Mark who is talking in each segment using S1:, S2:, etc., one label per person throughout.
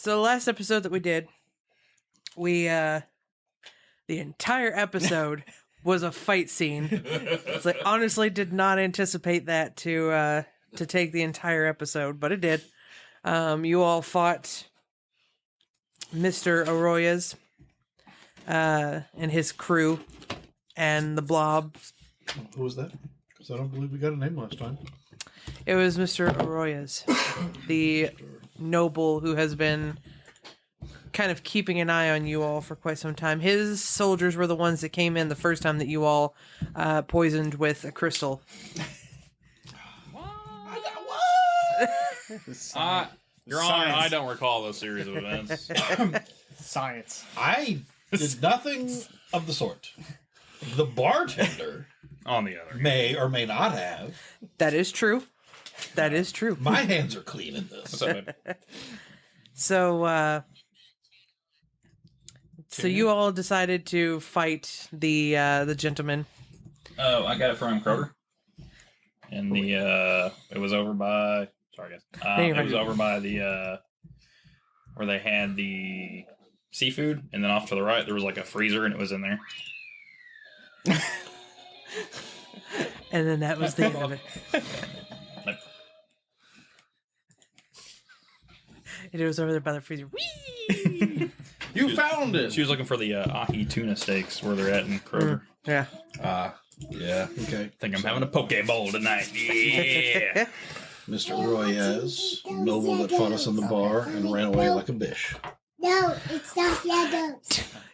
S1: So the last episode that we did, the entire episode was a fight scene. It's like, honestly did not anticipate that to take the entire episode, but it did. You all fought Mr. Arroyas and his crew and the blob.
S2: Who was that? Because I don't believe we got a name last time.
S1: It was Mr. Arroyas, the noble who has been kind of keeping an eye on you all for quite some time. His soldiers were the ones that came in the first time that you all poisoned with a crystal.
S3: Your Honor, I don't recall those series of events.
S4: Science.
S2: I did nothing of the sort. The bartender
S3: On the other,
S2: may or may not have.
S1: That is true. That is true.
S2: My hands are clean in this.
S3: what's up, man?
S1: So you all decided to fight the gentleman.
S3: Oh, I got it from Kroger, and it was over by. Sorry, guys. It was over by the where they had the seafood, and then off to the right there was like a freezer, and it was in there.
S1: And then that was the end of it. And it was over there by the freezer. Whee!
S5: You found it.
S3: She was looking for the ahi tuna steaks where they're at in Kroger.
S1: Yeah.
S2: Yeah, okay.
S3: Think I'm having a poke bowl tonight. Yeah.
S2: Mr. Royez, noble that fought us in the bar and ran away like a bish.
S6: No, it's not yellow.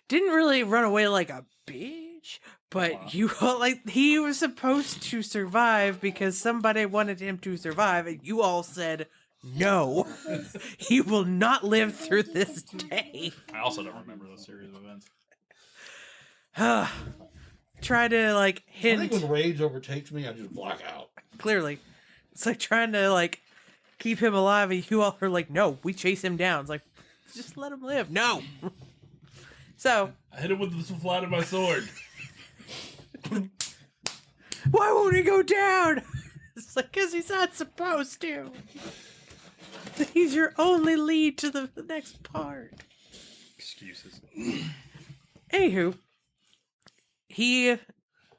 S1: Didn't really run away like a bitch, but you all, like, he was supposed to survive because somebody wanted him to survive, and you all said, no, he will not live through this day.
S3: I also don't remember those series of events.
S1: Try to, like,
S2: I
S1: hint.
S2: think when rage overtakes me, I just black out.
S1: Clearly. It's like trying to, like, keep him alive, and you all are like, no, we chase him down. It's like, just let him live. No. So.
S5: I hit him with the flat of my sword.
S1: Why won't he go down? It's like, because he's not supposed to. He's your only lead to the next part.
S3: Excuses.
S1: Anywho, he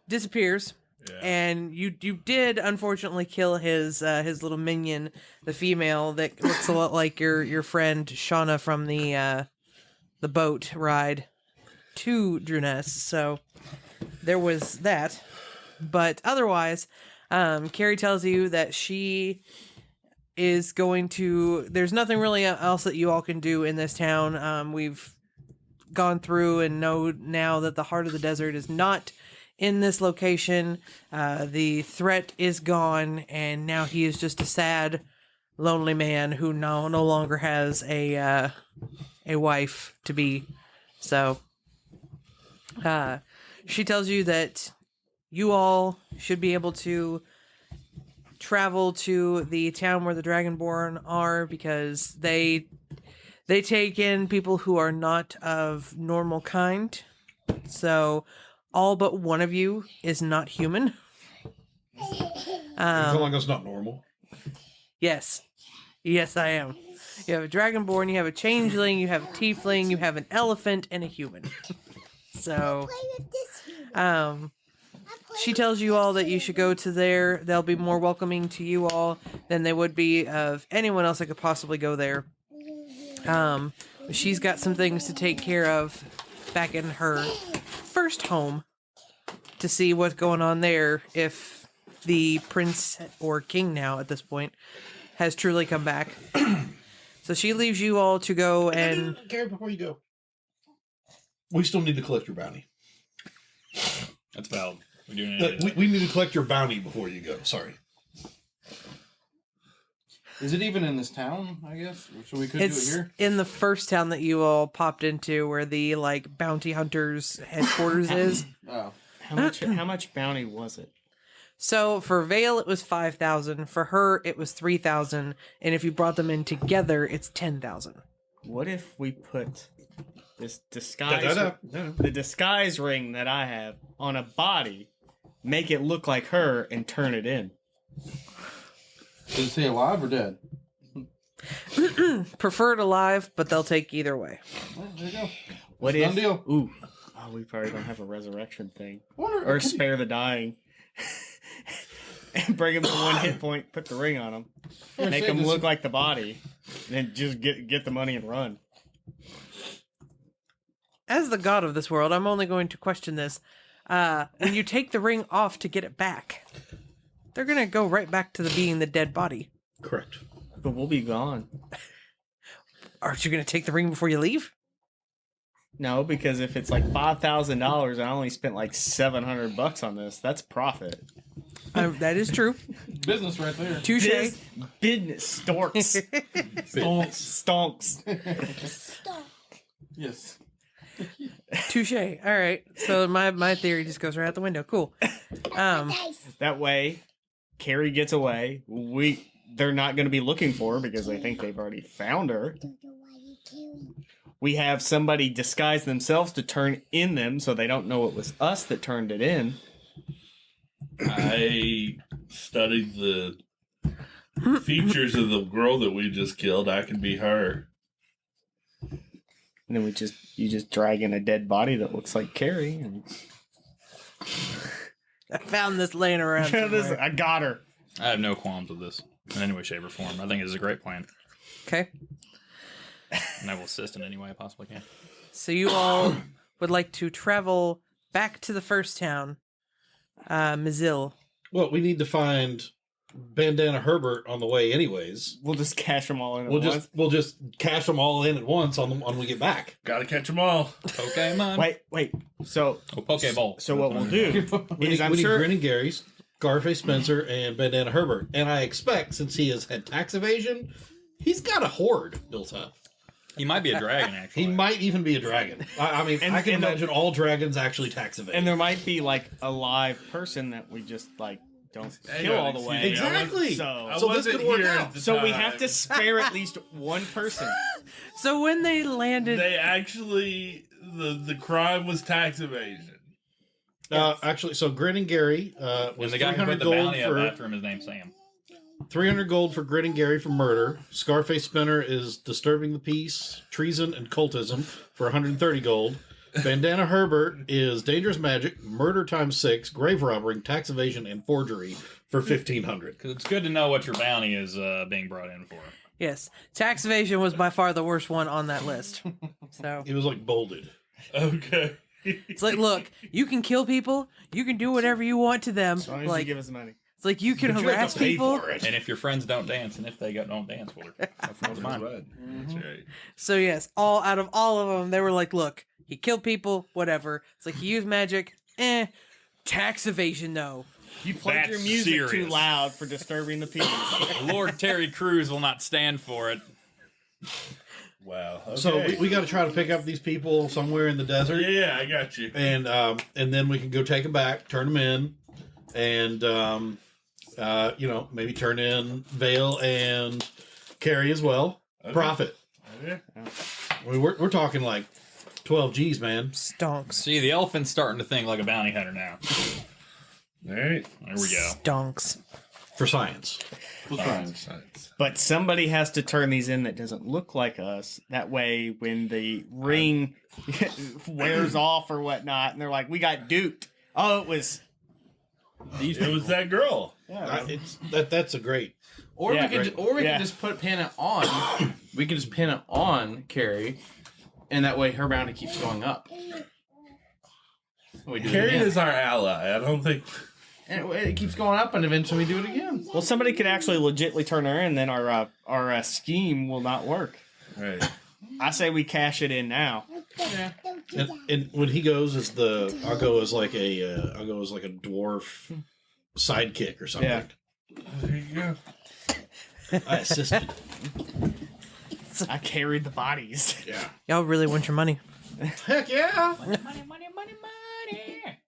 S1: disappears,
S5: Yeah.
S1: and you did unfortunately kill his little minion, the female that looks a lot like your friend Shauna from the boat ride to Druness. So there was that, but otherwise, Carrie tells you that she is going to. There's nothing really else that you all can do in this town. We've gone through and know now that the heart of the desert is not in this location. The threat is gone, and now he is just a sad, lonely man who no longer has a wife to be. So, she tells you that you all should be able to travel to the town where the Dragonborn are, because they take in people who are not of normal kind. So all but one of you is not human.
S2: You feel like that's not normal?
S1: Yes. Yes, I am. You have a Dragonborn, you have a Changeling, you have a Tiefling, you have an Elephant, and a human. So, she tells you all that you should go to there. They'll be more welcoming to you all than they would be of anyone else that could possibly go there. She's got some things to take care of back in her first home to see what's going on there, if the prince or king now at this point has truly come back. So she leaves you all to go and...
S2: Carrie, before you go, we still need to collect your bounty.
S3: That's valid. We do need
S2: We need to collect your bounty before you go. Sorry.
S5: Is it even in this town, I guess? So we could
S1: It's
S5: do it here?
S1: in the first town that you all popped into, where the, like, bounty hunters headquarters is.
S5: Oh.
S4: How much bounty was it?
S1: So for Vale, it was 5,000. For her, it was 3,000. And if you brought them in together, it's 10,000.
S4: What if we put this disguise,
S2: Da-da-da.
S4: the disguise ring that I have on a body, make it look like her, and turn it in?
S5: Did it say alive or dead?
S1: Preferred alive, but they'll take either way.
S5: Well, there you go.
S4: What
S5: Done
S4: if?
S5: deal.
S4: Ooh, oh, we probably don't have a resurrection thing,
S5: Wonder,
S4: or
S5: could
S4: spare the dying, and bring him to 1 hit point. Put the ring on him,
S5: you-
S4: make
S5: say
S4: him
S5: this-
S4: look like the body, and then just get the money and run.
S1: As the god of this world, I'm only going to question this. When you take the ring off to get it back, they're going to go right back to being the dead body.
S2: Correct.
S4: But we'll be gone.
S1: Aren't you going to take the ring before you leave?
S4: No, because if it's like $5,000 and I only spent like $700 on this, that's profit.
S1: That is true.
S5: Business right there.
S1: Touche.
S4: Business storks. Stonks.
S6: Stop.
S5: Yes.
S1: Touche. All right. So my theory just goes right out the window. Cool.
S6: Nice.
S4: That way, Carrie gets away. They're not going to be looking for her because they think they've already found her.
S6: Don't know why you carry.
S4: We have somebody disguise themselves to turn in them so they don't know it was us that turned it in.
S7: I studied the features of the girl that we just killed. I can be her.
S4: And then you just drag in a dead body that looks like Carrie. And
S1: I found this laying around. somewhere.
S4: I got her.
S3: I have no qualms with this in any way, shape, or form. I think it's a great plan,
S1: Okay.
S3: and I will assist in any way I possibly can.
S1: So you all would like to travel back to the first town, Mizil.
S2: Well, we need to find Bandana Herbert on the way, anyways.
S4: We'll just cash them all in.
S2: We'll just cash them all in at once on we get back.
S7: Gotta catch them all.
S3: Pokemon.
S4: Wait. So
S3: Pokeball.
S4: So what we'll do
S2: We
S4: is
S2: need,
S4: I'm
S2: we need
S4: sure
S2: Grin and Gary's, Scarface Spencer, and Bandana Herbert. And I expect, since he has had tax evasion, he's got a horde built up.
S3: He might be a dragon, actually.
S2: He might even be a dragon. I mean,
S4: And-
S2: I can
S4: and the-
S2: imagine all dragons actually tax evade.
S4: and there might be like a live person that we just like don't
S7: Hang
S4: kill
S7: on,
S4: all the
S7: excuse
S4: way.
S7: me.
S2: Exactly.
S4: So
S2: So this
S7: wasn't
S2: could work
S7: here
S2: out.
S7: at the
S4: So we
S7: time.
S4: have to spare at least one person.
S1: So when they landed,
S7: They actually, the crime was tax evasion.
S2: Actually, so Grin and Gary
S3: And
S2: was
S3: the guy who
S2: 300
S3: put the
S2: gold
S3: bounty up
S2: for
S3: after him is named Sam.
S2: 300 gold for Grin and Gary for murder. Scarface Spinner is disturbing the peace, treason, and cultism for 130 gold. Bandana Herbert is dangerous magic, murder times 6, grave robbery, tax evasion, and forgery for 1,500.
S3: Because it's good to know what your bounty is being brought in for.
S1: yes, tax evasion was by far the worst one on that list. So
S2: It was like bolded.
S7: Okay.
S1: it's like, look, you can kill people, you can do whatever you want to them.
S4: As long as you
S1: Like
S4: give us money.
S1: it's like you can
S2: But you have
S1: harass
S2: to pay
S1: people.
S2: for it.
S3: And if your friends don't dance, and if they don't dance, well, that's mine.
S7: That's right.
S1: So yes, out of all of them, they were like, look, he killed people, whatever. It's like he used magic, tax evasion though.
S4: You played your
S3: That's
S4: music too
S3: serious.
S4: loud for disturbing the peace.
S3: Lord Terry Crews will not stand for it.
S7: Wow. Okay.
S2: So we got to try to pick up these people somewhere in the desert,
S7: yeah, I got you.
S2: and then we can go take them back, turn them in, and maybe turn in Vale and Carrie as well.
S7: Okay.
S2: Profit.
S7: Okay.
S2: I mean, we're talking like 12 G's, man.
S1: Stonks.
S3: See, the elephant's starting to think like a bounty hunter now.
S7: All right.
S3: There we go.
S1: Stonks.
S2: For science.
S7: Science.
S4: But somebody has to turn these in that doesn't look like us. That way, when the ring wears off or whatnot, and they're like, "We got duped." Oh, it was.
S7: It was that girl.
S2: That's a great.
S5: Or
S4: Yeah,
S5: we could,
S4: right.
S5: or we
S4: Yeah.
S5: could just pin it on. We could just pin it on Carrie, and that way her bounty keeps going up. We do it
S7: Carrie
S5: again.
S7: is our ally. I don't think.
S5: And it keeps going up, and eventually we do it again.
S4: Well, somebody could actually legitly turn her in, then our scheme will not work.
S7: Right.
S4: I say we cash it in now.
S6: Don't do
S2: And,
S6: that.
S2: and when he goes as I'll go as like a dwarf sidekick or something.
S4: Yeah.
S7: There you go.
S2: I assisted.
S4: I carried the bodies.
S2: Yeah.
S1: Y'all really want your money?
S2: Heck yeah.
S3: Money, money, money, money.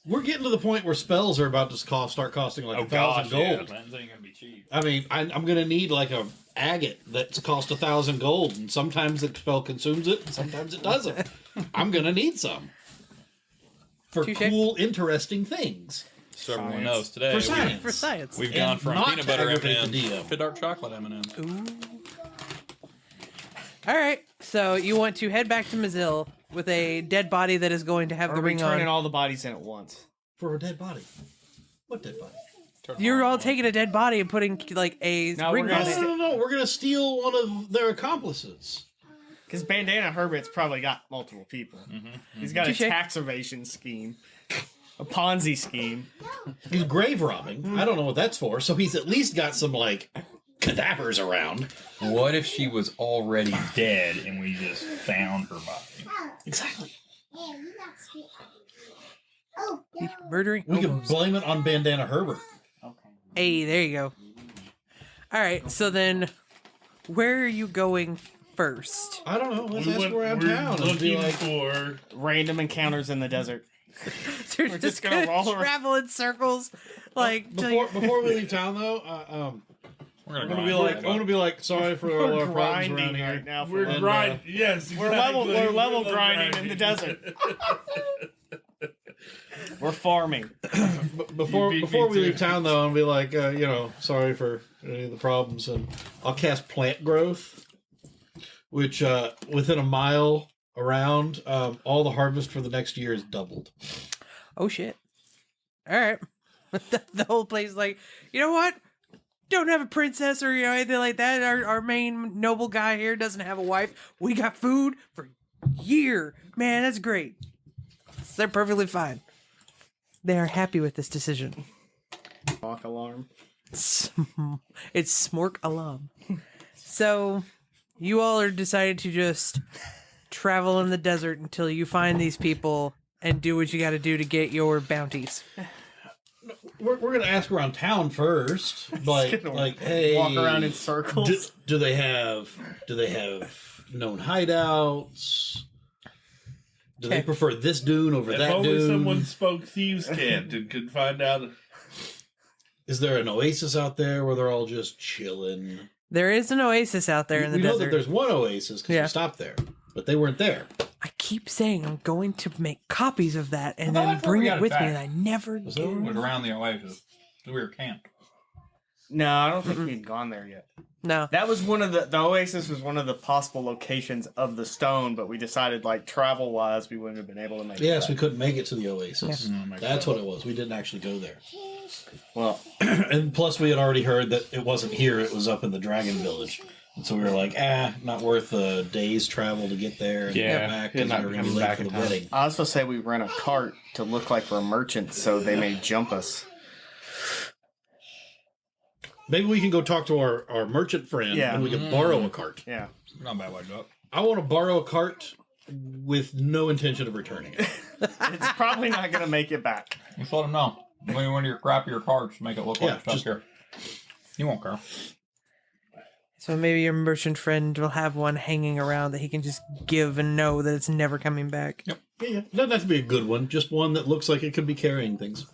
S2: We're getting to the point where spells are about to start costing like
S3: Oh
S2: 1,000
S3: gosh, yeah,
S2: gold.
S3: that ain't gonna be cheap.
S2: I mean, I'm gonna need like a agate that's cost 1,000 gold, and sometimes the spell consumes it, and sometimes it doesn't. I'm gonna need some for
S1: Touche.
S2: cool, interesting things.
S3: So everyone
S4: Science.
S3: knows today.
S2: For science.
S1: For science.
S3: We've
S2: And
S3: gone from
S2: not
S3: peanut
S2: to
S3: butter
S2: aggravate
S3: M&Ms
S2: the DM.
S3: to dark chocolate M&Ms.
S1: Ooh. All right, so you want to head back to Mazil with a dead body that is going to have the ring
S4: turning
S1: on.
S4: all the bodies in at once.
S2: For a dead body. What dead body?
S1: You're all taking a dead body and putting like a
S4: No,
S1: ring
S4: we're
S1: on
S4: gonna
S1: it.
S2: No. We're gonna steal one of their accomplices.
S4: Because Bandana Herbert's probably got multiple people. He's got
S1: Touche.
S4: a tax evasion scheme, a Ponzi scheme.
S2: He's grave robbing. I don't know what that's for. So he's at least got some like cadavers around.
S3: What if she was already dead and we just found her body?
S2: Exactly.
S6: Yeah, you got sweet. Oh, no.
S1: Murdering.
S2: We could
S1: hobos.
S2: blame it on Bandana Herbert.
S1: Hey, there you go. All right, so then where are you going first?
S2: I don't know. Let's
S7: We
S2: ask
S7: went-
S2: around
S7: we're
S2: town and be
S7: looking
S2: like,
S7: for.
S4: Random encounters in the desert.
S1: So you're
S4: We're just gonna roll around.
S1: travel in circles, like till you-
S2: before we leave town though,
S3: We're
S2: I'm gonna be like, sorry for all
S4: We're
S2: our problems
S4: grinding
S2: around here.
S4: right now. For
S7: We're
S2: And,
S7: grinding. Yes,
S4: We're level-
S7: exactly.
S4: we're level grinding in the desert. We're farming.
S2: Before
S7: You beat
S2: before
S7: me
S2: we
S7: too.
S2: leave town though, I'll be like, sorry for any of the problems, and I'll cast plant growth, which within a mile around, all the harvest for the next year is doubled.
S1: oh shit! All right, the whole place is like, you know what? Don't have a princess or anything like that. Our main noble guy here doesn't have a wife. We got food for a year, man. That's great. They're perfectly fine. They are happy with this decision.
S4: Walk alarm.
S1: It's Smork Alarm. So, you all are decided to just travel in the desert until you find these people and do what you got to do to get your bounties.
S2: We're gonna ask around town first, like hey,
S4: Walk around in circles.
S2: Do they have known hideouts? Do they
S1: Okay.
S2: prefer this dune over
S7: If
S2: that
S7: only
S2: dune?
S7: someone spoke thieves' cant and could find out.
S2: Is there an oasis out there where they're all just chilling?
S1: There is an oasis out there in the
S2: we know that
S1: desert.
S2: there's one oasis because
S1: Yeah.
S2: we stopped there, but they weren't there.
S1: I keep saying I'm going to make copies of that and
S3: I
S1: then
S3: thought
S1: bring
S3: we
S1: it
S3: got it
S1: with me,
S3: back.
S1: and I never
S3: It
S1: do.
S3: was around the oasis. We were camped.
S4: No, I don't think we'd gone there yet.
S1: No.
S4: That was one of the Oasis was one of the possible locations of the stone, but we decided like travel wise we wouldn't have been able to make
S2: Yes,
S4: it.
S2: we
S4: back.
S2: couldn't make it to the oasis.
S3: Oh my
S2: That's
S3: God.
S2: what it was. We didn't actually go there.
S4: Well,
S2: And plus, we had already heard that it wasn't here; it was up in the Dragon Village. And so we were like, not worth a day's travel to get there and
S5: Yeah,
S2: get back
S5: yeah,
S2: because
S5: not
S2: we were going to be
S5: coming
S2: late
S5: back
S2: for
S5: in
S2: the
S5: time.
S2: wedding.
S4: I was supposed to say we rent a cart to look like we're merchants, so they may jump us.
S2: Maybe we can go talk to our merchant friend
S4: Yeah.
S2: and we can borrow a cart.
S4: Yeah,
S3: Not a bad way to go.
S2: I want to borrow a cart with no intention of returning it.
S4: it's probably not going to make it back.
S3: Just let them know. When one of your crappier cards, make it look like
S2: Yeah,
S3: stuff
S2: just-
S3: here. You won't care.
S1: So maybe your merchant friend will have one hanging around that he can just give and know that it's never coming back.
S3: Yep.
S2: Yeah. Doesn't have to be a good one, just one that looks like it could be carrying things.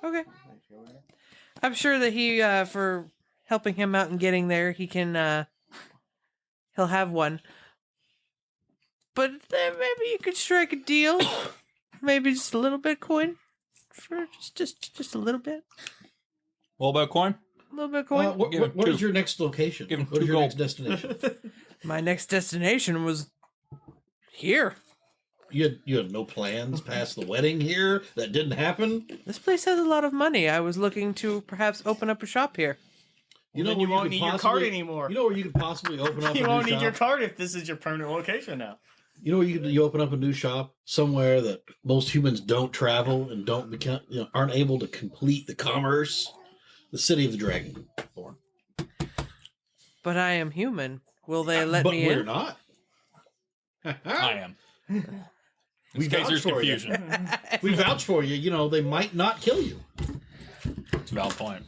S1: Okay. I'm sure that he, for helping him out and getting there, he can, he'll have one. But maybe you could strike a deal. Maybe just a little Bitcoin. For just a little bit.
S3: A little bit of coin?
S1: A little Bitcoin.
S3: Give him
S2: What
S3: two.
S2: is your next location?
S3: Give him
S2: What is
S3: 2
S2: your
S3: gold.
S2: next destination?
S1: My next destination was here.
S2: You had no plans past the wedding here that didn't happen?
S1: This place has a lot of money. I was looking to perhaps open up a shop here.
S2: You
S4: Then
S2: know
S4: you
S2: where
S4: won't
S2: could
S4: need your card
S2: possibly-
S4: anymore.
S2: You know where you could possibly open up
S4: You
S2: a
S4: won't
S2: new
S4: need your
S2: shop?
S4: card if this is your permanent location now.
S2: You know where you open up a new shop somewhere that most humans don't travel and don't become aren't able to complete the commerce? The city of the dragon.
S1: But I am human. Will they let
S2: but
S1: me
S2: we're
S1: in?
S2: not.
S3: I am.
S2: We
S3: In case
S2: vouch
S3: there's
S2: for you.
S3: confusion.
S2: We vouch for you. You know, they might not kill you.
S3: It's a valid point.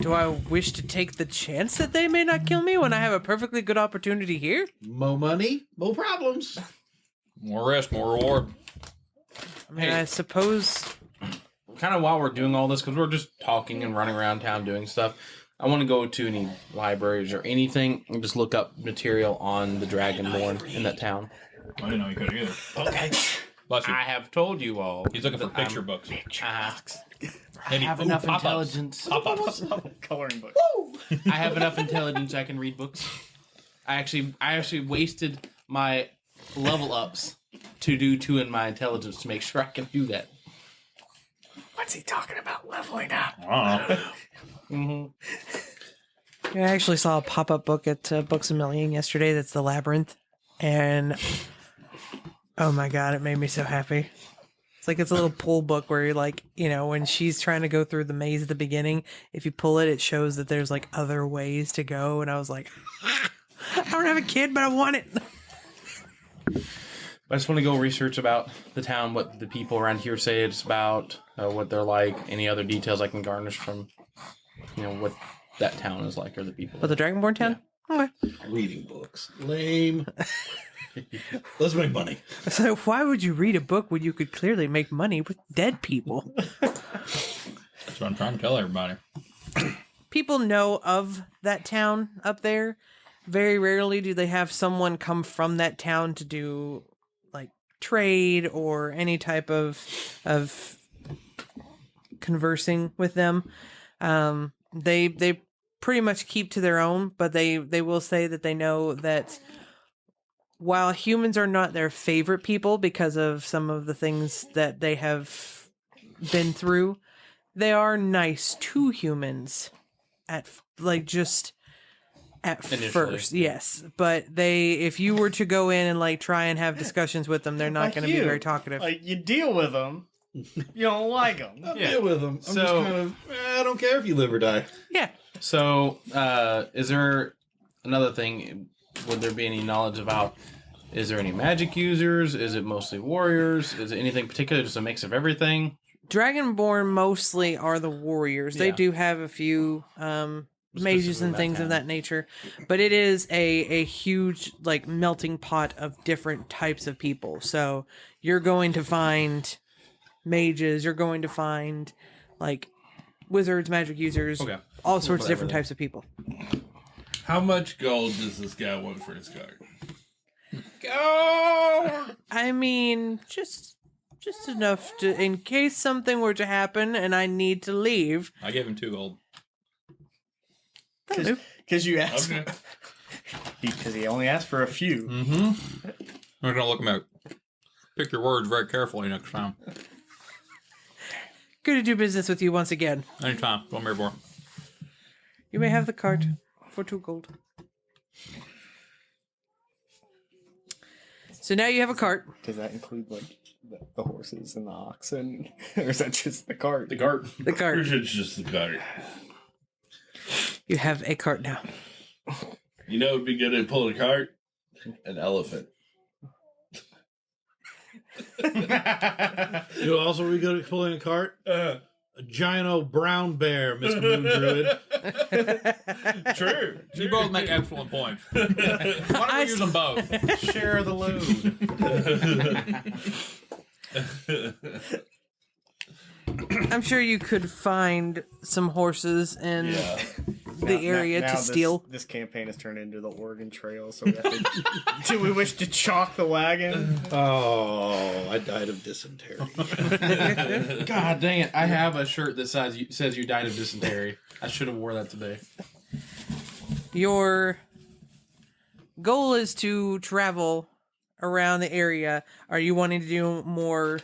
S1: Do I wish to take the chance that they may not kill me when I have a perfectly good opportunity here?
S2: Mo money, mo problems.
S3: More risk, more reward.
S1: I mean,
S5: Hey.
S1: I suppose.
S5: Kind of while we're doing all this, because we're just talking and running around town doing stuff, I want to go to any libraries or anything and just look up material on the Dragonborn in that town.
S3: I didn't know you could either.
S2: Okay.
S3: Bless you.
S5: I have told you all.
S3: He's looking for picture books.
S5: I
S3: Maybe-
S5: have
S3: ooh,
S5: enough
S3: pop-ups.
S5: intelligence.
S3: Pop-ups.
S4: Coloring book.
S5: I have enough intelligence. I can read books. I actually wasted my level ups to do 2 in my intelligence to make sure I can do that.
S4: What's he talking about? Leveling up.
S3: I don't know.
S1: I actually saw a pop-up book at Books A Million yesterday. That's The Labyrinth, and oh my god, it made me so happy. It's like it's a little pull book where you're like, you know, when she's trying to go through the maze at the beginning, if you pull it, it shows that there's like other ways to go. And I was like, I don't have a kid, but I want it.
S5: I just want to go research about the town, what the people around here say it's about, what they're like, any other details I can garnish from, what that town is like or the people.
S1: But the Dragonborn town? Okay.
S2: Reading books. Lame. Let's make money.
S1: So why would you read a book when you could clearly make money with dead people?
S3: That's what I'm trying to tell everybody.
S1: People know of that town up there. Very rarely do they have someone come from that town to do like trade or any type of conversing with them. They pretty much keep to their own, but they will say that they know that while humans are not their favorite people because of some of the things that they have been through, they are nice to humans at
S5: Initially.
S1: first, yes. But if you were to go in and like try and have discussions with them, they're not
S4: Like
S1: going to be
S4: you.
S1: very talkative.
S4: Like, you deal with them. You don't like them.
S2: I'll
S5: Yeah.
S2: deal with them. I'm just kind of, I don't care if you live or die.
S1: Yeah.
S5: So, is there another thing? Would there be any knowledge about? Is there any magic users? Is it mostly warriors? Is it anything particular? Just a mix of everything?
S1: Dragonborn mostly are the warriors. They
S5: Yeah.
S1: do have a few mages and
S5: that
S1: things
S5: town.
S1: of that nature, but it is a huge like melting pot of different types of people. So you're going to find mages, you're going to find like wizards, magic users,
S5: Okay.
S1: all sorts of different
S5: Whatever.
S1: types of people.
S7: How much gold does this guy want for his card?
S1: I mean, just enough to in case something were to happen and I need to leave.
S3: I gave him 2 gold.
S1: That'll do.
S4: Because you asked
S7: Okay.
S4: because he only asked for a few.
S3: Mm-hmm. We're gonna look him out. Pick your words very carefully next time.
S1: Good to do business with you once again.
S3: Anytime. What I'm here for.
S1: You may have the cart for 2 gold. So now you have a cart.
S4: Does that include like the horses and the oxen, or is that just the cart?
S2: The cart.
S1: The cart.
S7: Or is it just the card?
S1: You have a cart now.
S7: You know, it'd be good at pulling a cart. An elephant.
S2: You know, also we go to pulling a cart. A giant old brown bear, Mr. Moon Druid.
S7: True.
S3: You both make excellent points. Why don't we use them both?
S5: Share the load.
S1: I'm sure you could find some horses in
S7: Yeah.
S1: the area to steal.
S4: This campaign has turned into the Oregon Trail, so we have to, do we wish to chalk the wagon?
S2: Oh, I died of dysentery.
S5: God dang it! I have a shirt that says you died of dysentery. I should have wore that today.
S1: Your goal is to travel around the area. Are you wanting to do more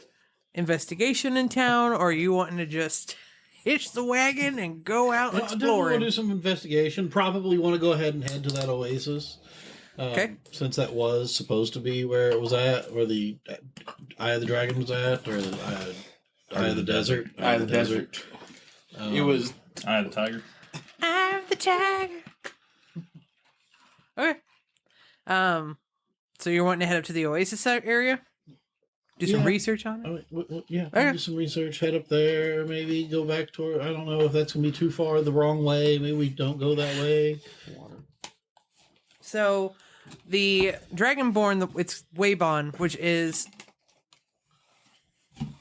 S1: investigation in town, or are you wanting to just hitch the wagon and go out
S2: I definitely want
S1: exploring?
S2: to do some investigation. Probably want to go ahead and head to that oasis.
S1: Okay.
S2: Since that was supposed to be where it was at, where the Eye of the Dragon was at, or the Eye of the Desert.
S5: Eye of the Desert. It was
S3: I had the tiger.
S1: I'm the tiger. Okay. So you're wanting to head up to the oasis area? Do some
S2: Yeah.
S1: research on it?
S2: Yeah,
S1: Okay.
S2: do some research, head up there, maybe go back toward, I don't know if that's going to be too far the wrong way. Maybe we don't go that way.
S1: So, the Dragonborn, it's Waybon, which is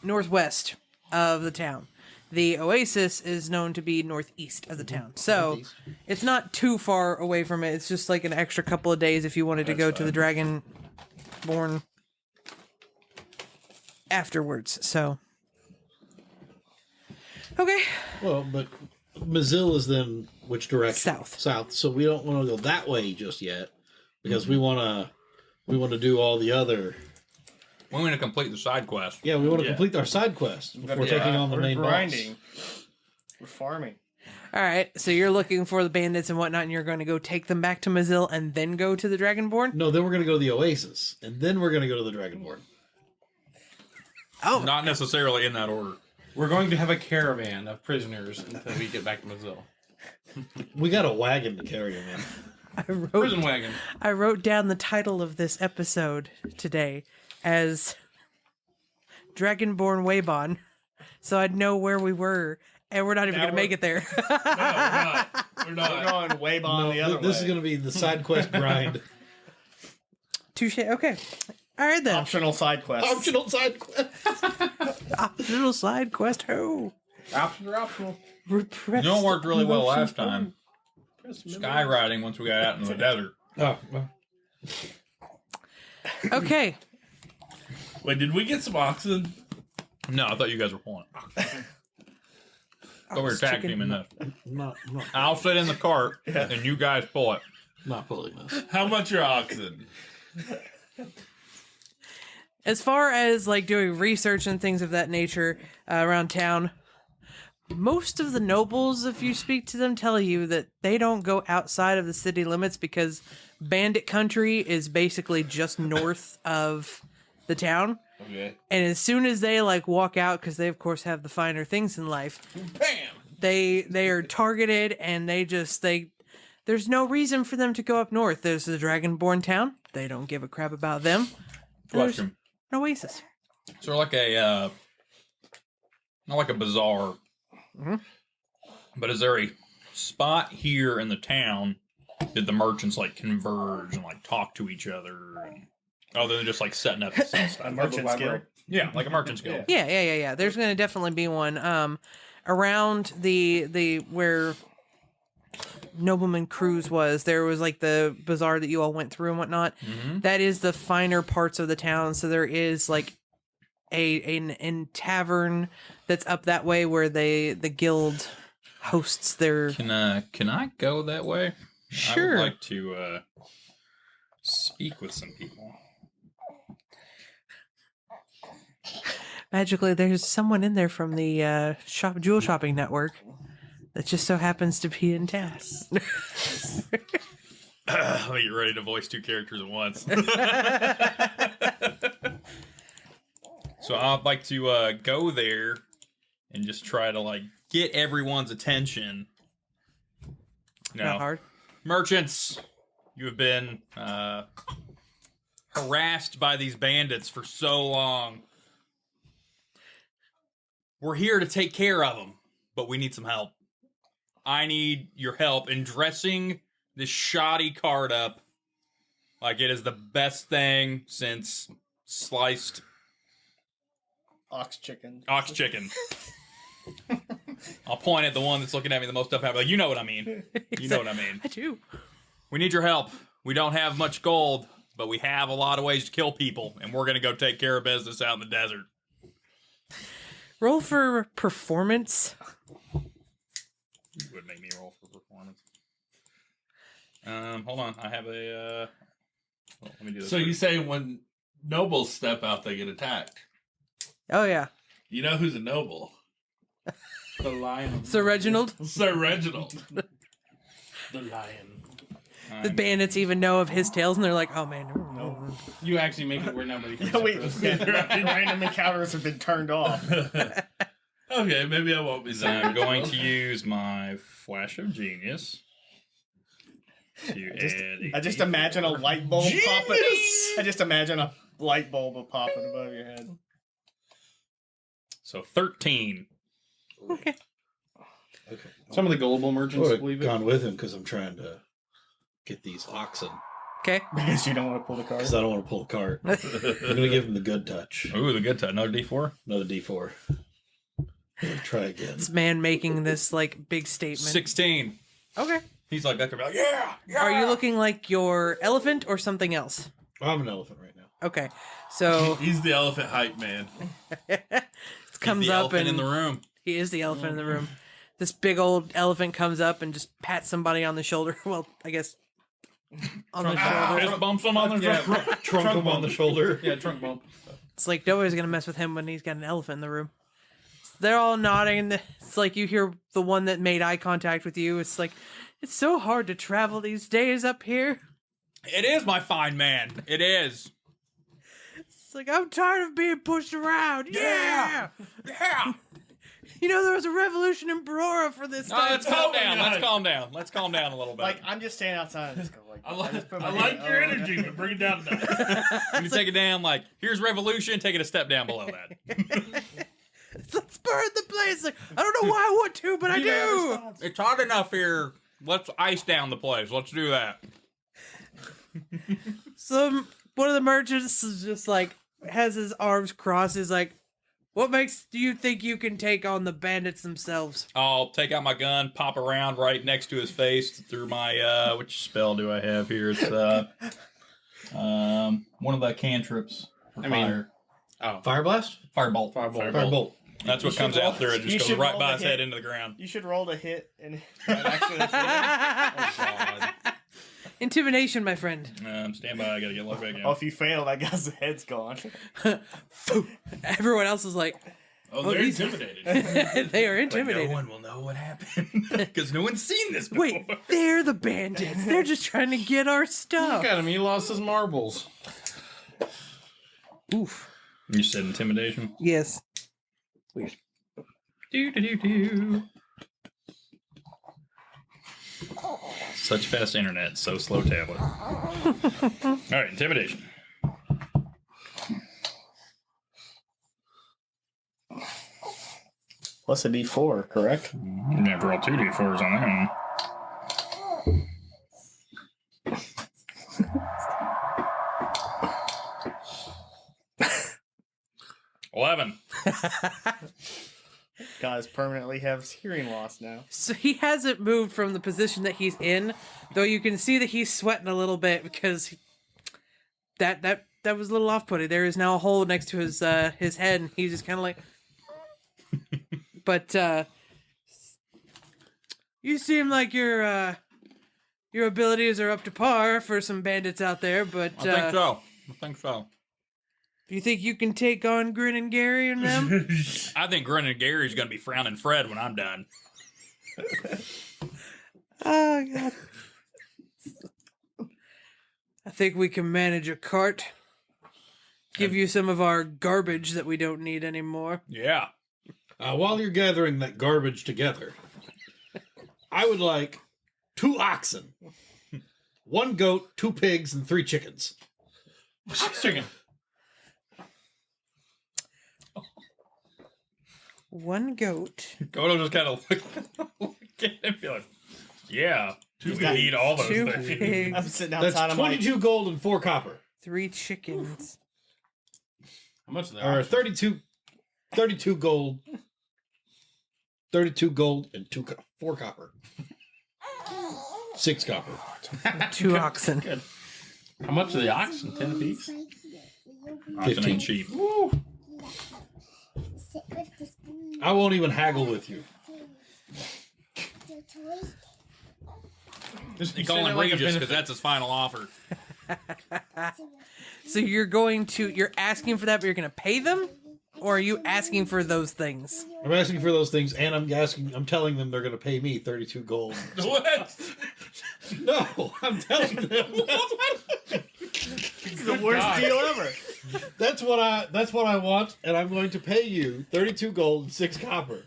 S1: northwest of the town. The oasis is known to be northeast of the town. So,
S2: Northeast.
S1: it's not too far away from it. It's just like an extra couple of days if you wanted to go to the Dragonborn afterwards. So, okay,
S2: Well, but Mazil is then which direction?
S1: South.
S2: South. So we don't want to go that way just yet because we want to do all the other.
S3: We want to complete the side quest.
S2: Yeah, we want to complete our side quest before taking on the
S4: We're
S2: main
S4: grinding.
S2: boss.
S4: We're farming.
S1: all right. So you're looking for the bandits and whatnot, and you're going to go take them back to Mazil and then go to the Dragonborn.
S2: No, then we're going to go to the Oasis, and then we're going to go to the Dragonborn.
S1: Oh,
S3: Not necessarily in that order.
S5: We're going to have a caravan of prisoners until we get back to Mazil.
S2: We got a wagon to carry them in.
S5: Prison wagon.
S1: I wrote down the title of this episode today as Dragonborn Waybon, so I'd know where we were, and we're not even going to make it there.
S7: No, we're not. We're
S4: We're
S7: not.
S4: going way on the other way.
S2: This is going to be the side quest grind.
S1: Touche. Okay. All right then.
S4: Optional side quest.
S2: Optional side quest.
S1: Optional side quest. Ho.
S5: Options are optional.
S1: Repress.
S3: You know what worked really well
S1: emotions.
S3: last time? Skywriting once we got out in the desert.
S2: Oh, well.
S1: Okay.
S7: Wait, did we get some oxen?
S3: No, I thought you guys were pulling it. Go over tag team in this.
S2: I'm not
S3: I'll sit in the cart and you guys pull it.
S2: pulling this.
S7: How much are oxen?
S1: As far as like doing research and things of that nature around town, most of the nobles, if you speak to them, tell you that they don't go outside of the city limits because bandit country is basically just north of the town.
S7: Okay.
S1: And as soon as they like walk out, because they of course have the finer things in life,
S7: Bam!
S1: they are targeted, and there's no reason for them to go up north. There's the Dragonborn town. They don't give a crap about them. There's
S3: Question.
S1: an oasis.
S3: So like a, not like a bazaar, but is there a spot here in the town did the merchants like converge and like talk to each other? And, other than just like setting up to sell
S4: A
S3: stuff.
S4: merchant's guild.
S3: Yeah, like a merchant's guild.
S1: Yeah. There's going to definitely be one around the where Nobleman Cruise was. There was like the bazaar that you all went through and whatnot. That is the finer parts of the town. So there is like a tavern that's up that way where the guild hosts their.
S3: Can I go that way?
S1: Sure.
S3: I would like to speak with some people.
S1: Magically, there's someone in there from the jewel shopping network that just so happens to be in TAS.
S3: Let me get ready to voice two characters at once. So I'd like to go there and just try to like get everyone's attention.
S1: Not hard.
S3: Merchants, you have been harassed by these bandits for so long. We're here to take care of them, but we need some help. I need your help in dressing this shoddy cart up like it is the best thing since sliced
S4: Ox chicken.
S3: ox chicken. I'll point at the one that's looking at me the most up. Like, you know what I mean. You know what I mean.
S1: I do.
S3: We need your help. We don't have much gold, but we have a lot of ways to kill people, and we're going to go take care of business out in the desert.
S1: Roll for performance.
S3: You would make me roll for performance. Hold on. I have a... well, let me do this.
S7: So you say when nobles step out, they get attacked.
S1: Oh yeah,
S7: You know who's a noble?
S5: The lion.
S1: Sir Reginald.
S7: Sir Reginald.
S5: The lion.
S1: The bandits even know of his tales, and they're like, "Oh man, no."
S5: You actually make it where nobody can.
S4: Random encounters have been turned off.
S7: Okay, maybe I won't be
S3: So
S7: saying.
S3: I'm going to use my Flash of Genius to add...
S4: I just imagine a light bulb popping. I just imagine a light bulb popping above your head.
S3: So 13.
S1: Okay.
S2: Okay.
S5: Some of the gullible
S2: I
S5: merchants
S2: would
S5: believe
S2: have
S5: it.
S2: gone with him because I'm trying to get these oxen
S1: Okay.
S4: Because you don't want to pull the card.
S2: because I don't want to pull a cart. I'm going to give him the good touch.
S3: Ooh, the good touch. Another D4?
S2: Another D4. Try again.
S1: This man making this like big statement.
S3: 16.
S1: Okay.
S3: He's like that. Like, yeah, yeah.
S1: Are you looking like your elephant or something else?
S2: I'm an elephant right now.
S1: Okay, so
S7: He's the elephant hype man.
S1: it comes
S3: the
S1: up
S3: elephant
S1: and
S3: in the room.
S1: he is the elephant in the room. This big old elephant comes up and just pats somebody on the shoulder. Well, I guess on the shoulder.
S3: Fist bumps him on the shoulder.
S2: Trunk him on the shoulder.
S3: Yeah, trunk bump.
S1: It's like nobody's gonna mess with him when he's got an elephant in the room. They're all nodding. It's like you hear the one that made eye contact with you. It's like, it's so hard to travel these days up here.
S3: It is, my fine man. It is.
S1: It's like, I'm tired of being pushed around. Yeah!
S3: Yeah.
S1: You know, there was a revolution in Barora for this
S3: No,
S1: time.
S3: let's calm down. Let's calm down. Let's calm down a little bit.
S4: Like, I'm just standing outside and just go like,
S7: I like your energy, but bring it down to that.
S3: When you take it down, like, here's revolution, take it a step down below that.
S1: Let's burn the place. Like, I don't know why I want to, but I do.
S3: It's hot enough here. Let's ice down the place. Let's do that.
S1: So one of the merchants is just like, has his arms crossed. Is like, what makes you think you can take on the bandits themselves?
S3: I'll take out my gun, pop around right next to his face through my, which spell do I have here? It's, one of the cantrips. Fire.
S2: Fire blast?
S3: Firebolt.
S2: Firebolt.
S3: That's what comes out there. It
S4: you
S3: just goes
S4: should
S3: right
S4: roll
S3: by
S4: the
S3: his
S4: hit.
S3: head into the ground.
S4: You should roll to hit and actually hit him.
S1: Intimidation, my friend.
S3: Stand by. I gotta get looked back in.
S4: Oh, if you fail, that guy's head's gone.
S1: Everyone else is like,
S7: Oh,
S1: Oh,
S7: they're
S1: he's-
S7: intimidated.
S1: they are
S3: But
S1: intimidated.
S3: no one will know what happened because no one's seen this before.
S1: Wait, they're the bandits. They're just trying to get our stuff.
S5: Look at him. He lost his marbles.
S1: Oof.
S3: You said intimidation.
S1: Yes.
S3: Do. Such fast internet, so slow tablet. All right, intimidation.
S4: Plus a D4, correct?
S3: You never roll 2 d4s on that one. 11.
S4: Guys permanently have hearing loss now.
S1: So he hasn't moved from the position that he's in, though you can see that he's sweating a little bit because that was a little off-putting. There is now a hole next to his head, and he's just kind of like. But you seem like your abilities are up to par for some bandits out there. But
S3: I think so.
S1: do you think you can take on Grin and Gary and them?
S3: I think Grin and Gary's going to be frowning Fred when I'm done.
S1: Oh God. I think we can manage a cart. Give you some of our garbage that we don't need anymore.
S3: Yeah.
S2: While you're gathering that garbage together, I would like 2 oxen, 1 goat, 2 pigs, and 3 chickens.
S3: Chicken.
S1: 1 goat.
S3: Goto just kind of look at him and be like, yeah, you can eat all those
S1: 2
S3: things.
S4: I'm
S1: pigs.
S4: sitting outside.
S2: That's
S4: I'm like,
S2: 22 gold and 4 copper.
S1: 3 chickens.
S5: How much of that?
S2: Or 32 gold. 32 gold and 4 copper. 6 copper.
S1: 2 oxen.
S3: Good.
S5: How much of the oxen? 10 apiece?
S3: Oxen
S2: 15.
S3: ain't cheap.
S2: I won't even haggle with you.
S3: You call him Regis because that's his final offer.
S1: So you're asking for that, but you're going to pay them? Or are you asking for those things?
S2: I'm asking for those things, and I'm telling them they're going to pay me 32 gold.
S3: What?
S2: No, I'm telling them.
S4: it's the worst deal ever.
S2: That's what I want, and I'm going to pay you 32 gold and 6 copper.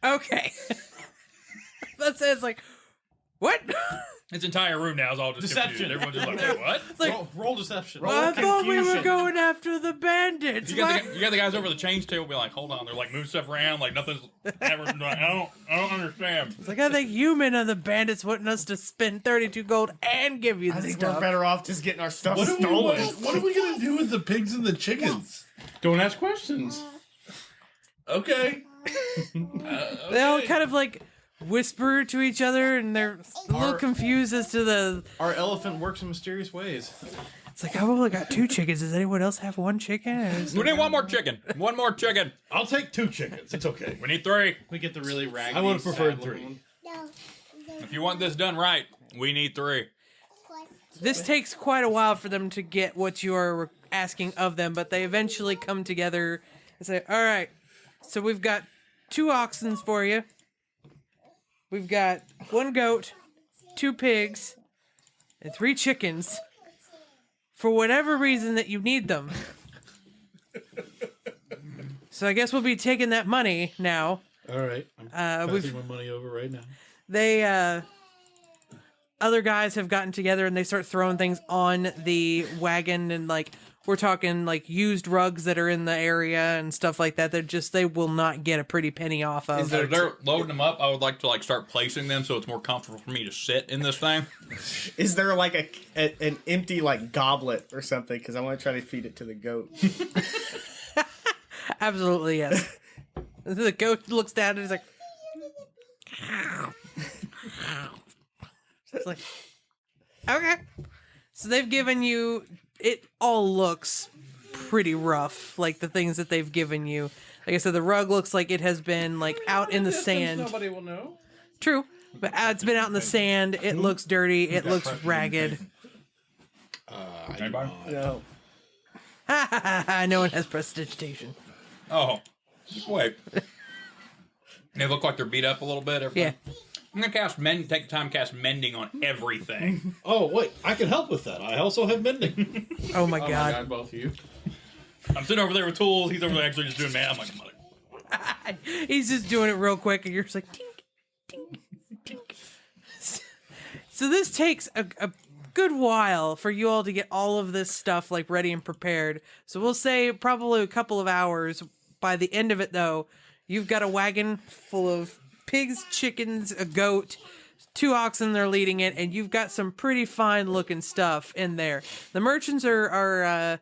S1: Okay. That says like, what?
S3: His entire room now is all just
S5: Deception.
S3: confused. Everyone's just like, wait, what?
S1: It's like,
S5: Roll deception.
S1: I thought we were
S4: confusion.
S1: going after the bandits.
S3: You got the guys over the change table be like, hold on, they're like moving stuff around, like nothing's ever. I don't understand.
S1: It's like, I think you men are the bandits wanting us to spend 32 gold and give you
S4: I
S1: the
S4: think
S1: stuff.
S4: we're better off just getting our stuff
S7: What
S4: stolen.
S7: are we gonna do with the pigs and the chickens?
S5: Don't ask questions.
S7: Okay.
S1: They all kind of like whisper to each other, and they're a little confused as to the.
S5: Our elephant works in mysterious ways.
S1: It's like, I've only got 2 chickens. Does anyone else have 1 chicken?
S3: We need 1 more chicken. 1 more chicken.
S2: I'll take 2 chickens. It's okay.
S3: We need 3.
S5: We get the really raggedy.
S2: I would have preferred
S5: sad
S2: 3.
S5: one.
S6: No.
S3: If you want this done right, we need 3.
S1: This takes quite a while for them to get what you are asking of them, but they eventually come together and say, all right, so we've got 2 oxen for you. We've got 1 goat, 2 pigs, and 3 chickens. For whatever reason that you need them. So I guess we'll be taking that money now.
S2: All right. I'm passing my money over right now.
S1: They, other guys have gotten together and they start throwing things on the wagon, and like we're talking like used rugs that are in the area and stuff like that. They will not get a pretty penny off of.
S3: If they're loading them up, I would like to like start placing them so it's more comfortable for me to sit in this thing.
S4: Is there like an empty like goblet or something? Because I want to try to feed it to the goat.
S1: Absolutely, yes. The goat looks down and is like, it's like, okay. So they've given you, it all looks pretty rough, like the things that they've given you. Like I said, the rug looks like it has been like out in the sand.
S5: Nobody will know.
S1: True, but it's been out in the sand. It looks dirty. It looks ragged.
S3: Anybody?
S4: No.
S1: No one has prestidigitation.
S3: Oh, wait. They look like they're beat up a little bit.
S1: Yeah.
S3: I'm gonna take time to cast mending on everything.
S2: Oh, wait. I can help with that. I also have mending.
S1: Oh my
S5: Oh
S1: god.
S5: my god, both of you.
S3: I'm sitting over there with tools. He's over there actually just doing man. I'm like, mother.
S1: He's just doing it real quick, and you're just like, tink, tink, tink. So this takes a good while for you all to get all of this stuff like ready and prepared. So we'll say probably a couple of hours. By the end of it, though, you've got a wagon full of pigs, chickens, a goat, 2 oxen they're leading it, and you've got some pretty fine looking stuff in there. The merchants are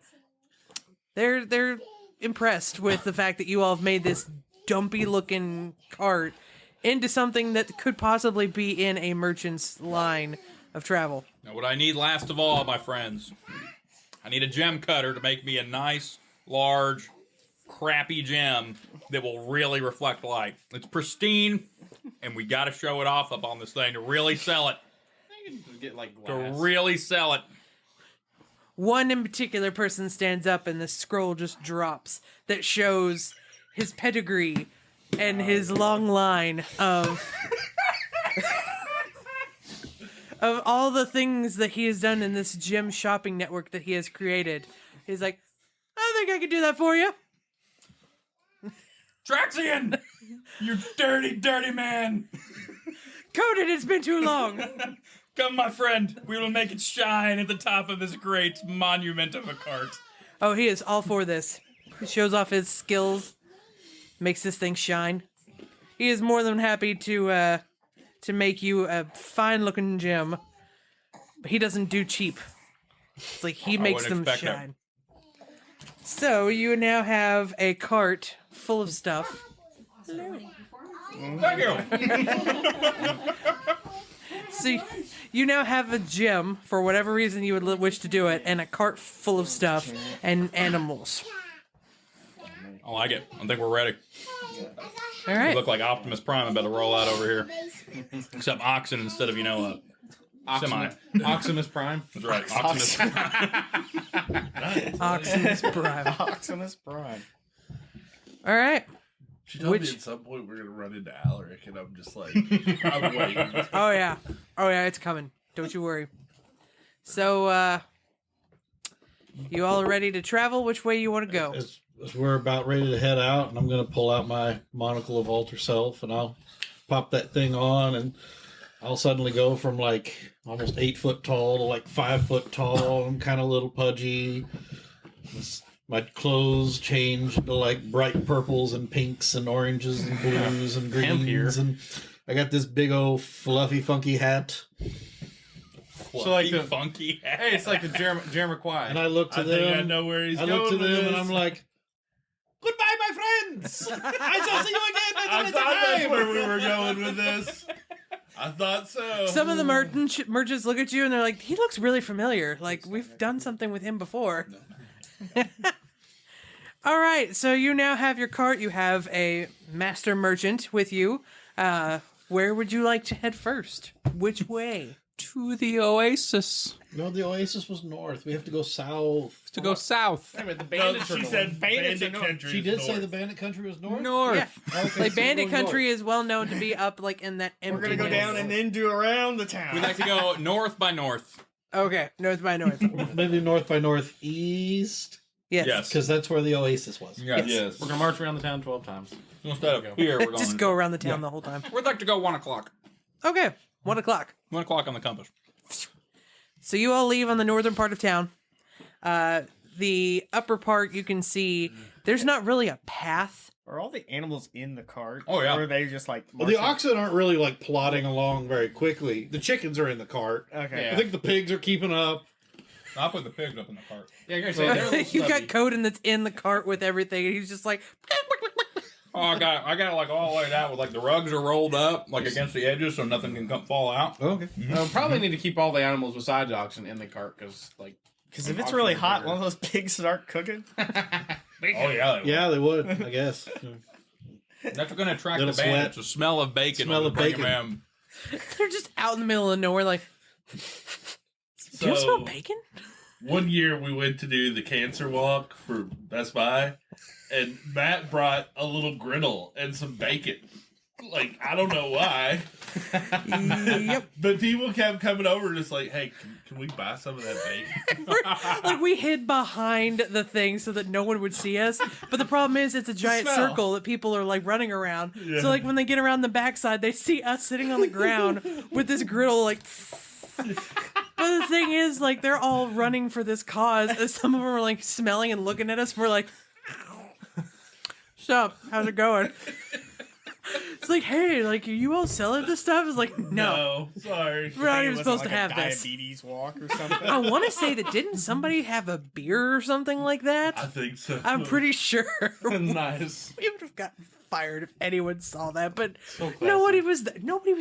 S1: they're impressed with the fact that you all have made this dumpy looking cart into something that could possibly be in a merchant's line of travel.
S3: Now, what I need last of all, my friends, I need a gem cutter to make me a nice, large, crappy gem that will really reflect light. It's pristine, and we got to show it off up on this thing to really sell it.
S5: You can get like
S3: To
S5: glass.
S3: really sell it.
S1: One in particular person stands up and the scroll just drops that shows his pedigree and his long line of of all the things that he has done in this gem shopping network that he has created. He's like, I think I can do that for you.
S3: Traxian! You dirty, dirty man!
S1: Conan, it's been too long.
S3: Come, my friend. We will make it shine at the top of this great monument of a cart.
S1: Oh, he is all for this. He shows off his skills, makes this thing shine. He is more than happy to make you a fine-looking gem, but he doesn't do cheap. It's like he makes them
S3: wouldn't expect
S1: shine. So you now have a cart full of stuff.
S3: Thank you.
S1: So you now have a gem for whatever reason you would wish to do it, and a cart full of stuff and animals.
S3: I like it. I think we're ready.
S1: All
S3: We
S1: right.
S3: look like Optimus Prime about to roll out over here. Except oxen instead of, semi.
S5: Optimus Prime.
S3: That's right. Optimus Prime.
S1: Oxen's Prime.
S4: Optimus Prime.
S1: All right.
S7: She told me at some point we're gonna run into Alaric, and I'm just like, I'm waiting.
S1: Oh yeah, it's coming. Don't you worry. So, you all ready to travel? Which way you want to go?
S2: As we're about ready to head out, and I'm going to pull out my monocle of alter self, and I'll pop that thing on, and I'll suddenly go from like almost 8 foot tall to like 5 foot tall. I'm kind of a little pudgy. My clothes change to like bright purples and pinks and oranges and blues and
S5: Pimp here.
S2: greens, and I got this big old fluffy funky hat.
S5: So like the
S3: funky.
S5: Hey, it's like the Jamiroquai.
S2: And I look to
S7: I think I
S2: them.
S7: know where he's
S2: I
S7: going
S2: look to
S7: with
S2: them,
S7: this.
S2: and I'm like, "Goodbye, my friends. I shall see you again
S7: I
S2: at
S7: thought
S2: another
S7: that's
S2: time."
S7: where we were going with this. I thought so.
S1: Some of the merchants look at you and they're like, he looks really familiar. Like, we've done something with him before. All right, so you now have your cart. You have a master merchant with you. Where would you like to head first? Which way?
S8: To the oasis.
S2: No, the oasis was north. We have to go south.
S8: To go south.
S4: Wait, the
S7: No,
S4: bandits are
S7: she
S4: north.
S7: said
S4: Bandits are
S7: bandit
S4: north.
S7: country.
S2: She
S7: is
S2: did say
S7: north.
S2: the bandit country was north?
S8: North.
S1: Yeah.
S2: Okay,
S1: Like,
S2: so
S1: Bandit
S2: we're going
S1: Country
S2: north.
S1: is well known to be up, like, in that empty.
S4: We're gonna go down and then do around the town.
S8: We like to go north by north.
S1: Okay, north by north.
S2: Maybe north by northeast?
S1: Yes.
S7: Yes.
S2: Because that's where the oasis was.
S7: Yes.
S5: We're gonna march around the town 12 times.
S8: Instead of here, we're going.
S1: Just go around the town the whole time.
S8: We'd like to go 1 o'clock.
S1: Okay, 1 o'clock.
S8: 1 o'clock on the compass.
S1: So you all leave on the northern part of town. The upper part, you can see there's not really a path.
S4: Are all the animals in the cart?
S8: Oh, yeah.
S4: Or are they just like...
S2: Well, the
S4: marching?
S2: oxen aren't really like plodding along very quickly. The chickens are in the cart.
S4: Okay.
S2: I think the pigs are keeping up.
S8: I'll put the pigs up in the cart.
S5: Yeah, I gotta say, they're a little
S1: You got
S5: stubby.
S1: Coden that's in the cart with everything, and he's just like,
S8: Oh, I got it like all laid out with like the rugs are rolled up like against the edges so nothing can fall out.
S2: Okay.
S5: Probably need to keep all the animals besides oxen in the cart because, like,
S4: Because if it's
S5: oxen
S4: really
S5: are
S4: hot,
S5: bigger.
S4: one of those pigs start cooking.
S8: Oh yeah,
S2: Yeah, they would, I guess.
S8: that's going to attract
S2: Little
S8: the bandits. The smell of bacon.
S2: Smell
S8: will
S2: of
S8: bring 'em
S2: bacon.
S8: in.
S1: they're just out in the middle of nowhere, like, do you smell bacon?
S7: One year we went to do the cancer walk for Best Buy, and Matt brought a little griddle and some bacon. Like, I don't know why.
S1: Yep.
S7: But people kept coming over and just like, hey, can we buy some of that bacon?
S1: Like, we hid behind the thing so that no one would see us. But the problem is, it's a giant
S7: smell.
S1: circle that people are like running around.
S7: Yeah.
S1: So, like, when they get around the backside, they see us sitting on the ground with this griddle, like. But the thing is, like, they're all running for this cause. And some of them are like smelling and looking at us. And we're like, "Sup? How's it going?" It's like, hey, like, are you all selling this stuff? It's like, no.
S7: Sorry.
S1: We're not
S4: It
S1: even
S4: was
S1: supposed
S4: like
S1: to
S4: a
S1: have this.
S4: diabetes walk or something.
S1: I want to say that didn't somebody have a beer or something like
S7: I
S1: that?
S7: think so.
S1: I'm pretty sure
S5: nice.
S1: we would have gotten fired if anyone saw that, but
S5: So classy.
S1: nobody was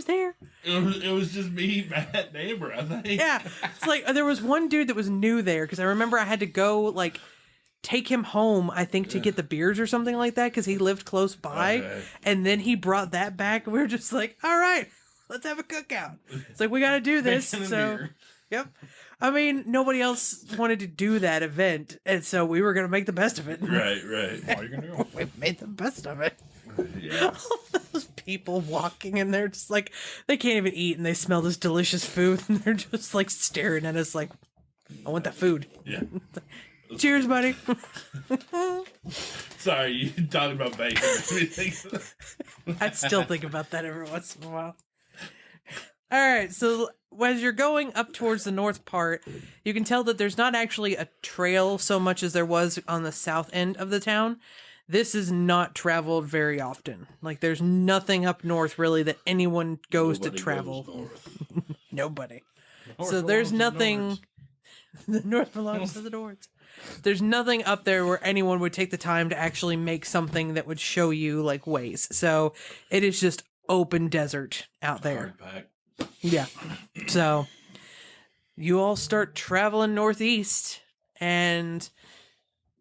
S1: there.
S7: It was just me, Matt, and Amber, I think.
S1: Yeah, it's like there was one dude that was new there because I remember I had to go like take him home, I think, to get the beers or something like that because he lived close by,
S7: Okay.
S1: and then he brought that back. And we were just like, all right, let's have a cookout. It's like we got to do this.
S5: Bacon and
S1: So,
S5: beer.
S1: yep. I mean, nobody else wanted to do that event, and so we were gonna make the best of it.
S7: Right, right.
S8: What are you going to do?
S1: We made the best of it.
S7: Yeah.
S1: All those people walking and they're just like they can't even eat and they smell this delicious food and they're just like staring at us like, I want that food.
S7: Yeah.
S1: Cheers, buddy.
S7: Sorry, you talking about bacon. made me think of that.
S1: I'd still think about that every once in a while. All right, so as you're going up towards the north part, you can tell that there's not actually a trail so much as there was on the south end of the town. This is not traveled very often. Like, there's nothing up north really that anyone goes
S7: Nobody
S1: to travel.
S7: goes north.
S1: Nobody.
S5: North
S1: So there's
S5: belongs to the
S1: nothing. The north belongs to the Nords. There's nothing up there where anyone would take the time to actually make something that would show you like ways. So it is just open desert out there.
S7: Hard pack.
S1: Yeah. So you all start traveling northeast and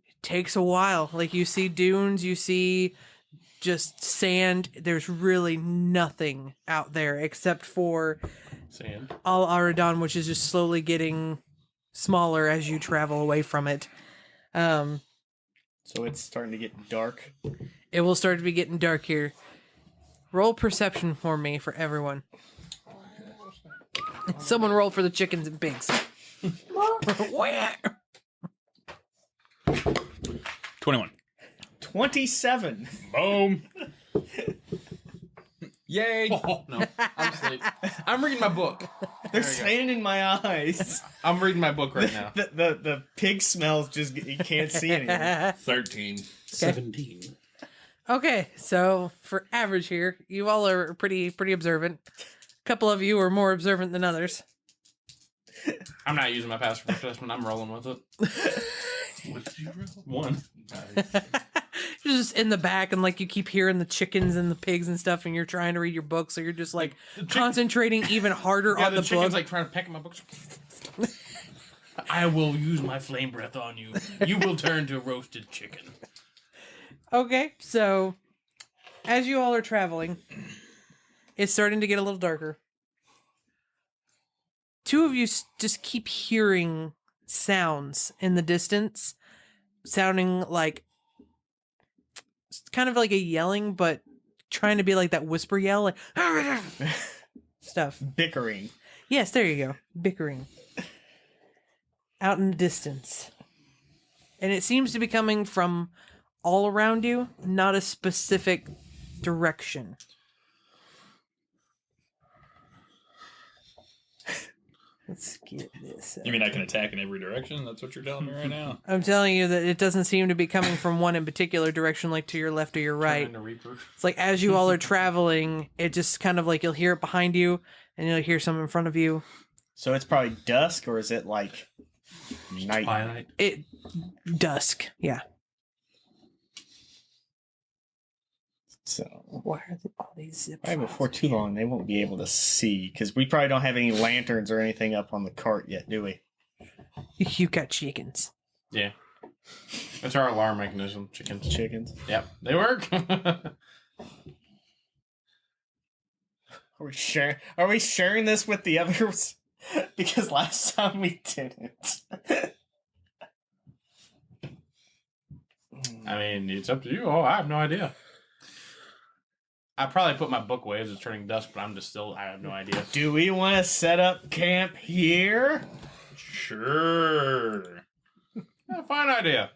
S1: it takes a while. Like, you see dunes, you see just sand. There's really nothing out there except for
S5: Sand.
S1: Al Aradan, which is just slowly getting smaller as you travel away from it.
S4: So it's starting to get dark.
S1: It will start to be getting dark here. Roll perception for me, for everyone. Someone roll for the chickens and pigs.
S8: 21.
S4: 27.
S8: Boom. Yay.
S5: Oh, no. I'm asleep. I'm reading my book.
S4: There's sand in my eyes.
S5: I'm reading my book right now.
S4: The pig smells just, you can't see anything.
S7: 13.
S2: 17.
S1: Okay, so for average here, you all are pretty observant. A couple of you are more observant than others.
S5: I'm not using my passive assessment. I'm rolling with it.
S7: What did you roll?
S5: 1.
S1: just in the back, and like you keep hearing the chickens and the pigs and stuff, and you're trying to read your book, so you're just like concentrating even harder on the
S5: chicken's
S1: book.
S5: like trying to peck at my books. I will use my flame breath on you. You will turn to roasted chicken.
S1: Okay, so as you all are traveling, it's starting to get a little darker. Two of you just keep hearing sounds in the distance, sounding like kind of like a yelling, but trying to be like that whisper yell, like stuff.
S4: Bickering.
S1: Yes, there you go. Bickering. Out in the distance. And it seems to be coming from all around you, not a specific direction. Let's get this.
S3: You mean I can attack in every direction? That's what you're telling me right now?
S1: I'm telling you that it doesn't seem to be coming from one in particular direction, like to your left or your right. It's like as you all are traveling, it just kind of like you'll hear it behind you, and you'll hear some in front of you.
S4: So it's probably dusk, or is it like night?
S5: Twilight.
S1: It dusk, yeah.
S4: So
S1: Why are all these zip
S4: probably
S1: files
S4: before too long, they won't be able to see because we probably don't have any lanterns or anything up on the cart yet, do we?
S1: You got chickens.
S5: Yeah. That's our alarm mechanism. Chickens. Yep. They work.
S4: Are we sharing this with the others? Because last time we didn't.
S5: I mean, it's up to you. Oh, I have no idea. I probably put my book away as it's turning dusk, but I have no idea.
S4: Do we want to set up camp here?
S3: Sure.
S5: Yeah, fine idea.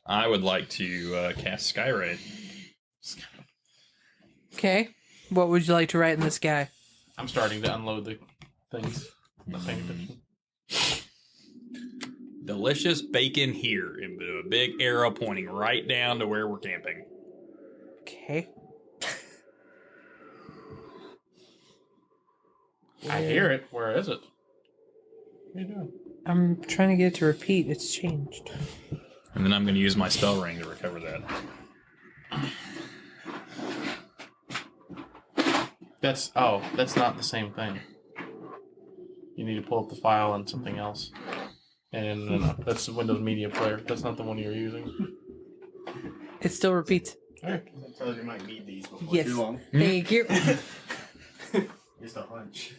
S3: I would like to cast Skyray.
S1: Okay. What would you like to write in the sky?
S5: I'm starting to unload the things. Not paying attention.
S3: Delicious bacon here, and a big arrow pointing right down to where we're camping.
S1: Okay.
S5: I hear it. Where is it? What are you doing?
S1: I'm trying to get it to repeat. It's changed.
S3: And then I'm going to use my spell ring to recover that.
S5: That's not the same thing. You need to pull up the file on something else. And that's the Windows Media Player. That's not the one you're using.
S1: It still repeats.
S5: Alright.
S4: I told you might need these before
S1: Yes.
S4: too long.
S1: Thank you.
S4: Just a hunch.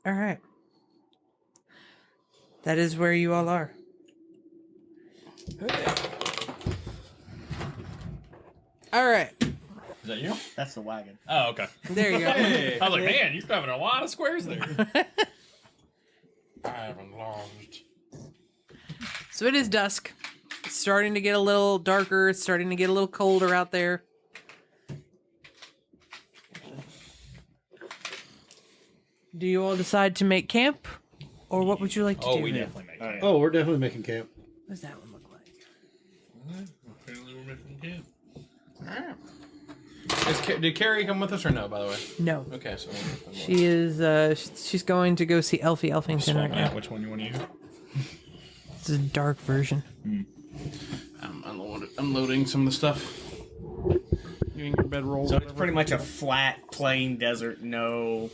S1: All right. That is where you all are. All right.
S3: Is that you?
S4: That's the wagon.
S3: Oh, okay.
S1: There you go.
S3: I was like, man, you're having a lot of squares there.
S5: I haven't lost.
S1: So it is dusk. It's starting to get a little darker. It's starting to get a little colder out there. Do you all decide to make camp? Or what would you like to do?
S3: We definitely make it.
S2: Oh, we're definitely making camp.
S1: What does that one look like?
S7: Apparently we're making camp.
S5: Alright. Did Carrie come with us or no, by the way?
S1: No.
S5: Okay, so...
S1: She is, she's going to go see Elfie Elfington right
S3: Swapping out
S1: now.
S3: which one you want to use.
S1: It's a dark version.
S5: I'm unloading some of the stuff. Doing your bedroll.
S4: So it's pretty much a flat, plain desert, no...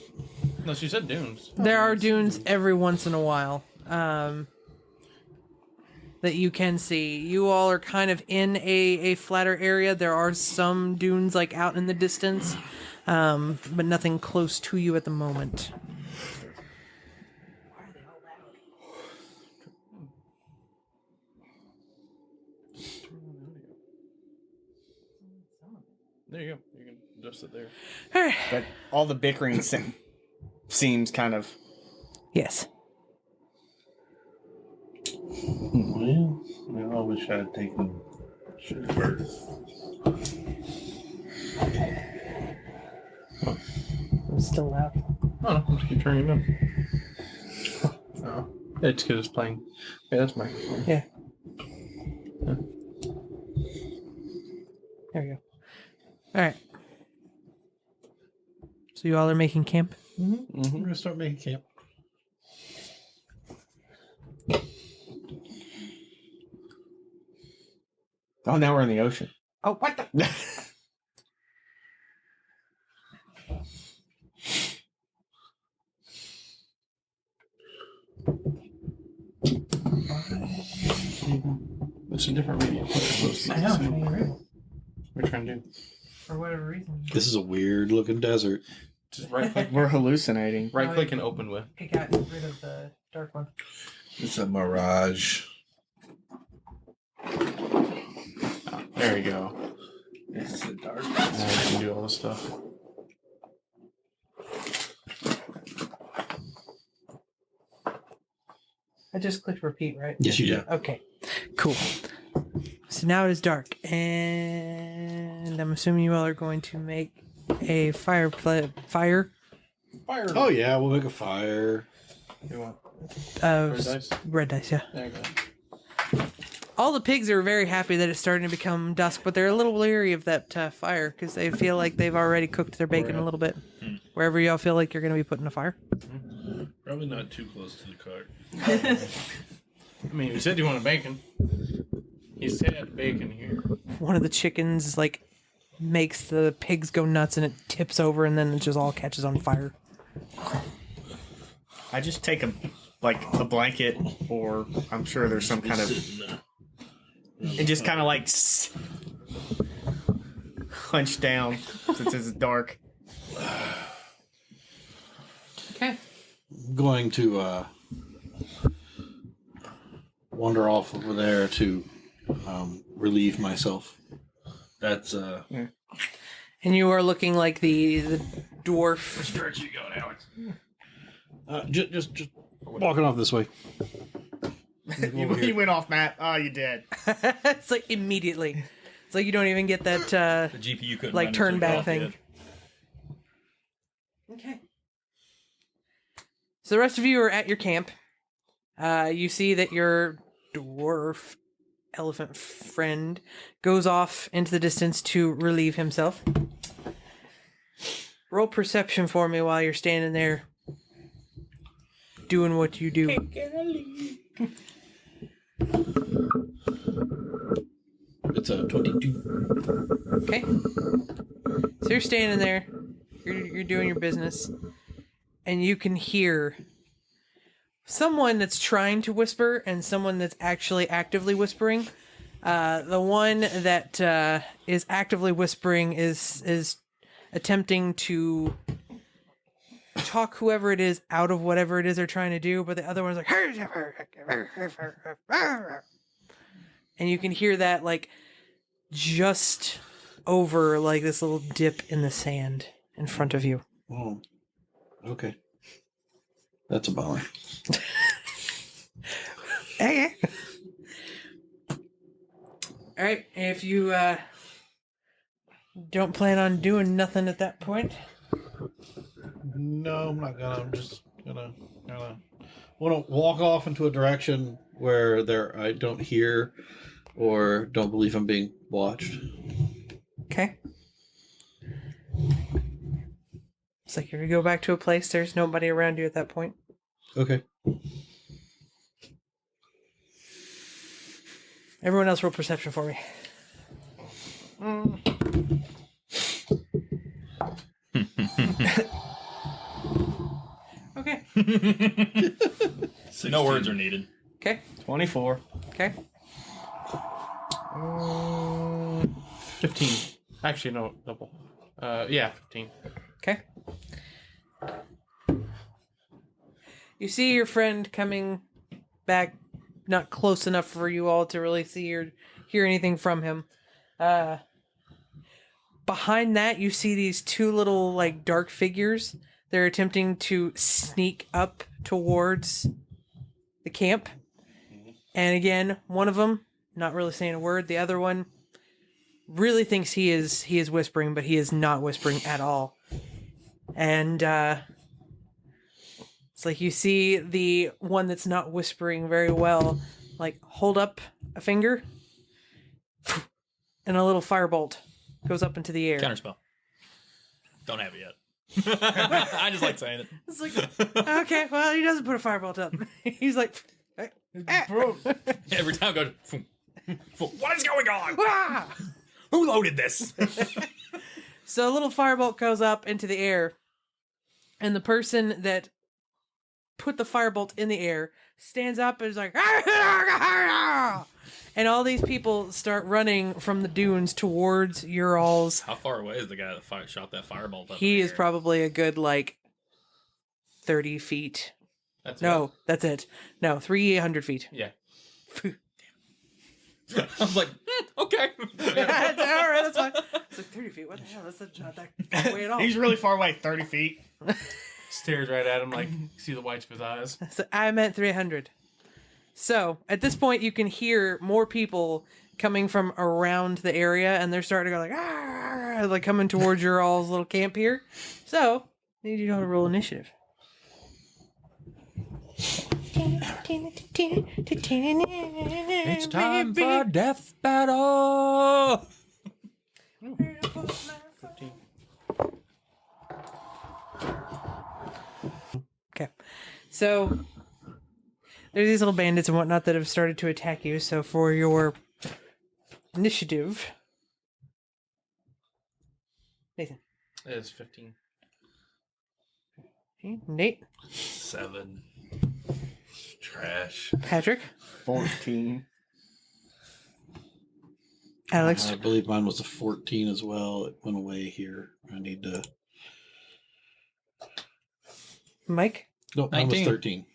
S5: No, she said dunes.
S1: There are dunes every once in a while that you can see. You all are kind of in a flatter area. There are some dunes like out in the distance, but nothing close to you at the moment.
S5: There you go. You can adjust it there.
S4: But all the bickering seems kind of...
S1: Yes.
S7: Well, I wish I had taken first.
S1: I'm still loud.
S5: Oh, no, just keep turning it up. Oh, it's because it's playing. Yeah, that's my.
S1: Yeah. There you go. All right. So you all are making camp?
S2: We're gonna start making camp.
S4: Oh, now we're in the ocean.
S1: Oh, what the?
S5: It's a different medium.
S1: I know.
S5: We're trying to do.
S1: For whatever reason.
S2: This is a weird looking desert.
S5: Just right click.
S4: We're hallucinating.
S5: Right click and open with.
S1: It got rid of the dark one.
S2: It's a mirage.
S5: There you go.
S7: This is a dark.
S5: Now you can do all this stuff.
S1: I just clicked repeat, right?
S2: Yes, you did.
S1: Okay, cool. So now it is dark, and I'm assuming you all are going to make a fire.
S5: Fire.
S2: Oh yeah, we'll make a fire.
S5: You want
S1: Red
S5: dice?
S1: Red dice, yeah.
S5: There you go.
S1: All the pigs are very happy that it's starting to become dusk, but they're a little leery of that fire because they feel like they've already cooked their bacon a little bit. Wherever y'all feel like you're going to be putting a fire.
S7: Probably not too close to the cart.
S5: I mean, you said you wanted bacon. He said bacon here.
S1: One of the chickens makes the pigs go nuts and it tips over and then it just all catches on fire.
S4: I just take a blanket, or I'm sure there's some kind of, and just kind of like hunch down since it's dark.
S1: Okay.
S2: I'm going to wander off over there to relieve myself. That's
S1: And you are looking like the dwarf.
S3: Stretch you go, Alex.
S2: just walking off this way.
S4: You went off, Matt. Oh, you did.
S1: It's like immediately. It's like you don't even get that
S3: The GPU couldn't
S1: like
S3: run it,
S1: turn
S3: so
S1: back
S3: off
S1: thing.
S3: yet.
S1: Okay. So the rest of you are at your camp. You see that your dwarf elephant friend goes off into the distance to relieve himself. Roll perception for me while you're standing there doing what you do.
S2: It's a 22.
S1: Okay. So you're standing there, you're doing your business, and you can hear someone that's trying to whisper and someone that's actually actively whispering. The one that is actively whispering is attempting to talk whoever it is out of whatever it is they're trying to do, but the other one's like, and you can hear that like just over like this little dip in the sand in front of you.
S2: Oh, okay. That's a bummer.
S1: Okay. All right. If you don't plan on doing nothing at that point,
S2: No, I'm not gonna. I'm just gonna want to walk off into a direction where I don't hear or don't believe I'm being watched.
S1: okay. It's like if you go back to a place, there's nobody around you at that point.
S2: Okay.
S1: Everyone else roll perception for me. Okay.
S3: No words are needed.
S1: Okay.
S4: 24.
S1: Okay.
S5: 15. Actually, no, double. Yeah, 15.
S1: Okay. You see your friend coming back, not close enough for you all to really see or hear anything from him. Behind that, you see these two little, like, dark figures. They're attempting to sneak up towards the camp. And again, one of them, not really saying a word. The other one really thinks he is whispering, but he is not whispering at all. And it's like you see the one that's not whispering very well, like hold up a finger, and a little firebolt goes up into the air.
S3: Counterspell. Don't have it yet. I just like saying it.
S1: It's like, okay, well, he doesn't put a firebolt up. He's like,
S3: Every time I go, "Phoom."
S8: What is going on?
S1: Ah!
S8: Who loaded this?
S1: So a little firebolt goes up into the air, and the person that put the firebolt in the air stands up and is like, and all these people start running from the dunes towards Ural's.
S3: How far away is the guy that shot that firebolt up?
S1: He
S3: in the
S1: is
S3: air?
S1: probably a good, like, 30 feet.
S5: That's
S1: No, that's it. No, 300 feet.
S5: Yeah.
S3: I was like, okay.
S1: That's, all right, that's fine. It's like 30 feet. What the hell? That's not that far away at all.
S4: He's really far away, 30 feet.
S5: Stares right at him like, see the whites of his eyes.
S1: So I meant 300. So at this point, you can hear more people coming from around the area, and they're starting to go like, ah, like coming towards your all's little camp here. So I need you to roll initiative.
S8: It's time for death battle.
S1: Okay, so there's these little bandits and whatnot that have started to attack you. So for your initiative, Nathan,
S5: It's 15.
S1: Nate,
S7: 7. Trash.
S1: Patrick,
S4: 14.
S1: Alex,
S2: I believe mine was a 14 as well. It went away here. I need to.
S1: Mike.
S2: No, mine was
S5: 19.
S2: 13.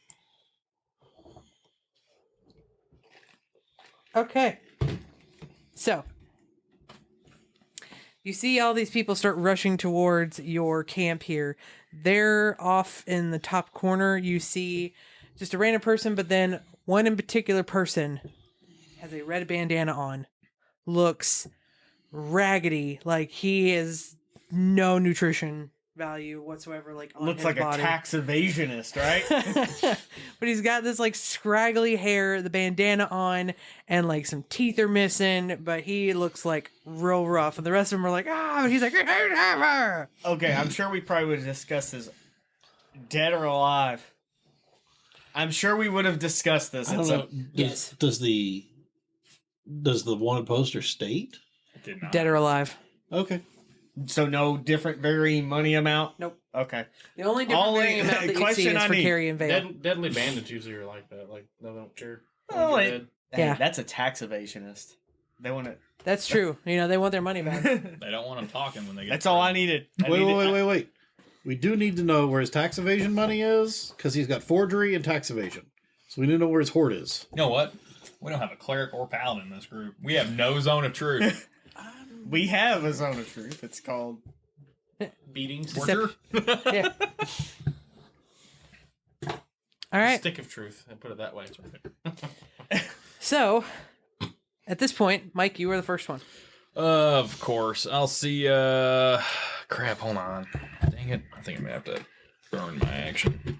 S1: Okay. So, you see all these people start rushing towards your camp here. They're off in the top corner. You see just a random person, but then one in particular person has a red bandana on. Looks raggedy, like he has no nutrition value whatsoever. Like on
S4: Looks
S1: his
S4: like
S1: body.
S4: a tax evasionist, right?
S1: But he's got this like scraggly hair, the bandana on, and like some teeth are missing. But he looks like real rough, and the rest of them are like, ah. But he's like,
S4: Okay, I'm sure we probably would have discussed this, dead or alive. I'm sure we would have discussed this.
S2: I don't know. Does the wanted poster state?
S3: Did not.
S1: dead or alive.
S2: Okay.
S4: So no different varying money amount?
S1: Nope.
S4: Okay.
S1: The only different varying amount that you see
S4: question
S1: is
S4: I
S1: for
S4: need.
S1: carry and veil.
S5: Deadly bandits usually are like that. Like, they don't care.
S4: Oh,
S5: Ones are
S4: it-
S5: dead.
S4: Hey,
S1: Yeah.
S4: that's a tax evasionist. They want
S1: That's true. You know, they want their money back.
S4: to.
S3: They don't want him talking when they get.
S4: That's all I needed.
S2: Wait. We do need to know where his tax evasion money is, because he's got forgery and tax evasion. So we need to know where his hoard is.
S3: You know what? We don't have a cleric or paladin in this group. We have no zone of truth.
S4: We have a zone of truth. It's called
S5: Beatings.
S3: Torture?
S1: Yeah. All right.
S5: Stick of truth. I put it that way.
S1: So, at this point, Mike, you were the first one.
S3: Of course. I'll see. Crap. Hold on. Dang it. I think I'm gonna have to burn my action.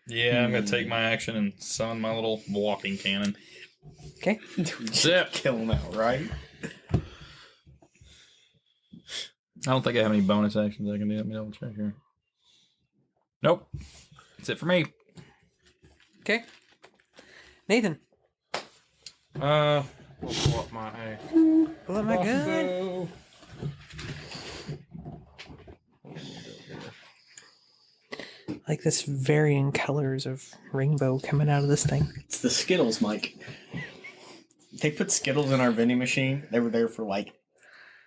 S3: Yeah, I'm gonna take my action and summon my little walking cannon.
S1: Okay.
S3: Zip.
S4: kill him outright.
S3: I don't think I have any bonus actions I can do. Let me double check here. Nope. That's it for me.
S1: Okay. Nathan.
S5: We'll pull up my
S1: Pull up my gun. Like this varying colors of rainbow coming out of this thing.
S4: It's the Skittles, Mike. They put Skittles in our vending machine. They were there for like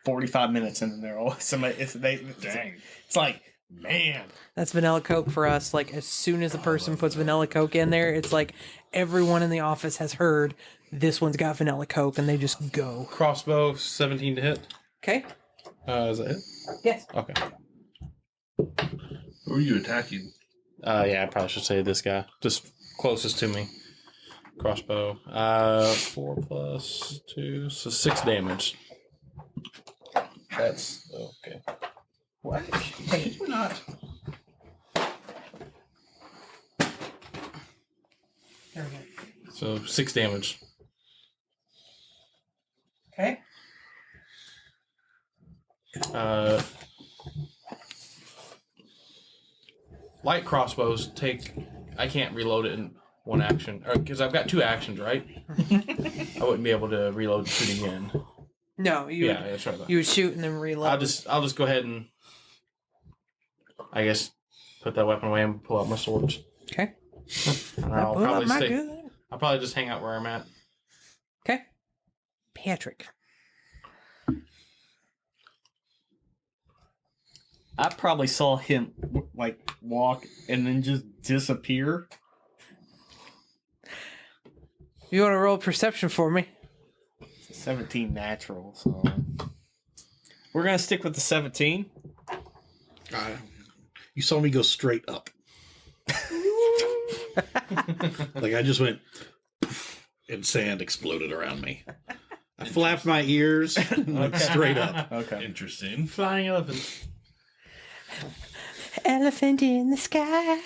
S4: 45 minutes, and then they're all somebody.
S3: Dang.
S4: It's like, man.
S1: That's vanilla Coke for us. Like as soon as a person puts vanilla Coke in there, it's like everyone in the office has heard this one's got vanilla Coke, and they just go.
S5: crossbow, 17 to hit.
S1: Okay.
S5: Is that it?
S1: Yes.
S5: Okay.
S7: Who are you attacking?
S5: Yeah, I probably should say this guy. Just closest to me. Crossbow. 4 plus 2, so 6 damage. That's okay.
S4: What?
S5: Hey, we're not.
S1: There we go.
S5: So 6 damage.
S1: Okay.
S5: Light crossbows take I can't reload it in one action, because I've got 2 actions, right? I wouldn't be able to reload and shoot again.
S1: No,
S5: Yeah, that's right.
S1: you would shoot and then reload.
S5: I'll just go ahead and, I guess, put that weapon away and pull out my swords.
S1: Okay.
S5: And I'll probably just hang out where I'm at.
S1: Okay. Patrick.
S4: I probably saw him like walk and then just disappear.
S1: You want to roll perception for me?
S4: It's a 17 natural, so we're gonna stick with the 17.
S2: You saw me go straight up. Like I just went poof, and sand exploded around me. I flapped my ears and went straight up.
S4: Okay.
S7: Interesting.
S5: Flying elephant.
S1: Elephant in the sky.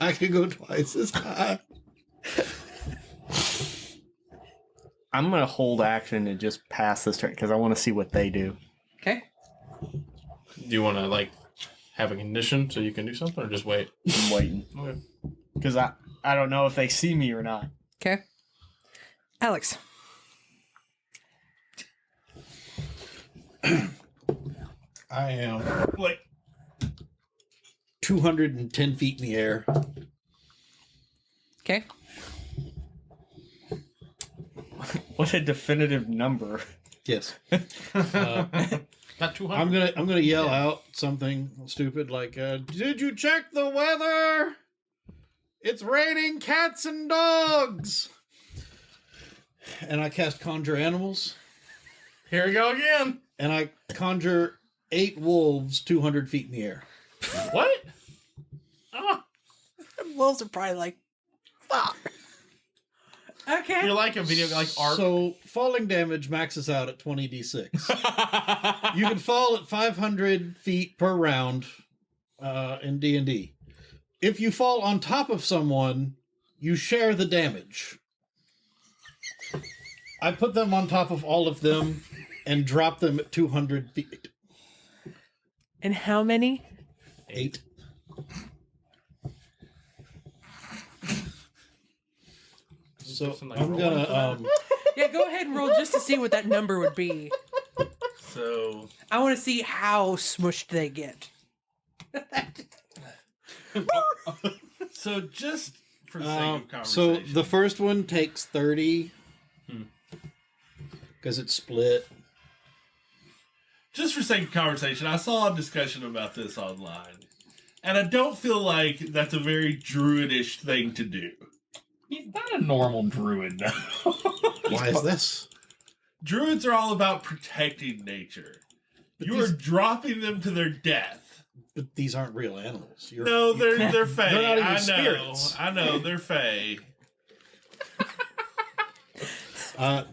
S2: I could go twice as high.
S4: I'm gonna hold action and just pass this turn because I want to see what they do.
S1: Okay.
S5: Do you want to like have a condition so you can do something, or just wait?
S4: I'm waiting
S5: Okay.
S4: because I don't know if they see me or not.
S1: Okay. Alex.
S2: I am like 210 feet in the air.
S1: Okay.
S4: What a definitive number.
S2: Yes.
S5: Not 200.
S2: I'm gonna yell out something stupid like, "Did you check the weather? It's raining cats and dogs." And I cast Conjure Animals,
S5: Here we go again.
S2: and I conjure 8 wolves 200 feet in the air.
S5: What?
S1: Wolves are probably like, fuck. Okay.
S5: You're like a video like Ark.
S2: So falling damage maxes out at 20d6. You can fall at 500 feet per round in D&D. If you fall on top of someone, you share the damage. I put them on top of all of them and drop them at 200 feet.
S1: And how many?
S2: 8. So I'm gonna
S1: Yeah, go ahead and roll just to see what that number would be.
S7: So
S1: I want to see how smushed they get.
S7: so just for the sake of
S2: so
S7: conversation.
S2: the first one takes 30 because it's split.
S7: Just for sake of conversation, I saw a discussion about this online. And I don't feel like that's a very druidish thing to do.
S3: He's not a normal druid, though.
S2: Why is this?
S7: Druids are all about protecting nature.
S2: But
S7: You are dropping them to their death.
S2: But these aren't real animals.
S7: No, they're fae.
S2: They're not even
S7: I know.
S2: spirits.
S7: I know, they're fae.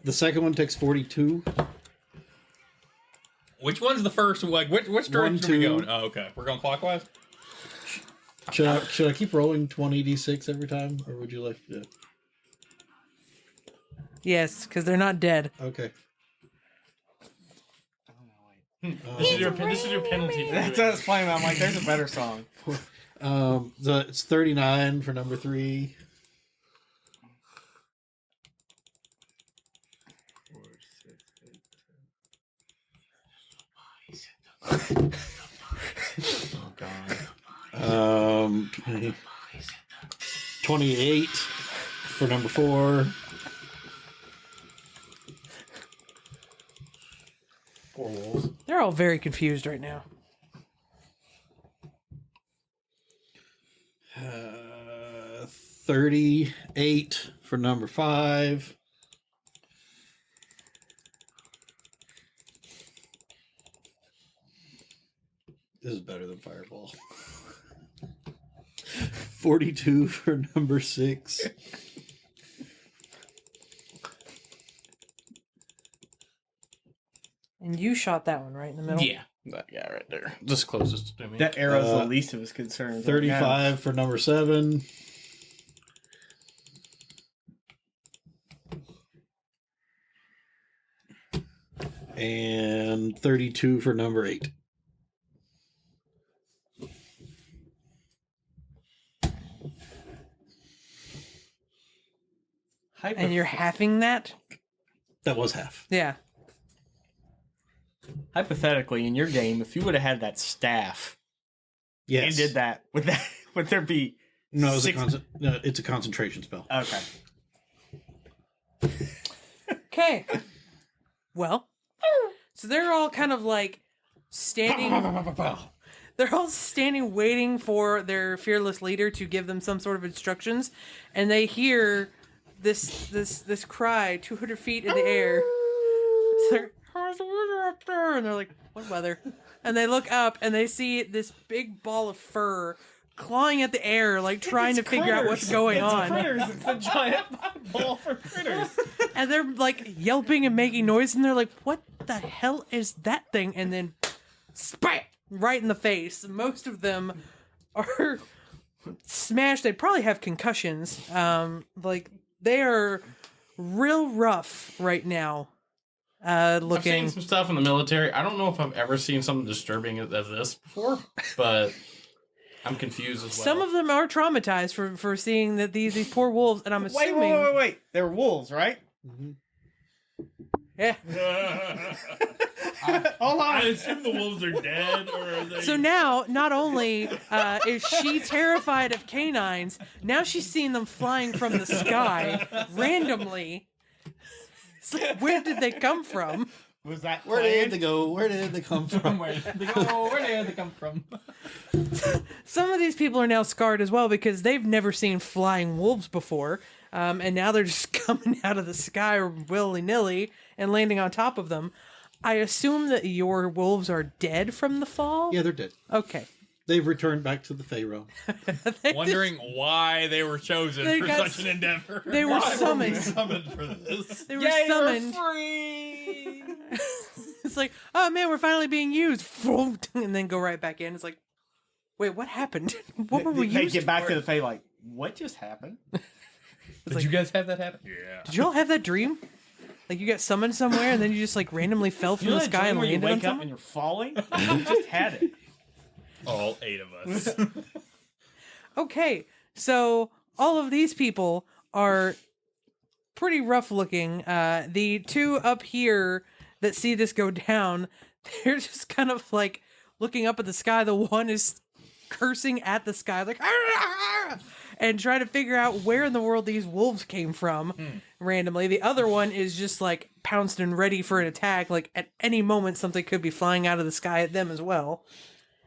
S2: The second one takes 42.
S3: Which one's the first? Like, which direction are we going? Oh, okay. We're going clockwise?
S2: Should I keep rolling 20d6 every time, or would you like to?
S1: Yes, because they're not dead.
S2: Okay.
S5: This is your penalty. For
S4: That's what I was playing. I'm like, there's a better song.
S2: It's 39 for number 3.
S5: Oh god.
S2: 28 for number 4.
S5: 4 wolves.
S1: They're all very confused right now.
S2: 38 for number 5. This is better than Fireball. 42 for number 6.
S1: And you shot that one right in the middle?
S5: Yeah. That guy right there. Just closest to me.
S4: That arrow's the least of his concerns.
S2: 35 for number 7. And 32 for number 8.
S1: and you're halving that.
S2: That was half.
S1: Yeah.
S4: Hypothetically, in your game, if you would have had that staff
S2: Yes.
S4: and did that, would there be
S2: No, it's,
S4: six...
S2: no, it's a concentration spell.
S4: Okay.
S1: Okay. Well, so they're all kind of like standing. They're all standing, waiting for their fearless leader to give them some sort of instructions, and they hear this cry 200 feet in the air. It's like, how's the weather up there? And they're like, what weather? And they look up and they see this big ball of fur clawing at the air, like trying to figure out what's going on.
S4: Critters. It's a giant ball for critters.
S1: And they're like yelping and making noise, and they're like, what the hell is that thing? And then splat right in the face. Most of them are smashed. They probably have concussions. Like they are real rough right now.
S5: I've
S1: Looking
S5: seen some stuff in the military. I don't know if I've ever seen something disturbing as this before, but I'm confused as well.
S1: Some of them are traumatized for seeing that these poor wolves, and I'm assuming
S4: Wait. They're wolves, right?
S1: yeah.
S4: Hold on.
S7: I assume the wolves are dead, or are they?
S1: So now, not only is she terrified of canines, now she's seeing them flying from the sky randomly. It's like, where did they come from?
S4: Was that
S2: Where did they go? Where did they come from?
S3: Where did they come from?
S1: Some of these people are now scarred as well because they've never seen flying wolves before. And now they're just coming out of the sky willy-nilly and landing on top of them. I assume that your wolves are dead from the fall?
S2: Yeah, they're dead.
S1: Okay.
S2: They've returned back to the Pharaoh.
S8: Wondering why they were chosen
S1: They
S8: for
S1: got
S8: such an endeavor.
S1: They were summoned.
S7: Summoned for this.
S1: They were summoned. It's like, oh man, we're finally being used. And then go right back in. It's like, wait, what happened? What were we
S4: They
S1: used
S4: get back
S1: for?
S4: to the Fae like, what just happened?
S8: Did you guys have that happen? Yeah.
S1: Did you all have that dream? Like you got summoned somewhere and then you just like randomly fell from
S4: You know
S1: the
S4: that
S1: sky
S4: dream
S1: and
S4: where you
S1: landed on
S4: wake up
S1: someone?
S4: and you're falling? You just had it.
S7: All 8 of us.
S1: Okay, so all of these people are pretty rough looking. The two up here that see this go down, they're just kind of like looking up at the sky. The one is cursing at the sky, like, and trying to figure out where in the world these wolves came from randomly. The other one is just like pounced and ready for an attack. Like at any moment, something could be flying out of the sky at them as well.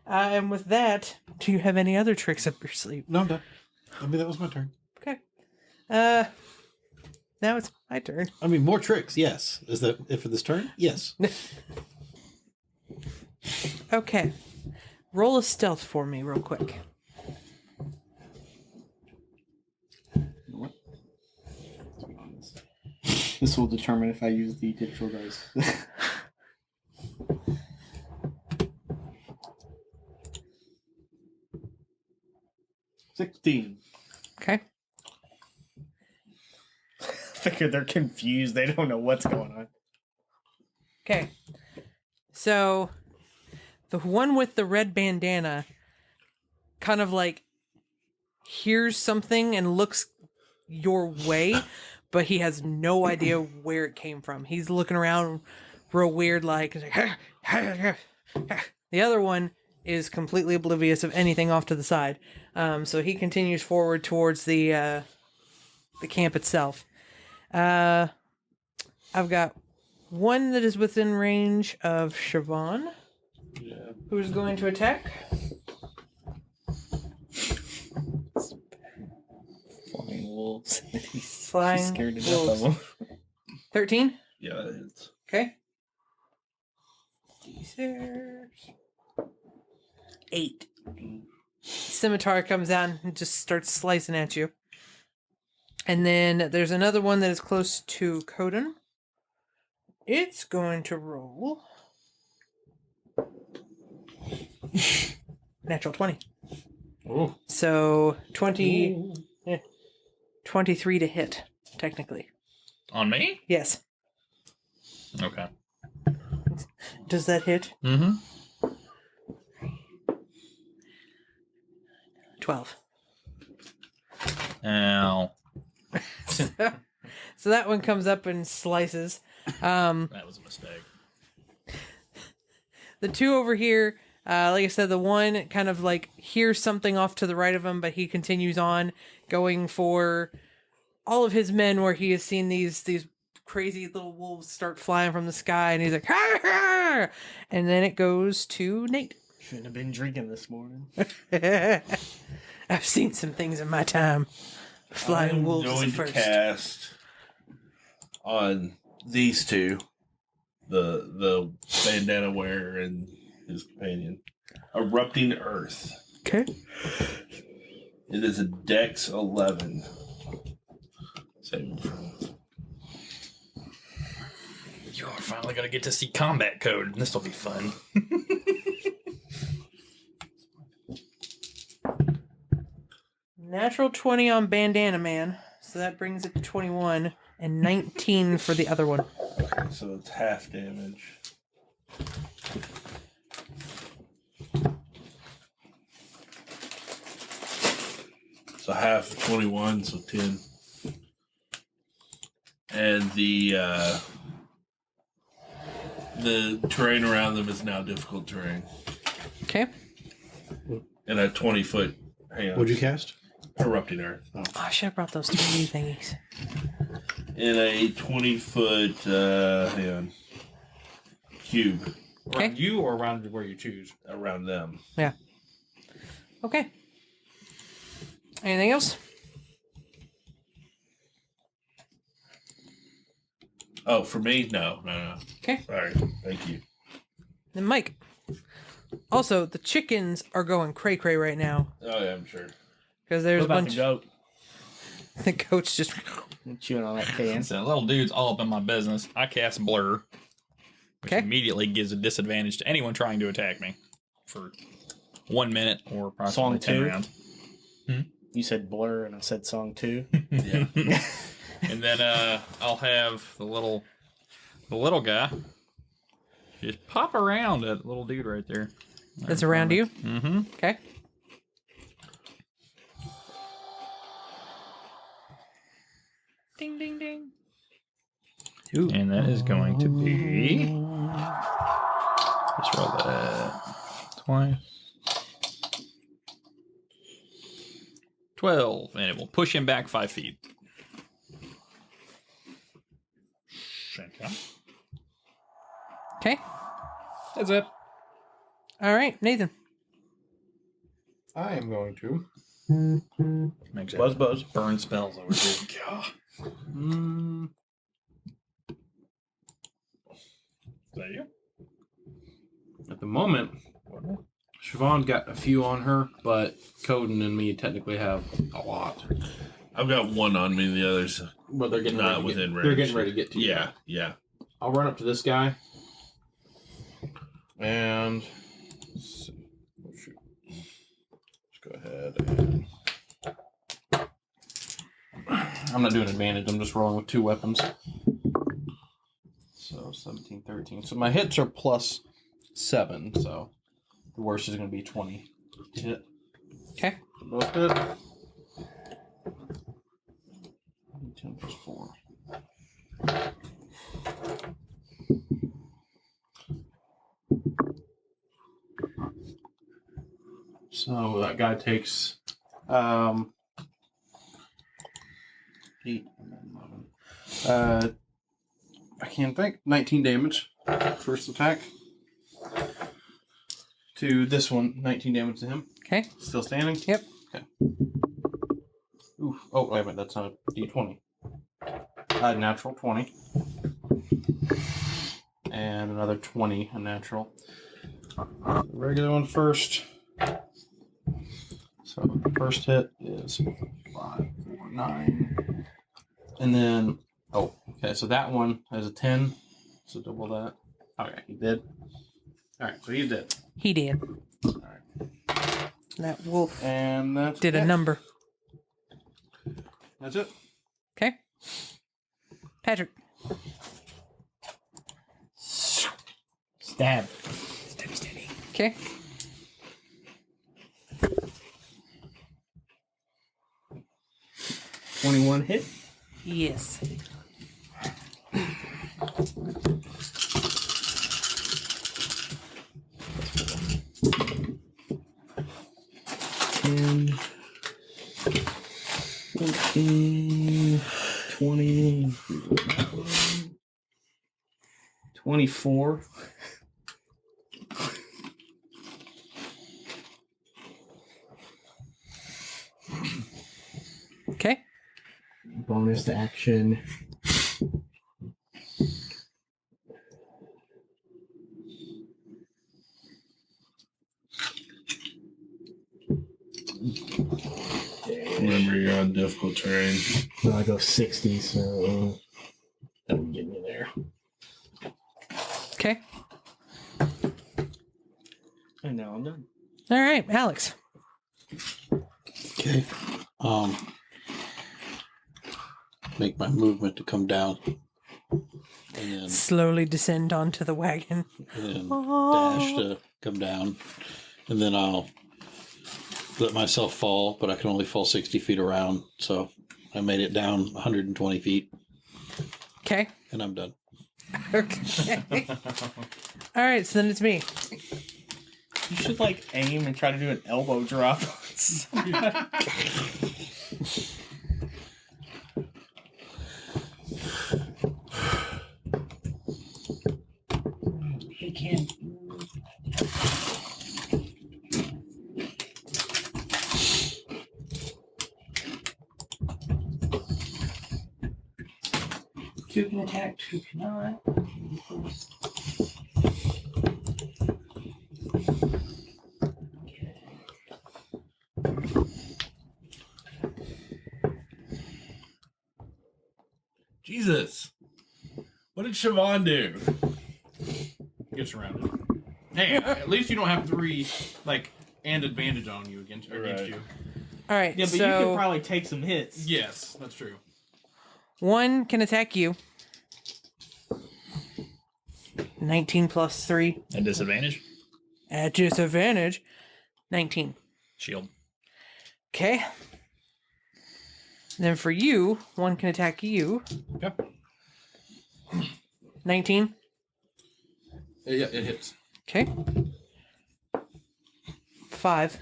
S1: And with that, do you have any other tricks up your sleeve?
S2: No, I'm done. I mean, that was my turn.
S1: Okay. Now it's my turn.
S2: I mean, more tricks, yes. Is that it for this turn? Yes.
S1: Okay. Roll a stealth for me real quick.
S4: This will determine if I use the digital dice. 16.
S1: Okay.
S4: Figure they're confused. They don't know what's going on.
S1: Okay. So the one with the red bandana kind of like hears something and looks your way, but he has no idea where it came from. He's looking around real weird like the other one is completely oblivious of anything off to the side. So he continues forward towards the camp itself. I've got one that is within range of Siobhan, who's going to attack.
S4: Flying wolves. He's
S1: Flying
S4: scared to death
S1: wolves.
S4: of them.
S1: 13.
S7: Yeah, that hits.
S1: Okay. 8. Scimitar comes down and just starts slicing at you. And then there's another one that is close to Coden. It's going to roll. Natural 20.
S5: Ooh.
S1: So 23 to hit, technically.
S8: On me?
S1: Yes.
S8: Okay.
S1: Does that hit?
S8: Mm-hmm.
S1: 12.
S8: Ow.
S1: So that one comes up and slices.
S3: That was a mistake.
S1: The two over here, like I said, the one kind of like hears something off to the right of him, but he continues on going for all of his men where he has seen these crazy little wolves start flying from the sky, and he's like, "Ha, ha!" And then it goes to Nate.
S4: Shouldn't have been drinking this morning.
S1: I've seen some things in my time. Flying wolves
S7: going
S1: first.
S7: to cast on these two, the bandana wearer and his companion, Erupting Earth.
S1: Okay.
S7: It is a Dex 11. Saving throw.
S3: You are finally going to get to see combat code, and this will be fun.
S1: Natural 20 on Bandana Man. So that brings it to 21 and 19 for the other one.
S7: Okay, so it's half damage. So half 21, so 10. And the terrain around them is now difficult terrain.
S1: Okay.
S2: And a 20-foot.
S7: Hang on.
S2: What'd you cast?
S7: Erupting Earth.
S1: Oh, I should have brought those 3D thingies.
S7: In a 20-foot cube
S1: Okay.
S5: Around you or around where you choose?
S7: around them.
S1: Yeah. Okay. Anything else?
S7: Oh, for me? No.
S1: Okay.
S7: Sorry. Thank you.
S1: Then Mike. Also, the chickens are going cray-cray right now.
S7: Oh, yeah, I'm sure.
S1: Because there's
S4: What
S1: a
S4: about
S1: bunch...
S4: the goat?
S1: The goat's just...
S4: Chewing on that can.
S3: So little dude's all up in my business. I cast Blur, which
S1: Okay.
S3: immediately gives a disadvantage to anyone trying to attack me for 1 minute or approximately
S4: Song
S3: 10
S4: two?
S3: rounds.
S4: You said blur and I said song 2.
S7: Yeah.
S3: And then I'll have the little guy just pop around that little dude right there.
S1: That's around you?
S3: Mm-hmm.
S1: Okay. Ding, ding, ding.
S3: And that is going to be. Let's roll that twice. 12, and it will push him back 5 feet.
S1: Okay.
S3: That's it.
S1: All right, Nathan.
S5: I am going to.
S3: Makes
S5: Buzz.
S3: burn spells over here. God. Is that you?
S5: At the moment, Siobhan got a few on her, but Coden and me technically have a lot.
S7: I've got one on me, the others
S5: But they're getting
S7: not
S5: ready to
S7: within
S5: get,
S7: range.
S5: They're getting ready to get to you.
S7: Yeah, yeah.
S5: I'll run up to this guy. And let's see. Oh, shoot. Let's go ahead and I'm not doing advantage, I'm just rolling with 2 weapons. So 17, 13. So my hits are plus 7, so the worst is gonna be 20 to hit.
S1: Okay.
S5: Both hit. 10 plus 4. So that guy takes 8 and then 11. I can't think. 19 damage. First attack. To this one, 19 damage to him.
S1: Okay.
S5: Still standing?
S1: Yep.
S5: Okay. Oof. Oh, wait a minute. That's not a D20. Natural 20. And another 20, a natural. Regular one first. So the first hit is 5, 4, 9. And then, oh, okay, so that one has a 10. So double that. Okay, he did. Alright, so he's dead.
S1: He did.
S5: Alright.
S1: That wolf
S5: And that's
S1: did a
S5: it.
S1: number.
S5: That's it.
S1: Okay. Patrick.
S4: Stab.
S1: Okay.
S4: $21 hit.
S1: Yes.
S4: 10, 14, 20, 24.
S1: Okay.
S4: Bonus action.
S7: Remember, you're on difficult terrain.
S4: I go 60, so that would get me there.
S1: Okay.
S4: And now I'm done.
S1: All right, Alex.
S2: Okay. Make my movement to come down. And
S1: Slowly descend onto the wagon.
S2: then
S1: Oh.
S2: dash to come down. And then I'll let myself fall, but I can only fall 60 feet around. So I made it down 120 feet.
S1: Okay.
S2: And I'm done.
S1: Okay. All right, so then it's me.
S4: You should like aim and try to do an elbow drop. He can't. Two can attack, two cannot.
S7: Jesus. What did Siobhan do?
S5: Get surrounded. Hey, at least you don't have 3 and advantage on you against
S7: Right.
S5: you.
S1: All right,
S4: Yeah, but you
S1: so
S4: could probably take some hits.
S5: Yes, that's true.
S1: one can attack you. 19 plus 3
S3: At disadvantage.
S1: at disadvantage. 19.
S3: Shield.
S1: Okay. Then for you, one can attack you.
S5: Okay.
S1: 19.
S5: Yeah, it hits.
S1: Okay. 5.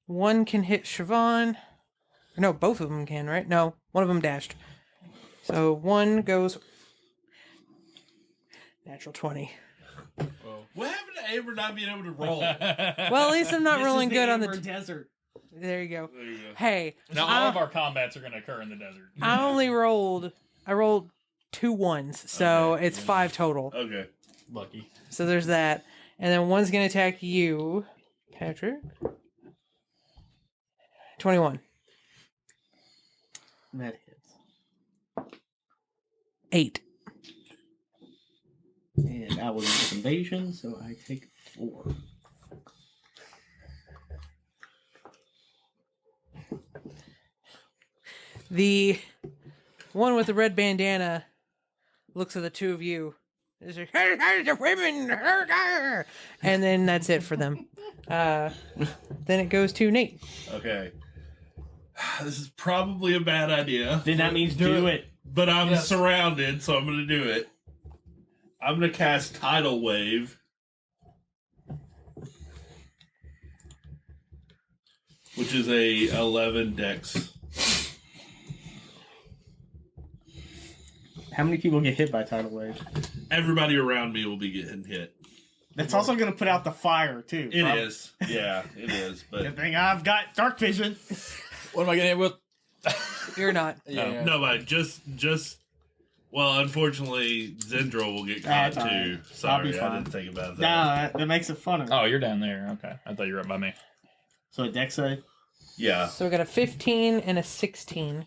S1: One can hit Siobhan. No, both of them can, right? No, one of them dashed. So one goes. Natural 20.
S7: What happened to Amber not being able to roll?
S1: Well, at least I'm not
S4: This
S1: rolling
S4: is
S1: good on
S4: Amber
S1: the.
S4: desert.
S1: There you go.
S7: There you go.
S1: Hey,
S3: Now all of our combats are going to occur in the desert.
S1: I only rolled. I rolled 2 ones, so
S7: Okay,
S1: it's
S7: yeah.
S1: 5 total.
S7: Okay.
S5: Lucky.
S1: So there's that, and then one's gonna attack you, Patrick. 21.
S4: That hits.
S1: 8.
S4: And I will use invasion, so I take 4.
S1: The one with the red bandana looks at the two of you. Is like, "Hey, the women!" And then that's it for them. Then it goes to Nate.
S7: Okay. This is probably a bad idea.
S4: Then that means do it.
S7: But I'm surrounded, so I'm going to do it. I'm going to cast Tidal Wave. Which is a 11 dex.
S4: How many people get hit by tidal wave?
S7: Everybody around me will be getting hit.
S4: That's also going to put out the fire too.
S7: It is. Yeah, it is. But
S4: Good thing I've got dark vision.
S8: What am I getting hit with?
S1: You're not.
S8: Yeah.
S7: no, but just. Well, unfortunately, Zendro will get caught
S4: That's all right.
S7: too.
S4: I'll
S7: Sorry,
S4: be
S7: I
S4: fine.
S7: didn't think about
S4: No,
S7: that.
S4: that makes it funner.
S3: Oh, you're down there. Okay. I thought you were up by me.
S4: So a dex save?
S7: Yeah.
S1: So we got a 15 and a 16.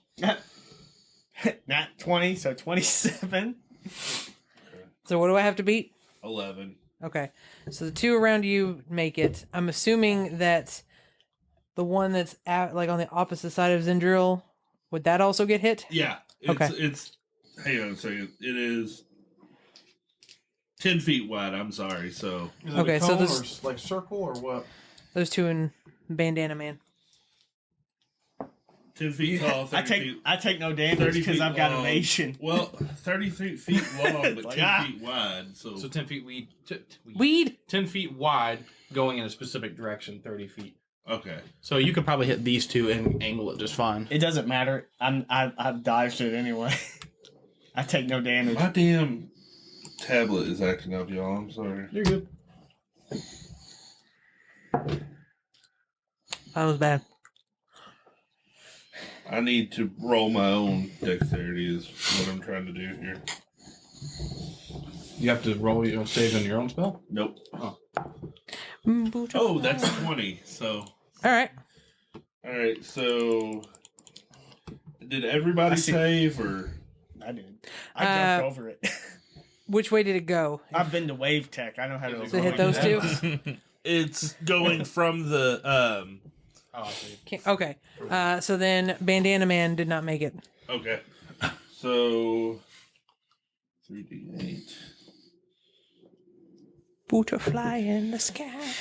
S4: Not 20, so 27.
S1: So what do I have to beat?
S7: 11.
S1: Okay. So the two around you make it. I'm assuming that the one that's at, like on the opposite side of Zendril, would that also get hit?
S7: Yeah.
S1: Okay.
S7: It's. Hang on a second. It is 10 feet wide. I'm sorry. So.
S5: Is it
S1: Okay,
S5: a
S1: so
S5: cone
S1: this-
S5: or circle or what?
S1: Those two in Bandana Man.
S7: 10 feet tall, 30
S4: I take no damage
S7: 30
S4: because
S7: feet
S4: I've got
S7: long.
S4: evasion.
S7: Well, 33 feet long, but
S4: Like,
S7: 10 feet wide. So,
S5: So 10 feet
S1: Weed.
S5: 10 feet wide, going in a specific direction, 30 feet.
S7: okay.
S5: So you could probably hit these two and angle it just fine.
S4: It doesn't matter. I've dodged it anyway. I take no damage.
S7: My damn tablet is acting up, y'all. I'm sorry.
S5: You're good.
S1: That was bad.
S7: I need to roll my own dexterity is what I'm trying to do here.
S5: You have to roll your save on your own spell?
S7: Nope.
S1: All
S7: Oh, that's 20. So,
S1: right.
S7: all right. So, did everybody save or?
S4: I did. I jumped over it.
S1: Which way did it go?
S4: I've been to Wave Tech. I know how to
S1: So hit those two?
S7: It's going from the
S5: Oh, I see.
S1: Okay. So then Bandana Man did not make it.
S7: Okay. So 3d8.
S1: Butterfly in the sky.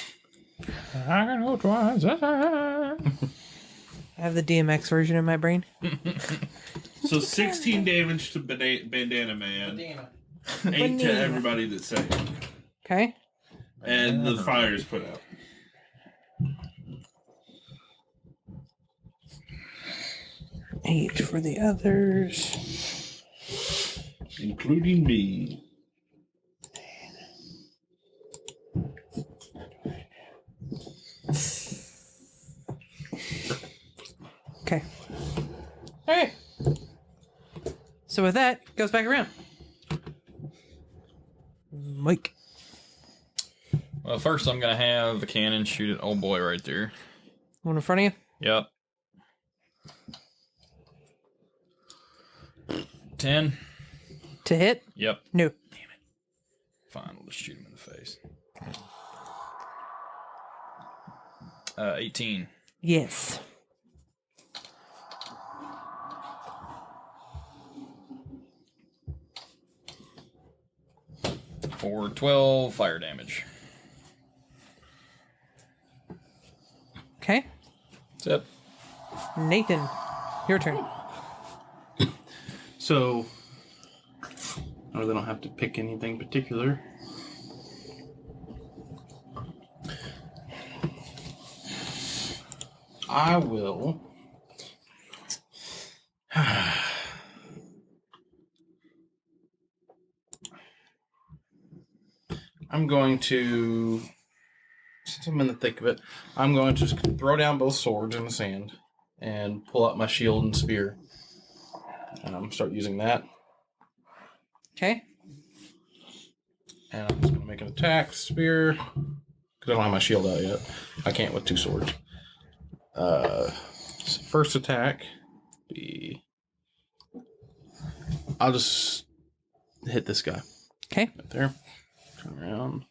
S5: I can go twice.
S1: I have the DMX version in my brain.
S7: So 16 damage to Bandana Man. 8
S1: Banana.
S7: to everybody that saved.
S1: Okay.
S7: And the fire is put out.
S1: Eight for the others.
S7: Including me.
S1: Okay. All right. So with that, goes back around. Mike.
S8: Well, first I'm gonna have the cannon shoot at old boy right there.
S1: One in front of you?
S8: Yep. 10.
S1: To hit?
S8: Yep.
S1: No.
S8: Fine, we'll just shoot him in the face. 18.
S1: Yes.
S8: For 12 fire damage.
S1: Okay.
S8: That's it.
S1: Nathan, your turn.
S5: So, I really don't have to pick anything particular. I will. I'm going to, since I'm in the thick of it, I'm going to just throw down both swords in the sand and pull out my shield and spear. And I'm gonna start using that.
S1: Okay.
S5: And I'm just gonna make an attack, spear, because I don't have my shield out yet. I can't with two swords. First attack, I'll just hit this guy.
S1: Okay.
S5: Right there. Turn around.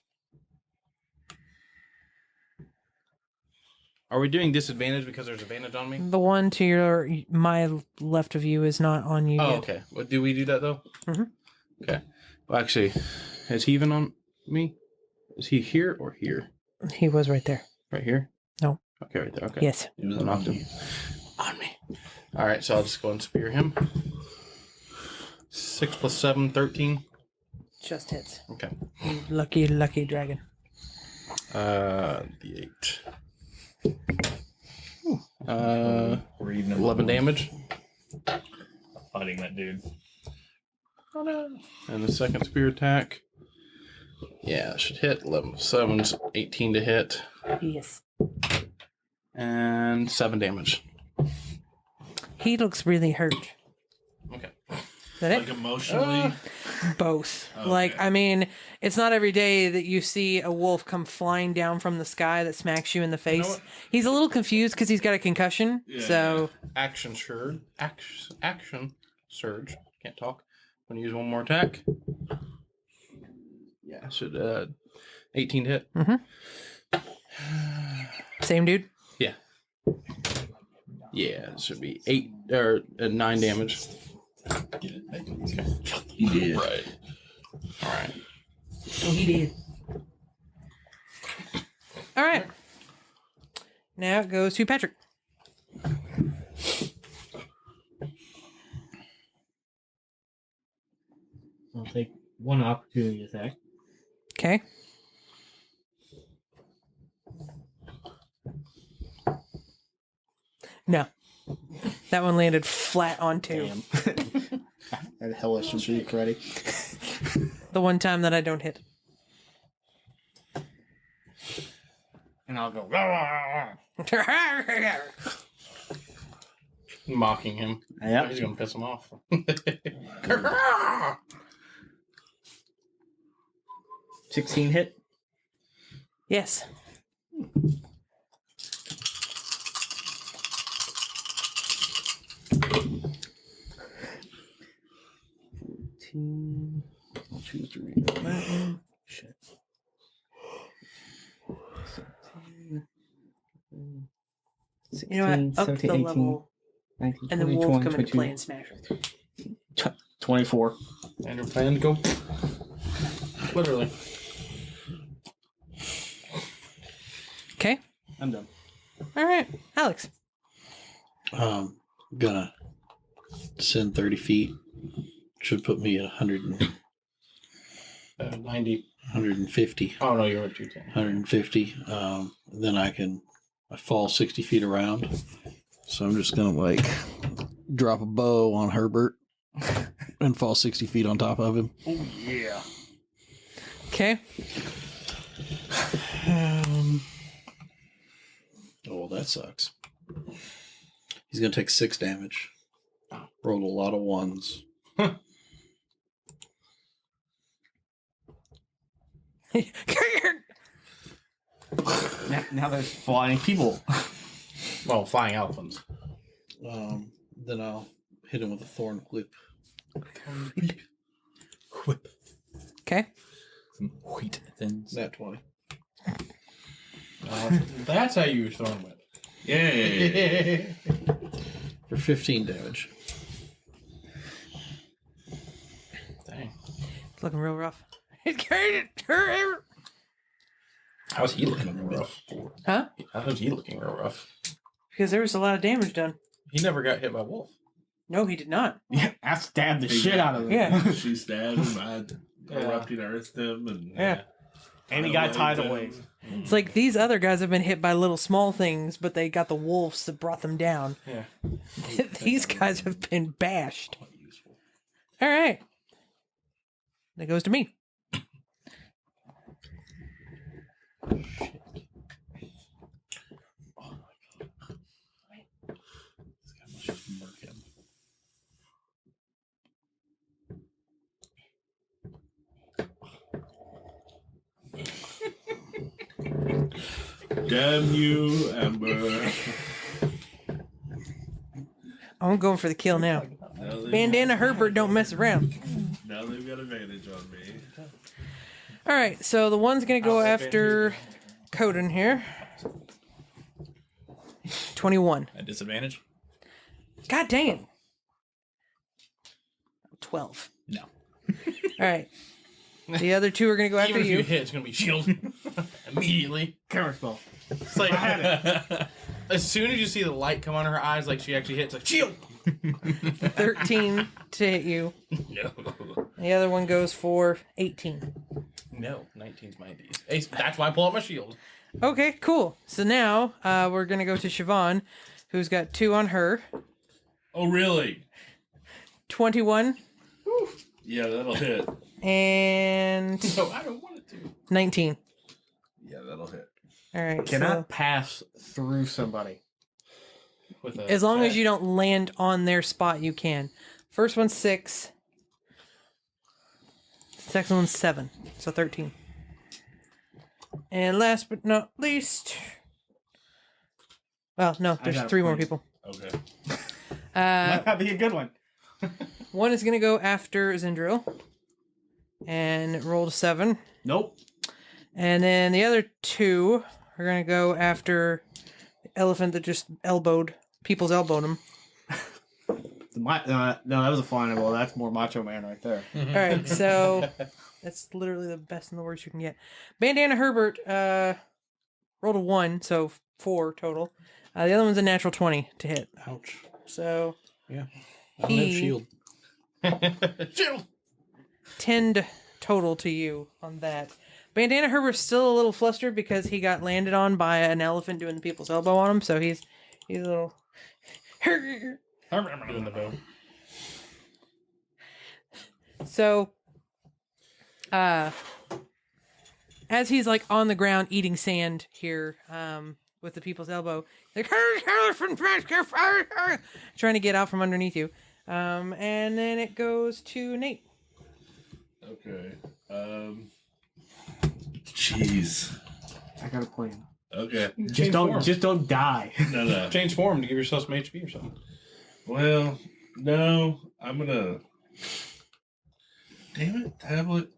S5: Are we doing disadvantage because there's advantage on me?
S1: The one to my left of you is not on you
S5: Oh,
S1: yet.
S5: okay. Well, do we do that though?
S1: Mhm.
S5: Okay. Well, actually, is he even on me? Is he here or here?
S1: He was right there.
S5: Right here?
S1: No.
S5: Okay, right there. Okay.
S1: Yes.
S7: He was
S5: I knocked him. On me. All right, so I'll just go and spear him. 6 plus 7, 13.
S1: Just hits.
S5: Okay.
S1: Lucky, lucky dragon.
S5: The 8.
S3: We're even
S5: 11 damage.
S3: fighting that dude.
S5: Oh no. And the second spear attack. Yeah, it should hit. 11 plus 7's 18 to hit.
S1: Yes.
S5: And 7 damage.
S1: He looks really hurt.
S5: Okay.
S1: Is that
S7: Like
S1: it?
S7: emotionally.
S1: Both.
S7: Okay.
S1: Like, I mean, it's not every day that you see a wolf come flying down from the sky that smacks you in the face.
S5: what?
S1: He's a little confused because he's got a concussion.
S7: Yeah.
S1: So,
S5: Action surge. Action surge. Can't talk. I'm going to use one more attack. Yeah, should 18 to hit.
S1: same dude.
S5: Yeah. Yeah, it should be 8 or 9 damage.
S7: He did.
S5: Right. All right.
S1: Oh, he did. All right. Now it goes to Patrick.
S4: I'll take one opportunity attack.
S1: Okay. No. That one landed flat on 2.
S4: Damn. That hellish rebuke ready.
S1: The one time that I don't hit.
S4: And I'll go.
S5: Mocking him.
S4: Yep.
S5: He's gonna piss him off.
S4: 16 hit.
S1: Yes.
S4: I'll choose to read that one. Shit. 16,
S1: You know what? Up
S4: 17,
S1: the
S4: 18,
S1: level,
S4: 19,
S1: and the
S4: 20,
S1: wolf
S4: 21,
S1: come into
S4: 22,
S1: play and smash her.
S4: 24.
S5: And your plan to go. Literally.
S1: Okay.
S4: I'm done.
S1: All right, Alex.
S2: Gonna send 30 feet. Should put me at
S5: 90.
S2: 150.
S5: Oh, no, you're at 210.
S2: 150. Then I fall 60 feet around. So I'm just gonna like drop a bow on Herbert and fall 60 feet on top of him.
S4: Oh, yeah.
S1: Okay.
S2: Oh, that sucks. He's gonna take 6 damage. Rolled a lot of 1s.
S4: Now there's flying people.
S5: Well, flying elephants.
S2: Then I'll hit him with a thorn whip.
S5: Whip.
S1: Okay.
S3: Some wheat thins.
S2: Nat 20.
S5: That's how you use throwing whip.
S7: Yeah.
S2: For 15 damage.
S5: Dang.
S1: It's looking real rough. It carried it. Her.
S5: How's he looking real rough?
S1: Huh?
S5: How's he looking real rough?
S1: Because there was a lot of damage done.
S5: He never got hit by a wolf.
S1: No, he did not.
S4: Yeah, I stabbed the shit out of him.
S1: Yeah.
S7: She stabbed him. I erupting earthed him, and
S1: Yeah.
S4: And he got tidal waves.
S1: It's like these other guys have been hit by little small things, but they got the wolves that brought them down.
S5: Yeah.
S1: These guys have been bashed. All right. That goes to me.
S7: damn you, Amber.
S1: I'm going for the kill now.
S7: Now they've
S1: Bandana Herbert don't mess around.
S7: Now they've got advantage on me.
S1: All right, so the one's going to go after Coden here. 21.
S3: At disadvantage?
S1: God dang it. 12.
S3: No.
S1: All right. The other two are going to go after
S5: Even if you
S1: you.
S5: hit, it's gonna be shield immediately.
S4: Cover spell.
S5: It's like as soon as you see the light come on her eyes, like she actually hits, like shield.
S1: 13 to hit you.
S5: No,
S1: The other one goes for 18.
S5: no, 19's my DC. That's why I pull out my shield.
S1: Okay, cool. So now we're going to go to Siobhan, who's got 2 on her.
S7: Oh, really?
S1: 21
S7: Yeah, that'll hit.
S1: and
S5: No, I don't want it to.
S1: 19.
S7: Yeah, that'll hit.
S1: All right.
S4: Cannot pass through somebody.
S5: With a
S1: As long as
S5: attack.
S1: you don't land on their spot, you can. First one's 6. Second one's 7. So 13. And last but not least. Well, no, there's
S4: got a
S1: 3 more
S4: point.
S1: people.
S7: Okay.
S4: Might not be a good one.
S1: One is going to go after Zendril. And it rolled a 7.
S4: Nope.
S1: And then the other 2 are going to go after the elephant that just people's elbowed him.
S4: No, that was a flying ball. That's more Macho Man right there.
S1: All right, so that's literally the best and the worst you can get. Bandana Herbert rolled a 1, so 4 total. The other one's a natural 20 to hit.
S2: Ouch.
S1: So
S2: Yeah. I don't have
S1: He-
S2: shield.
S5: shield.
S1: 10 total to you on that. Bandana Herbert's still a little flustered because he got landed on by an elephant doing the people's elbow on him, so he's a little...
S2: Doing the bow.
S1: So, as he's like on the ground eating sand here, with the people's elbow, like trying to get out from underneath you, and then it goes to Nate.
S7: Okay. Jeez.
S4: I got a plan.
S7: Okay.
S4: Just don't die.
S7: No.
S5: Change form to give yourself some HP or something.
S7: Well, no. I'm gonna. Damn it, tablet.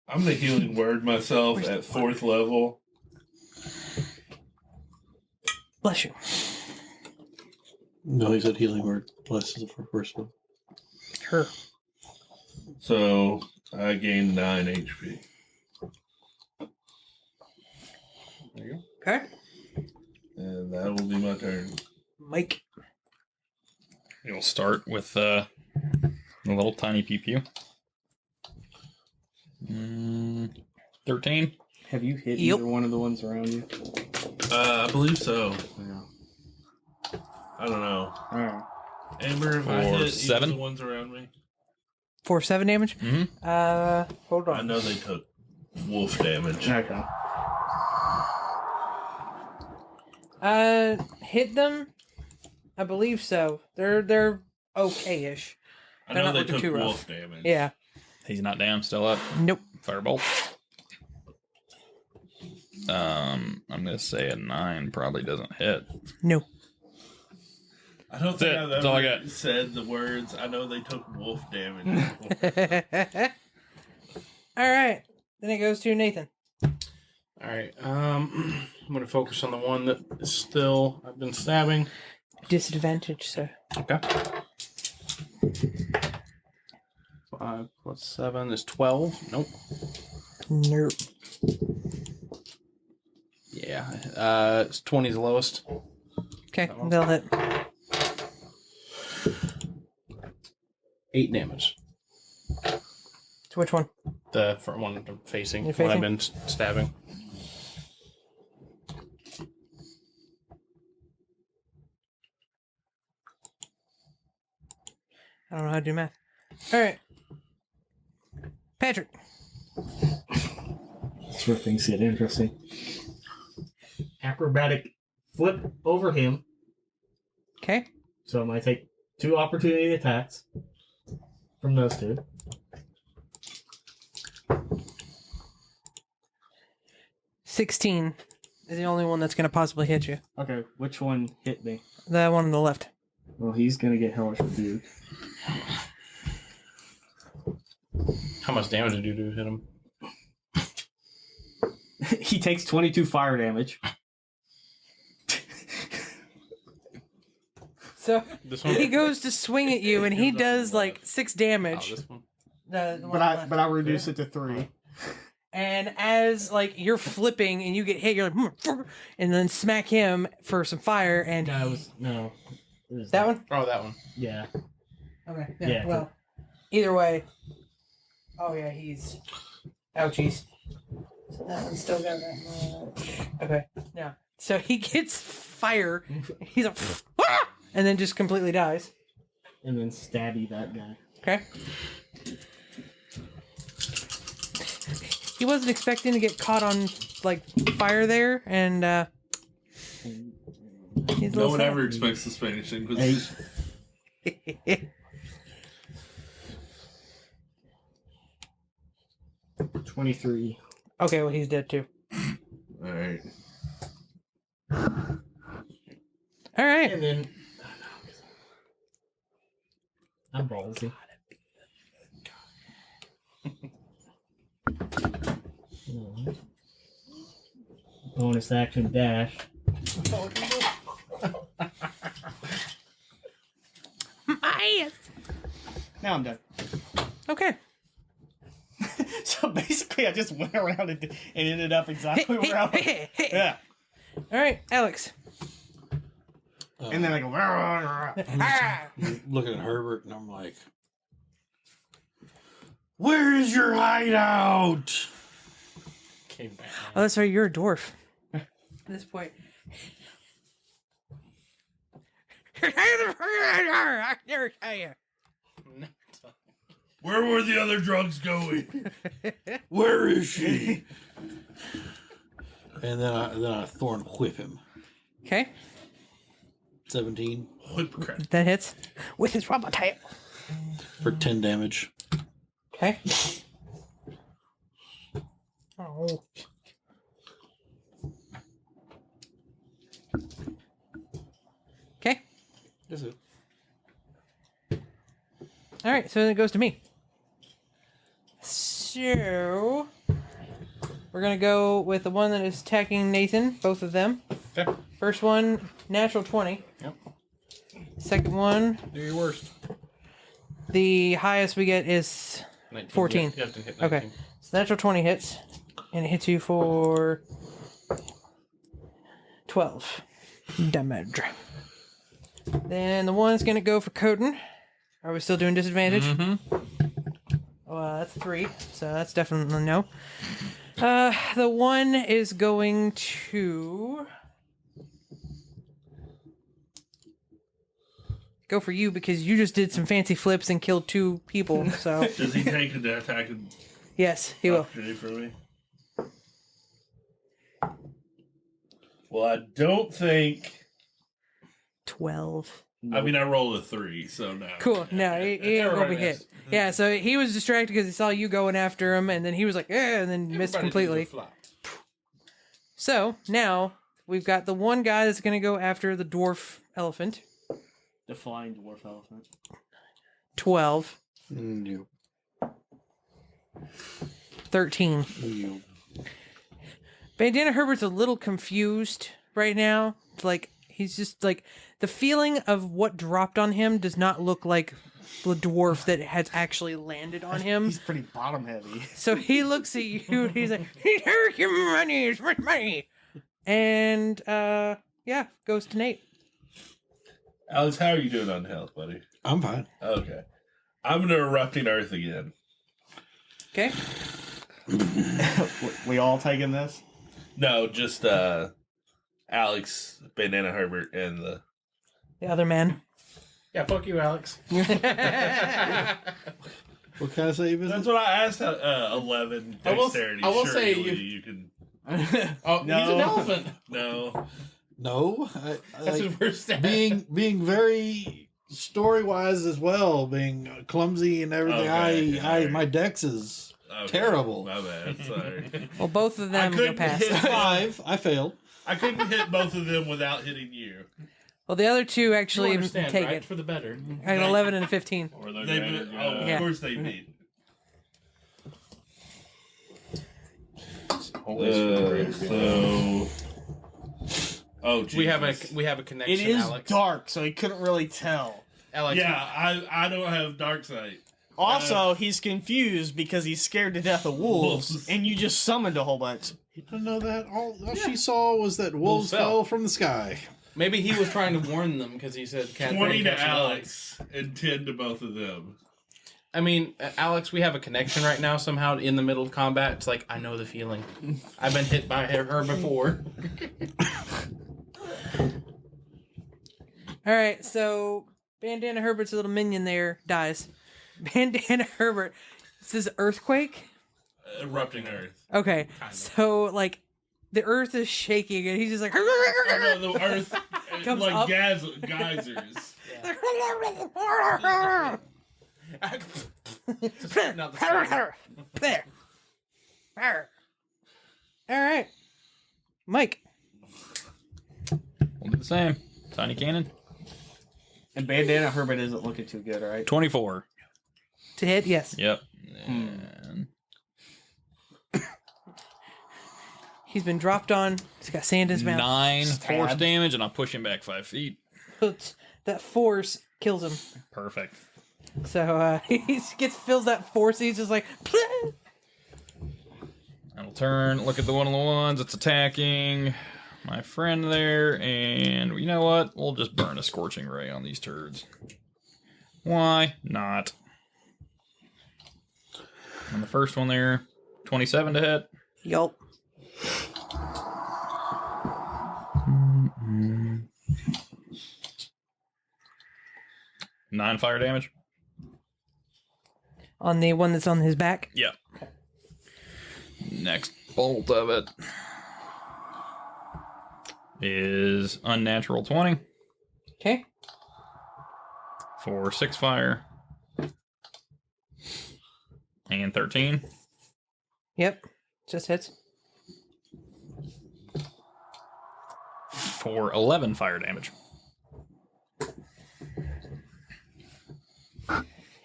S7: I'm gonna healing word myself at 4th level.
S1: Bless you.
S2: No, he said healing word. Bless is the first one.
S1: Her.
S7: So I gained 9 HP.
S5: There you go.
S1: Okay.
S7: And that will be my turn.
S1: Mike.
S3: You'll start with the little tiny pew pew. 13.
S4: Have you hit
S1: Yep.
S4: either one of the ones around you?
S7: I believe so.
S4: Yeah.
S7: I don't know.
S4: All right.
S7: Amber, if I
S3: Or
S7: hit
S3: 7?
S7: the ones around me,
S1: For 7 damage?
S3: Mm-hmm.
S1: Hold
S7: I
S1: on.
S7: know they took wolf damage.
S4: Okay.
S1: Hit them? I believe so. They're okay-ish.
S7: I
S1: They're
S7: know
S1: not
S7: they
S1: looking
S7: took
S1: too rough.
S7: wolf damage.
S1: Yeah.
S3: He's not down, still up.
S1: Nope.
S3: Firebolt. I'm gonna say a 9 probably doesn't hit.
S1: No.
S7: I don't think
S3: it.
S7: I've
S3: That's all I
S7: ever
S3: got.
S7: said the words. I know they took wolf damage.
S1: All right. Then it goes to Nathan.
S5: All right. I'm going to focus on the one that is still. I've been stabbing.
S1: Disadvantage, sir.
S5: Okay. 5 plus 7 is 12. Nope.
S1: Nope.
S5: Yeah. It's 20 is the lowest.
S1: Okay, they'll hit.
S5: 8 damage.
S1: To which one?
S5: The front one I'm facing.
S1: You're
S5: When I've
S1: facing?
S5: been stabbing.
S1: I don't know how to do math. All right. Patrick.
S4: That's where things get interesting. Acrobatic flip over him.
S1: Okay.
S4: So I'm going to take 2 opportunity attacks from those 2.
S1: $16 is the only one that's going to possibly hit you.
S4: Okay, which one hit me?
S1: The one on the left.
S4: Well, he's going to get hellish rebuke.
S5: How much damage did you do to hit him?
S4: He takes 22 fire damage.
S1: So
S5: This one?
S1: he goes to swing at you, and he does like 6
S5: Oh,
S1: damage.
S5: this one?
S1: The one
S4: But
S1: on the left.
S4: I reduce it to 3.
S1: And as like you're flipping and you get hit, you're like, and then smack him for some fire. And
S4: No. It was
S1: that one.
S5: Oh, that one.
S4: Yeah.
S1: Okay.
S4: Yeah.
S1: Well, either way. Oh yeah, he's ouchies. So that one's still got that much. Okay. Yeah. So he gets fire. He's like, and then just completely dies.
S4: And then stabby that guy.
S1: Okay. He wasn't expecting to get caught on like fire there, and he's a
S7: No
S1: little
S7: one
S1: sad.
S7: ever expects the Spanish Inquisition.
S4: 23.
S1: Okay, well he's dead too.
S7: All right.
S1: All right.
S4: And then I'm ballsy. Bonus action dash.
S1: My ass.
S4: Now I'm done.
S1: Okay.
S4: So basically, I just went around and ended up exactly where I was. Yeah.
S1: All right, Alex.
S4: And then I go, "Rah, rah, rah."
S2: Looking at Herbert, and I'm like, "Where is your hideout?"
S4: Came back.
S1: Oh, that's right. You're a dwarf. At this point.
S7: Where were the other drugs going?
S2: Where is she? And then I thorn whip him.
S1: Okay,
S2: 17
S7: Whip crack.
S1: that hits with his rubber tail.
S2: for 10 damage.
S1: Okay. Oh. Okay.
S2: That's it.
S1: All right, so then it goes to me. So we're gonna go with the one that is attacking Nathan. Both of them.
S5: Okay.
S1: First one, natural 20.
S5: Yep.
S1: Second one,
S5: Do your worst.
S1: the highest we get is
S5: 19.
S1: 14.
S5: You have to hit
S1: Okay.
S5: 19.
S1: So natural 20 hits, and it hits you for 12 damage. Then the one's gonna go for Coden. Are we still doing disadvantage?
S5: Mm-hmm.
S1: That's 3, so that's definitely no. The one is going to go for you because you just did some fancy flips and killed 2 people. So
S7: Does he take an attack and
S1: yes, he will.
S7: opportunity for me? Well, I don't think.
S1: 12.
S7: I mean, I rolled a 3, so no.
S1: Cool. No, he ain't gonna be hit. Yeah, so he was distracted because he saw you going after him, and then he was like, eh, and then missed completely. So now we've got the one guy that's gonna go after the dwarf elephant.
S4: The flying dwarf elephant.
S1: 12,
S2: No.
S1: 13.
S2: No.
S1: Bandana Herbert's a little confused right now. It's like he's just like the feeling of what dropped on him does not look like the dwarf that has actually landed on him.
S4: He's pretty bottom heavy.
S1: So he looks at you and he's like, "Here's your money, it's my money." And yeah, goes to Nate.
S7: Alex, how are you doing on health, buddy?
S2: I'm fine.
S7: Okay. I'm going to erupting earth again.
S1: Okay.
S4: We all taking this?
S7: No, just Alex, Bandana Herbert, and the.
S1: The other man.
S5: Yeah, fuck you, Alex.
S2: What kind of save is
S7: That's
S2: it?
S7: what I asked. 11
S5: I will-
S7: dexterity.
S5: I will
S7: Surely
S5: say
S7: you can.
S5: Oh,
S4: No.
S5: he's an elephant.
S7: No.
S2: No.
S5: That's his first stat.
S2: being very story wise as well, being clumsy and everything.
S7: Okay, alright.
S2: My dex is
S7: Okay,
S2: terrible.
S7: My bad. Sorry.
S1: Well, both of them
S7: I
S1: go
S7: couldn't
S1: past.
S7: hit-
S2: 5. I failed.
S7: I couldn't hit both of them without hitting you.
S1: Well, the other 2
S5: You
S1: actually
S5: understand,
S1: take
S5: right?
S1: it.
S5: For the better.
S1: I got 11 and a 15.
S3: Or the
S7: They,
S3: greater
S7: oh, of
S3: good.
S1: Yeah.
S7: course they beat.
S3: Always for the greater good.
S7: So. Oh, Jesus.
S5: We have a connection.
S4: It is
S5: Alex.
S4: dark, so he couldn't really tell.
S5: Alex,
S7: Yeah, I don't have dark sight.
S4: Also, he's confused because he's scared to death of wolves,
S7: Wolves.
S4: and you just summoned a whole bunch.
S2: You don't know that. All she saw was that wolves
S5: fell.
S2: fell from the sky.
S5: maybe he was trying to warn them because he said, "Can't
S7: 20 to
S5: catch an
S7: Alex and 10 to both of them.
S5: I mean, Alex, we have a connection right now somehow in the middle of combat. It's like, I know the feeling. I've been hit by her before.
S1: All right, so Bandana Herbert's little minion there dies. Bandana Herbert. This is earthquake.
S7: Erupting earth.
S1: Okay, so like the earth is shaking and he's just like.
S7: Oh, no, the earth,
S1: Comes
S7: like
S1: up.
S7: geysers.
S1: There. All right, Mike.
S3: We'll do the same. Tiny cannon.
S4: And Bandana Herbert isn't looking too good, right?
S3: 24.
S1: To hit, yes.
S3: Yep. And
S1: He's been dropped on. He's got sand in his mouth.
S3: 9 force
S4: Stab.
S3: damage, and I'll push him back 5 feet.
S1: That force kills him.
S3: Perfect.
S1: So he feels that force. He's just like.
S3: I'll turn, look at the one of the ones that's attacking. my friend there, and you know what? We'll just burn a scorching ray on these turds. Why not? On the first one there, 27 to hit.
S1: Yup.
S3: Mm-hmm. 9 fire damage.
S1: On the one that's on his back?
S3: Yeah. Next bolt of it is unnatural 20
S1: Okay.
S3: for 6 fire and 13
S1: Yep. Just hits.
S3: for 11 fire damage.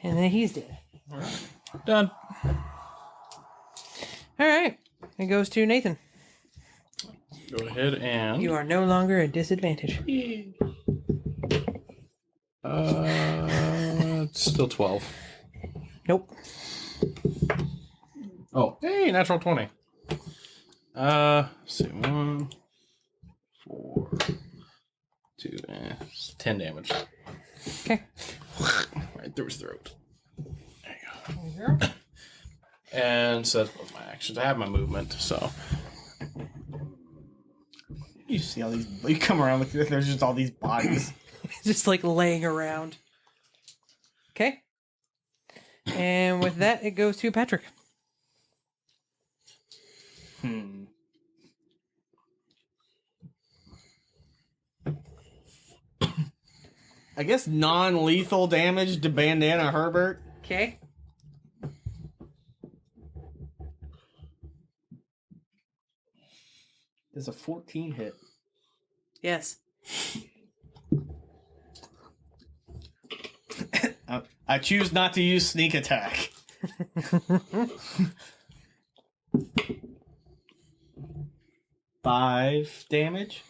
S1: And then he's dead.
S3: Done.
S1: All right. It goes to Nathan.
S5: Go ahead and
S1: You are no longer at disadvantage.
S5: it's still 12.
S1: Nope.
S5: Oh, hey, natural 20. Let's see, 1, 4, 2, it's 10 damage.
S1: Okay.
S5: Right through his throat. There you go. And so that's both my actions. I have my movement, so.
S4: You see all these. You come around, look, there's just all these bodies.
S1: Just like laying around. Okay. And with that, it goes to Patrick.
S4: I guess non-lethal damage to Bandana Herbert.
S1: Okay.
S4: There's a 14 hit.
S1: Yes.
S4: I choose not to use sneak attack. 5 damage.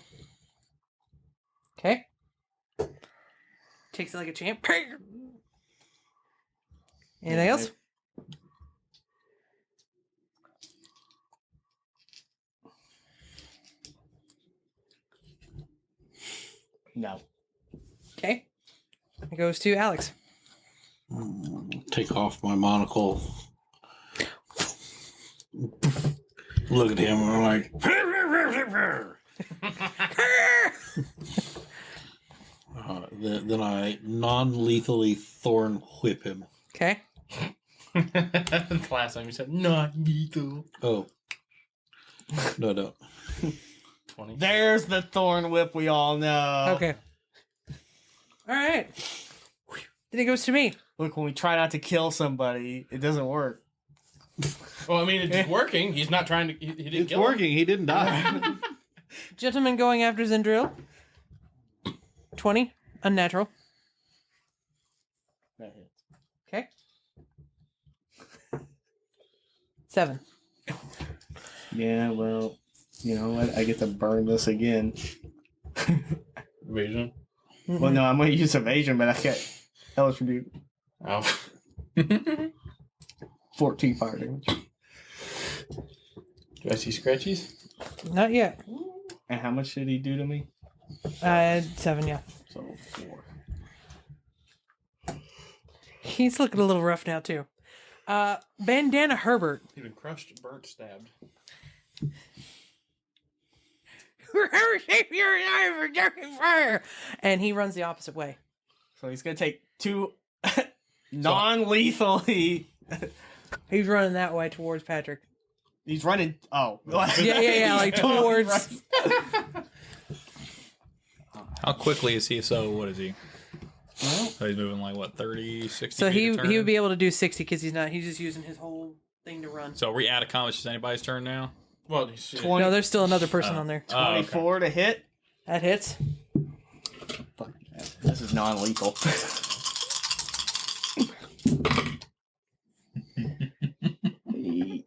S1: Okay. Takes it like a champ. Anything else?
S4: No.
S1: Okay. It goes to Alex.
S2: Take off my monocle. Look at him and I'm like, then I non-lethally thorn whip him.
S1: Okay.
S5: Last time you said non-lethal.
S2: Oh. No, don't.
S5: 20.
S4: There's the thorn whip we all know.
S1: Okay. All right. Then it goes to me.
S4: Look, when we try not to kill somebody, it doesn't work.
S5: Well, I mean, it's working. He's not trying to. He didn't
S2: It's
S5: kill him.
S2: working. He didn't die.
S1: Gentleman going after Zendril. 20. Unnatural.
S4: That hits.
S1: Okay. 7.
S4: Yeah, well, you know what? I get to burn this again.
S5: Evasion.
S4: Well, no, I'm going to use evasion, but I get hellish rebuke.
S5: Oh.
S4: 14 fire damage.
S5: Do I see scratchies?
S1: Not yet.
S4: And how much did he do to me?
S1: 7, yeah.
S4: So 4.
S1: He's looking a little rough now, too. Bandana Herbert.
S5: Even crushed, burnt, stabbed.
S1: And he runs the opposite way.
S4: So he's going to take 2 non-lethally.
S1: He's running that way towards Patrick.
S4: He's running. Oh.
S1: Yeah, like towards.
S3: How quickly is he? So what is he? So he's moving like what, 30, 60
S1: So
S3: feet
S1: he
S3: a turn?
S1: would be able to do 60 because he's not. He's just using his whole thing to run.
S3: So are we out of combat? It's just anybody's turn now?
S5: Well, he's
S4: 20,
S1: No, there's still another person on there.
S4: 24 to hit.
S1: That hits.
S4: Fuck, this is non-lethal. 8,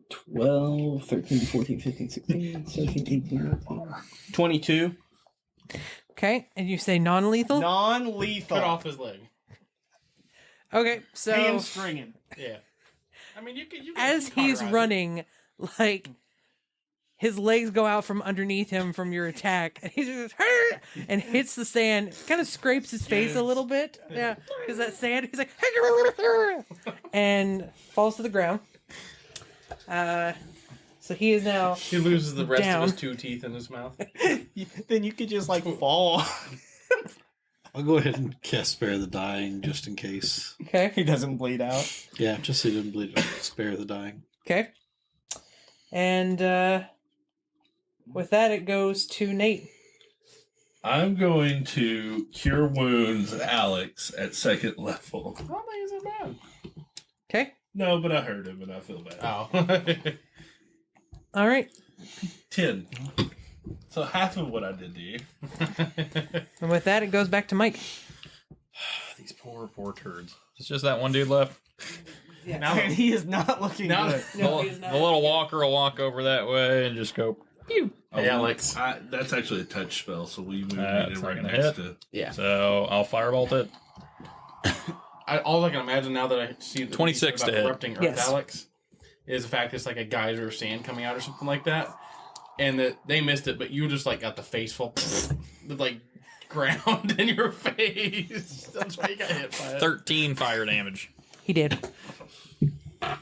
S4: 12, 13, 14, 15, 16, 17, 18, 19, 22.
S1: Okay, and you say non-lethal.
S4: Non-lethal.
S5: cut off his leg.
S1: Okay, so
S4: Hamstringing.
S5: Yeah. I mean, you can
S1: as he's
S5: cauterize it.
S1: running, like his legs go out from underneath him from your attack, and he just and hits the sand. Kind of scrapes his face a little bit, yeah, because that sand. He's like, and falls to the ground. So he is now.
S5: He loses the rest
S1: down.
S5: of his 2 teeth in his mouth.
S4: Then you could just like fall.
S2: I'll go ahead and cast Spare the Dying just in case.
S1: Okay.
S4: He doesn't bleed out.
S2: Yeah, just so he doesn't bleed. Spare the Dying.
S1: Okay. And with that, it goes to Nate.
S7: I'm going to Cure Wounds Alex at 2nd level.
S5: I don't think it's that bad.
S1: Okay.
S7: No, but I hurt him and I feel bad.
S5: Oh.
S1: All right.
S7: 10. So half of what I did to you.
S1: And with that, it goes back to Mike.
S3: These poor turds. It's just that one dude left.
S4: Now he is not looking
S5: Now-
S4: good.
S3: The little walker will walk over that way and just go pew.
S7: Oh,
S5: Hey, Alex.
S7: That's actually a touch spell, so we move
S3: That's
S7: it
S3: not
S7: right
S3: gonna
S7: next
S3: hit.
S7: to.
S5: Yeah.
S3: So I'll firebolt it.
S5: All I can imagine now that I see the
S3: 26
S5: about
S3: to hit.
S5: erupting Earth,
S1: Yes.
S5: Alex, is the fact it's like a geyser of sand coming out or something like that, and that they missed it, but you just like got the face full, with like ground in your face. That's why you got hit by it.
S3: 13 fire damage.
S1: He did.
S5: All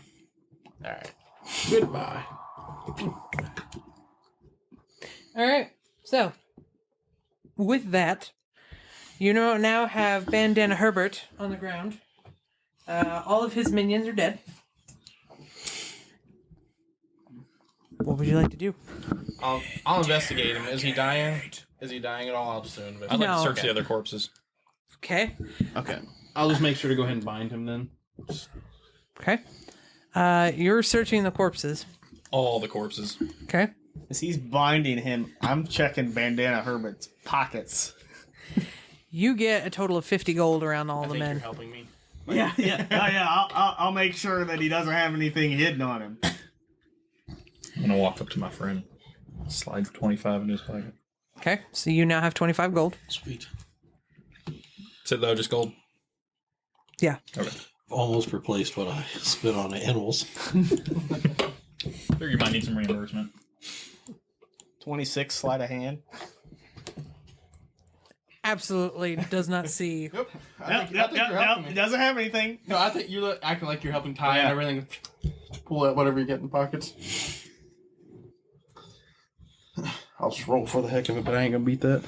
S5: right. Goodbye.
S1: All right. So, with that, you now have Bandana Herbert on the ground. All of his minions are dead. What would you like to do?
S5: I'll investigate him. Is he dying? Is he dying at all? I'll just investigate.
S3: I'd like
S1: No.
S3: to search the other corpses.
S1: Okay.
S5: Okay. I'll just make sure to go ahead and bind him then.
S1: Okay. You're searching the corpses.
S3: All the corpses.
S1: Okay.
S4: As he's binding him, I'm checking Bandana Herbert's pockets.
S1: You get a total of 50 gold around all
S5: I
S1: the
S5: think you're
S1: men.
S5: helping me.
S4: Yeah, yeah, I'll make sure that he doesn't have anything hidden on him.
S3: I'm going to walk up to my friend. Slide 25 in his pocket.
S1: Okay. So you now have 25 gold.
S2: Sweet.
S3: Is it though just gold?
S1: Yeah.
S3: Okay.
S2: Almost replaced what I spent on animals.
S3: Figure you might need some reimbursement.
S4: 26 sleight of hand.
S1: Absolutely does not see.
S5: Yep. I think you're helping
S4: It
S5: me.
S4: doesn't have anything.
S5: No, I think you're acting like you're helping Ty and everything. Pull out whatever you get in the pockets. I'll just roll for the heck of it, but I ain't gonna beat that.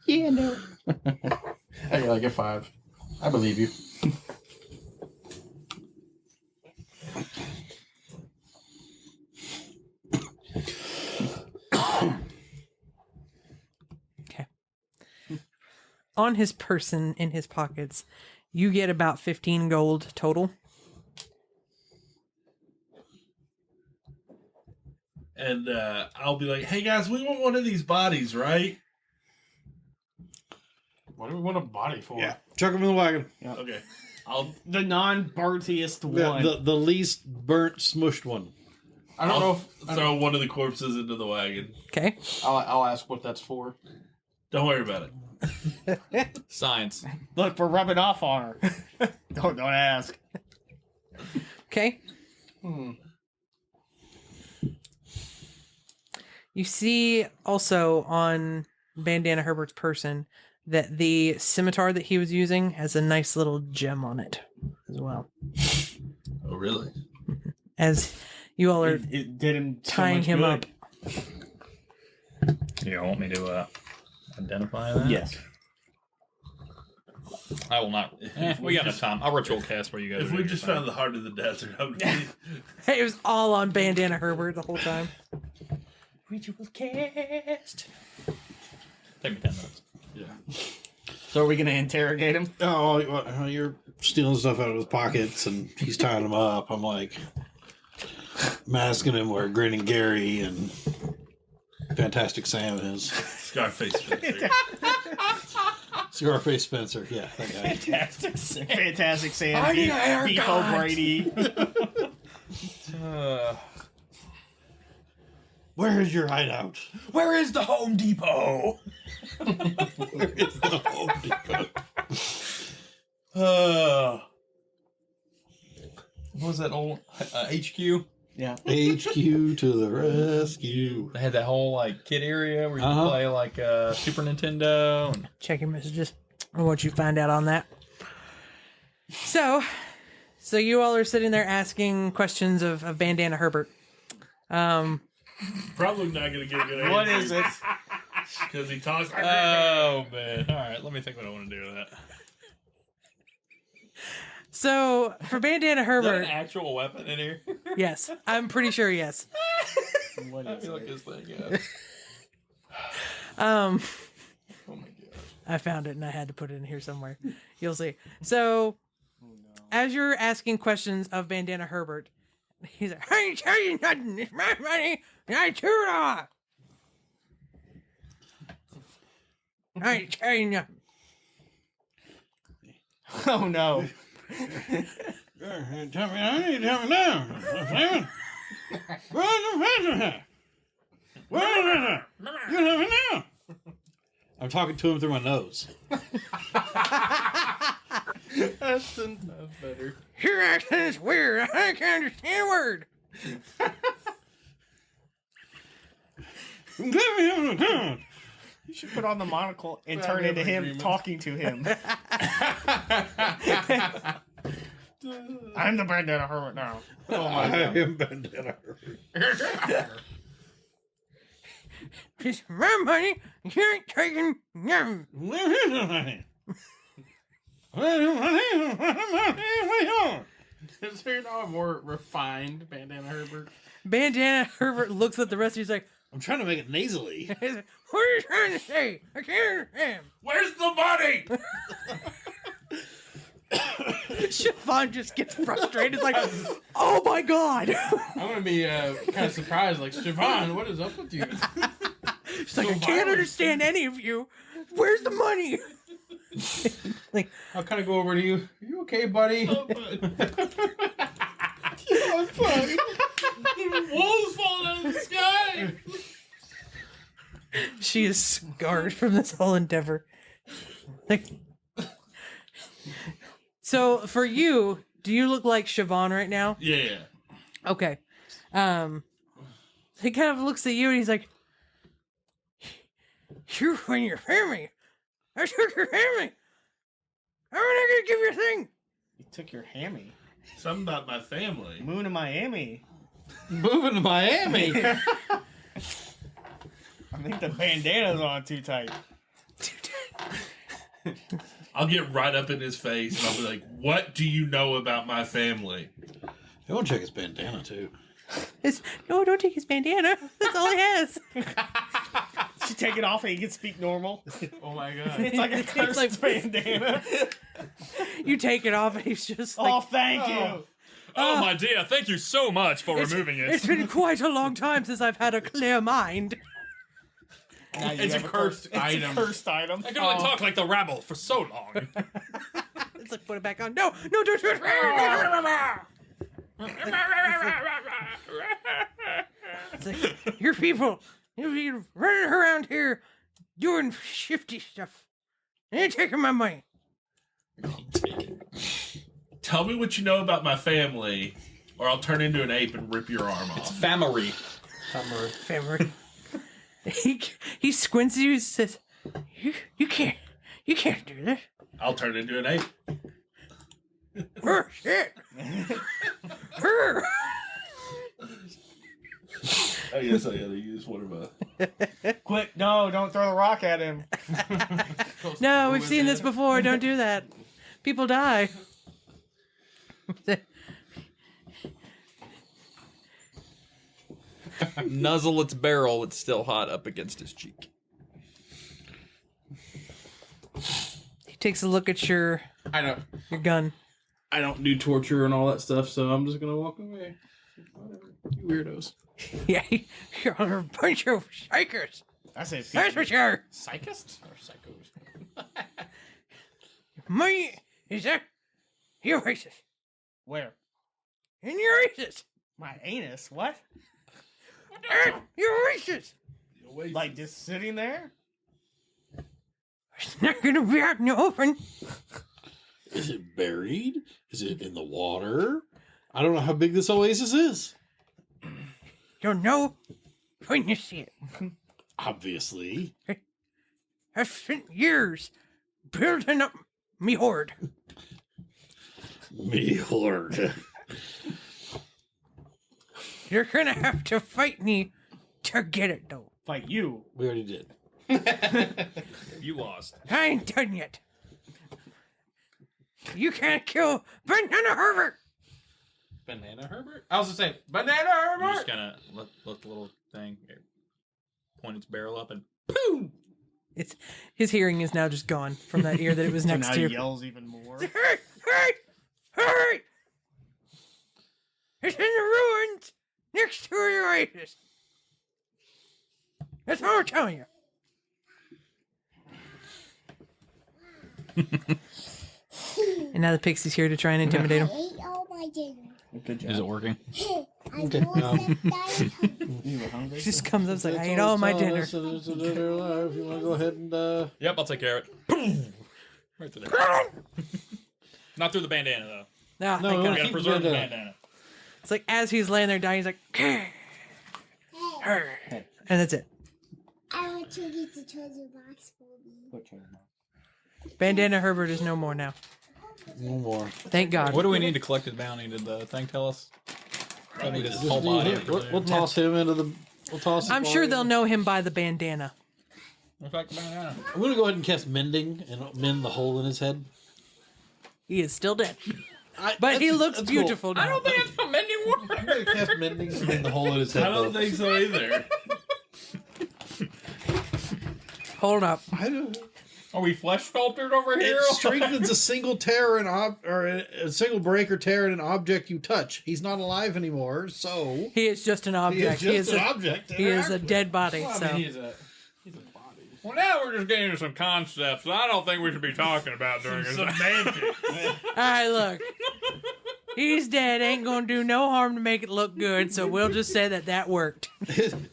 S4: Yeah, no.
S5: I got like a 5. I believe you.
S1: Okay. On his person, in his pockets, you get about 15 gold total.
S7: And I'll be like, hey guys, we want one of these bodies, right?
S5: What do we want a body for?
S2: Yeah. Chuck him in the wagon.
S7: Okay. I'll
S4: The non-burtiest
S2: Yeah,
S4: one.
S2: the least burnt, smushed one.
S5: I don't know if
S7: throw one of the corpses into the wagon.
S1: Okay.
S5: I'll ask what that's for.
S7: Don't worry about it.
S3: Science.
S4: Look, we're rubbing off on her. Don't ask.
S1: Okay.
S5: Hmm.
S1: You see also on Bandana Herbert's person that the scimitar that he was using has a nice little gem on it as well.
S7: Oh, really?
S1: As you all are
S4: It did him so
S1: tying
S4: much
S1: him
S4: good.
S1: up.
S3: You want me to identify that?
S4: Yes.
S3: I will not. We got enough time. I'll ritual cast where you guys
S7: If
S3: are
S7: we
S3: doing
S7: just
S3: your
S7: found the heart of the desert, I would be...
S1: It was all on Bandana Herbert the whole time.
S3: ritual cast. Take me 10 minutes.
S7: Yeah.
S4: So are we gonna interrogate him?
S2: Oh, you're stealing stuff out of his pockets, and he's tying them up. I'm like masking him where Grinning Gary and Fantastic Sam is.
S7: Scarface Spencer.
S2: Scarface Spencer, yeah, that guy.
S4: Fantastic Sam. Beef O'Brady.
S2: Where is your hideout?
S3: Where is the Home Depot?
S2: Where is the Home Depot?
S3: What was that old HQ?
S4: Yeah.
S2: HQ to the rescue.
S3: They had that whole like kid area where you could play like Super Nintendo. And...
S1: Check your messages on what you find out on that. So you all are sitting there asking questions of Bandana Herbert.
S7: Probably not going to get a good answer.
S4: What is it?
S7: Because he talks.
S3: Oh man! All right, let me think what I want to do with that.
S1: So for Bandana
S3: Is that
S1: Herbert,
S3: an actual weapon in here?
S1: yes, I'm pretty sure yes.
S4: What
S3: I
S4: is
S3: feel like
S4: it?
S3: this thing. Yeah.
S1: Um,
S3: Oh my god.
S1: I found it and I had to put it in here somewhere. You'll see. So as you're asking questions of Bandana Herbert, he's like, "I ain't tell you nothing. It's my money, and I chew it all. I ain't tell you nothing."
S4: Oh no.
S2: Tell me now. You tell me now. I'm talking to him through my nose.
S5: That's better.
S1: Your accent is weird. I can't understand a word.
S4: You should put on the monocle and turn into him talking to him. I'm the Bandana Herbert now.
S5: Oh my god.
S2: I am Bandana Herbert.
S1: It's my money. You ain't taking nothing.
S5: Is there not a more refined Bandana Herbert?
S1: Bandana Herbert looks at the rest of you. He's like,
S2: I'm trying to make it nasally.
S1: he's like, "What are you trying to say? I can't understand."
S7: Where's the money?
S1: Siobhan just gets frustrated. It's like, "Oh my god."
S5: I'm gonna be kind of surprised. Like, Siobhan, what is up with you?
S1: She's like, "I can't understand any of you. Where's the money?" Like,
S5: I'll kind of go over to you. Are you okay, buddy? I'm fine.
S7: Wolves falling out of the sky.
S1: she is scarred from this whole endeavor. Like, so for you, do you look like Siobhan right now?
S7: Yeah.
S1: Okay. He kind of looks at you and he's like, "You and your family. I took your family. How am I gonna give you a thing?"
S4: You took your hammy.
S7: Something about my family.
S4: Moon to Miami.
S2: Moving to Miami.
S4: I think the bandana's on too tight.
S7: I'll get right up in his face and I'll be like, "What do you know about my family?"
S2: I want to check his bandana too.
S1: No, don't take his bandana. That's all he has.
S4: You take it off and you can speak normal.
S5: Oh my god.
S4: It's like a cursed
S1: like-
S4: bandana.
S1: You take it off and he's just
S4: Oh,
S1: like,
S4: thank you.
S3: Oh my dear! Thank you so much for removing
S1: "It's
S3: it.
S1: been quite a long time since I've had a clear mind."
S4: Now you
S5: It's a
S4: have
S5: cursed item.
S4: It's a cursed item.
S3: I can only talk like the rabble for so long.
S1: It's like, put it back on. No, don't do it. It's like, "Your people, you're running around here doing shifty stuff. And you're taking my money."
S7: Tell me what you know about my family, or I'll turn into an ape and rip your arm off.
S3: Famery.
S1: Family. He squints at you and says, you can't do this.
S7: I'll turn into an ape.
S1: Oh, shit.
S7: I guess I gotta use one of my.
S4: Quick, no, don't throw the rock at him.
S1: No, we've seen this before. Don't do that. People die.
S8: Nuzzle its barrel. It's still hot up against his cheek.
S5: He
S1: takes a look at your gun.
S5: I don't do torture and all that stuff, so I'm just gonna walk away. Whatever. You weirdos.
S1: Yeah, you're a bunch of psychers.
S4: I say
S1: That's what you are.
S5: Psychists or psychos?
S1: Money is that? You're racist.
S4: Where?
S1: And you're racist.
S4: My anus? What?
S1: You're racist.
S4: Like just sitting there?
S1: It's not gonna be out in the open.
S2: Is it buried? Is it in the water? I don't know how big this oasis is.
S1: You'll know when you see it.
S2: Obviously.
S1: I've spent years building up me hoard.
S2: Me horde.
S1: You're gonna have to fight me to get it, though.
S4: Fight you.
S2: We already did.
S3: You lost.
S1: I ain't done yet. You can't kill Bandana Herbert.
S5: Bandana Herbert? I was gonna say, Bandana
S3: I'm
S5: Herbert!
S3: just gonna let the little thing point its barrel up and boom.
S1: It's his hearing is now just gone from that ear that it was
S4: So
S1: next
S4: now
S1: to.
S4: he yells even more.
S1: Hurry! It's in the ruins next to the oasis. That's all I'm telling you. And now the pixie's here to try and intimidate him.
S6: I ate all my dinner.
S4: Good job.
S3: Is it working?
S6: I
S2: Okay,
S6: don't
S2: no.
S6: accept diet Coke.
S4: You were hungry?
S1: He just comes up and says, I ate all my dinner.
S2: If you want to go ahead and
S3: Yep, I'll take care of it. Boom! Right through there. Not through the bandana though.
S1: No,
S2: No,
S1: thank
S2: we
S1: God.
S3: We gotta
S2: Keep
S3: preserve the
S2: bandana.
S3: bandana.
S1: It's like as he's laying there dying, he's like,
S6: Hey,
S1: and that's it.
S6: I want you to get the treasure box for me.
S1: Bandana Herbert is no more now.
S2: no more.
S1: Thank God.
S3: What do we need to collect his bounty? Did the thing tell us? I need his
S2: Just
S3: whole
S2: need
S3: body.
S2: him. We'll toss him into the. We'll toss. his
S1: I'm sure
S2: body
S1: they'll
S2: in.
S1: know him by the bandana.
S3: Looks like the bandana.
S2: I'm gonna go ahead and cast mending and mend the hole in his head.
S1: He is still dead. But he looks
S2: that's
S1: beautiful now.
S3: I don't think it's a mending
S2: Cool. I'm gonna cast mending and mend the hole in his head.
S7: I don't
S2: though.
S7: think so either.
S1: Hold up.
S2: I don't.
S3: Are we flesh sculpted over here?
S2: It strengthens a single tear or a single break or tear in an object you touch. He's not alive anymore, so
S1: He is just an
S2: he
S1: object.
S2: is just an object.
S1: He is a dead body.
S5: Well, I
S1: So
S5: mean, he's a body.
S3: Well, now we're just getting into some concepts that I don't think we should be talking about during this.
S7: Semantics.
S1: all right, look. He's dead. Ain't gonna do no harm to make it look good. So we'll just say that worked.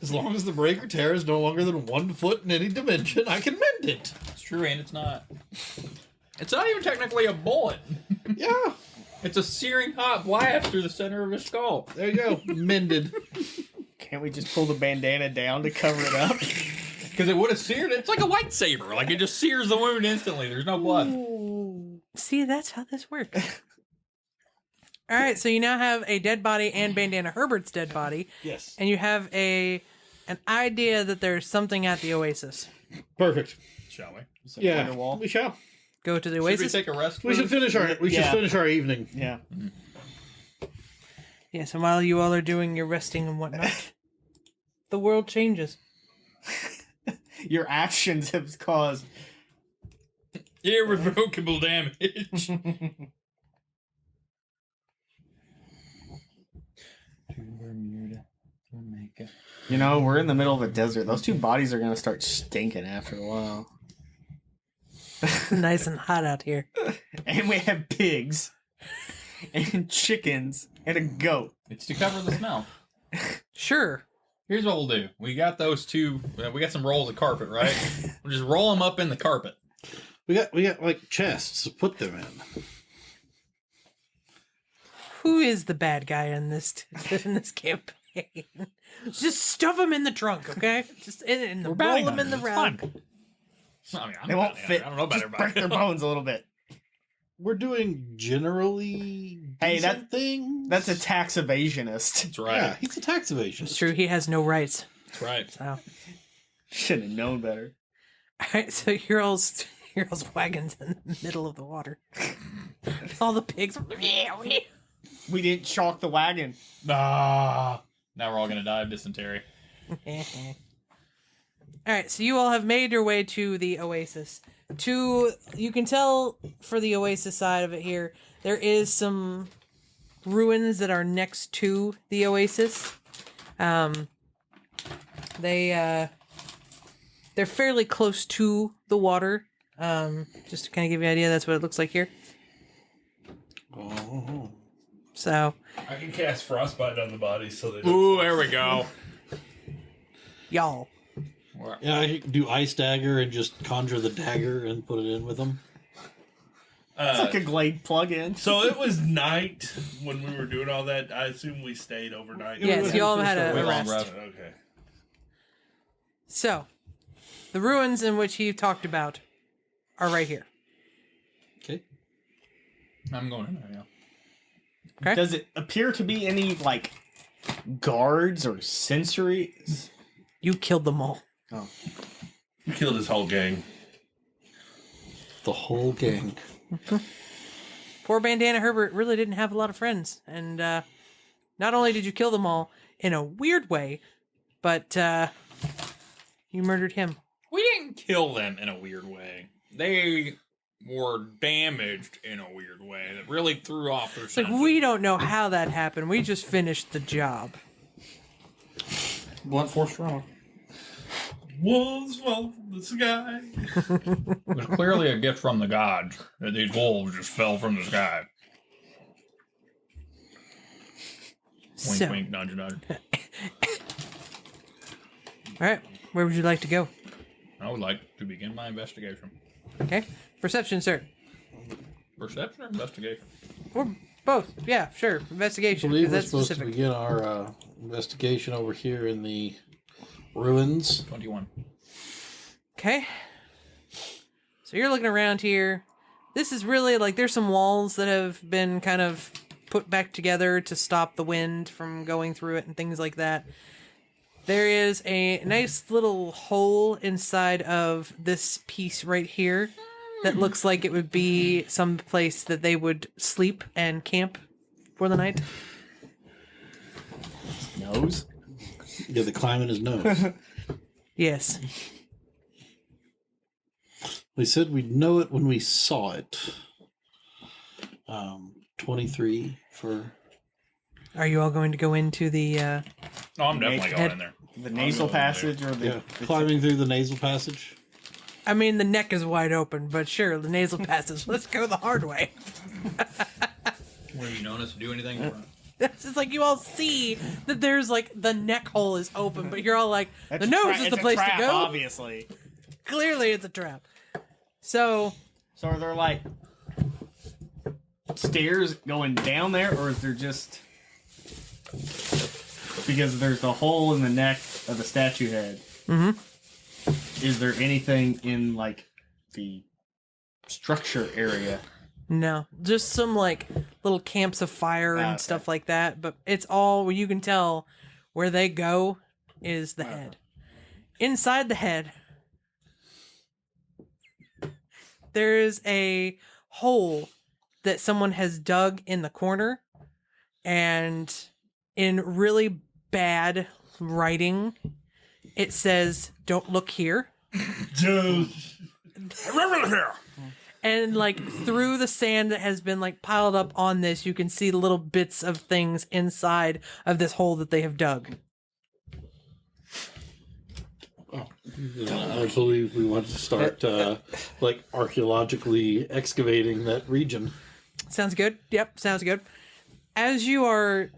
S2: As long as the break or tear is no longer than 1 foot in any dimension, I can mend it.
S3: It's true, and it's not. It's not even technically a bullet.
S2: Yeah,
S3: It's a searing hot blast through the center of his skull.
S2: there you go, mended.
S4: Can't we just pull the bandana down to cover it up?
S3: Because it would have seared it. It's like a lightsaber. Like it just sears the wound instantly. There's no blood.
S1: See, that's how this works. All right, so you now have a dead body and Bandana Herbert's dead body,
S2: Yes,
S1: and you have an idea that there's something at the oasis.
S2: perfect.
S3: Shall we?
S2: Yeah,
S4: Wonderwall.
S2: we shall.
S1: Go to the
S3: Should we
S1: oasis.
S3: take a rest?
S2: We should finish our. We should
S4: Yeah.
S2: finish our evening.
S4: Yeah.
S1: Yes, and while you all are doing your resting and whatnot, the world changes.
S4: Your actions have caused.
S3: Irrevocable damage.
S4: You know, we're in the middle of a desert. Those two bodies are going to start stinking after a while.
S1: Nice and hot out here.
S4: And we have pigs. And chickens. And a goat.
S3: It's to cover the smell.
S1: Sure.
S3: Here's what we'll do. We got those two. We got some rolls of carpet, right? We'll just roll them up in the carpet.
S2: We got like chests to put them in.
S1: Who is the bad guy in this campaign? Just stuff him in the trunk, okay? Just roll him in the round.
S3: I mean, I'm
S4: They won't
S3: not-
S4: fit.
S3: I don't know about
S4: Just break their
S3: everybody.
S4: bones a little bit.
S2: We're doing generally
S4: Hey,
S2: decent things.
S4: That's a tax evasionist.
S3: That's right.
S2: Yeah, he's a tax evasion.
S1: It's true. He has no rights.
S3: That's right.
S1: So,
S4: Should have known better.
S1: all right. So you're all's wagons in the middle of the water. All the pigs.
S4: We didn't chalk the wagon.
S3: Ah. Now we're all gonna die of dysentery.
S1: All right, so you all have made your way to the oasis. You can tell for the oasis side of it here, there is some ruins that are next to the oasis. They're fairly close to the water. Just to kind of give you an idea, that's what it looks like here.
S2: Oh.
S1: So,
S7: I can cast frostbite on the body so they
S3: Ooh, there we go.
S1: y'all.
S2: Yeah, I can do ice dagger and just conjure the dagger and put it in with them.
S4: It's like a Glade plug-in.
S7: So it was night when we were doing all that. I assume we stayed overnight.
S1: Yes, you all had
S3: We
S1: a
S3: long
S1: rest.
S7: Okay.
S1: So, the ruins in which he talked about are right here.
S2: Okay.
S3: I'm going in there, yeah.
S1: Okay.
S4: Does it appear to be any, like, guards or sentries?
S1: You killed them all.
S4: Oh.
S7: We killed his whole gang.
S2: The whole gang.
S1: Poor Bandana Herbert really didn't have a lot of friends. And not only did you kill them all in a weird way, but you murdered him.
S8: We didn't kill them in a weird way. They were damaged in a weird way that really threw off their
S1: It's like,
S8: senses.
S1: we don't know how that happened. We just finished the job.
S5: Blunt force trauma.
S7: Wolves fall from the sky.
S8: It was clearly a gift from the gods that these wolves just fell from the sky. Wink,
S1: So,
S8: wink, nudge, nudge.
S1: all right, where would you like to go?
S8: I would like to begin my investigation.
S1: Okay, perception, sir.
S8: Perception or investigation?
S1: Or both. Yeah, sure.
S2: I
S1: Investigation,
S2: believe
S1: because
S2: we're
S1: that's
S2: supposed
S1: specific.
S2: to begin our investigation over here in the ruins.
S8: 21.
S1: Okay. So you're looking around here. This is really like there's some walls that have been kind of put back together to stop the wind from going through it and things like that. There is a nice little hole inside of this piece right here that looks like it would be some place that they would sleep and camp for the night.
S4: Nose?
S2: Yeah, the climbing his nose.
S1: Yes.
S2: We said we'd know it when we saw it. 23 for...
S1: Are you all going to go into the
S8: No, I'm definitely going in there.
S4: The nasal passage or the...
S2: Yeah, climbing through the nasal passage.
S1: I mean, the neck is wide open, but sure, the nasal passage. Let's go the hard way.
S8: Were you known us to do anything?
S1: It's just like you all see that there's like the neck hole is open, but you're all like,
S4: That's
S1: the
S4: a
S1: nose
S4: tra-
S1: is
S4: it's
S1: the
S4: a
S1: place
S4: trap,
S1: to go.
S4: Obviously.
S1: Clearly, it's a trap. So,
S4: So are there like stairs going down there, or is there just because there's a hole in the neck of the statue head?
S1: Mhm.
S4: Is there anything in like the structure area?
S1: no, just some like little camps of fire and
S4: Okay.
S1: stuff like that. But it's all where you can tell where they go is the head. Inside the head, there's a hole that someone has dug in the corner, and in really bad writing, it says, "Don't look here."
S7: Dude.
S1: And like through the sand that has been like piled up on this, you can see little bits of things inside of this hole that they have dug.
S2: I believe we want to start like archaeologically excavating that region.
S1: Sounds good. Yep, sounds good. As you are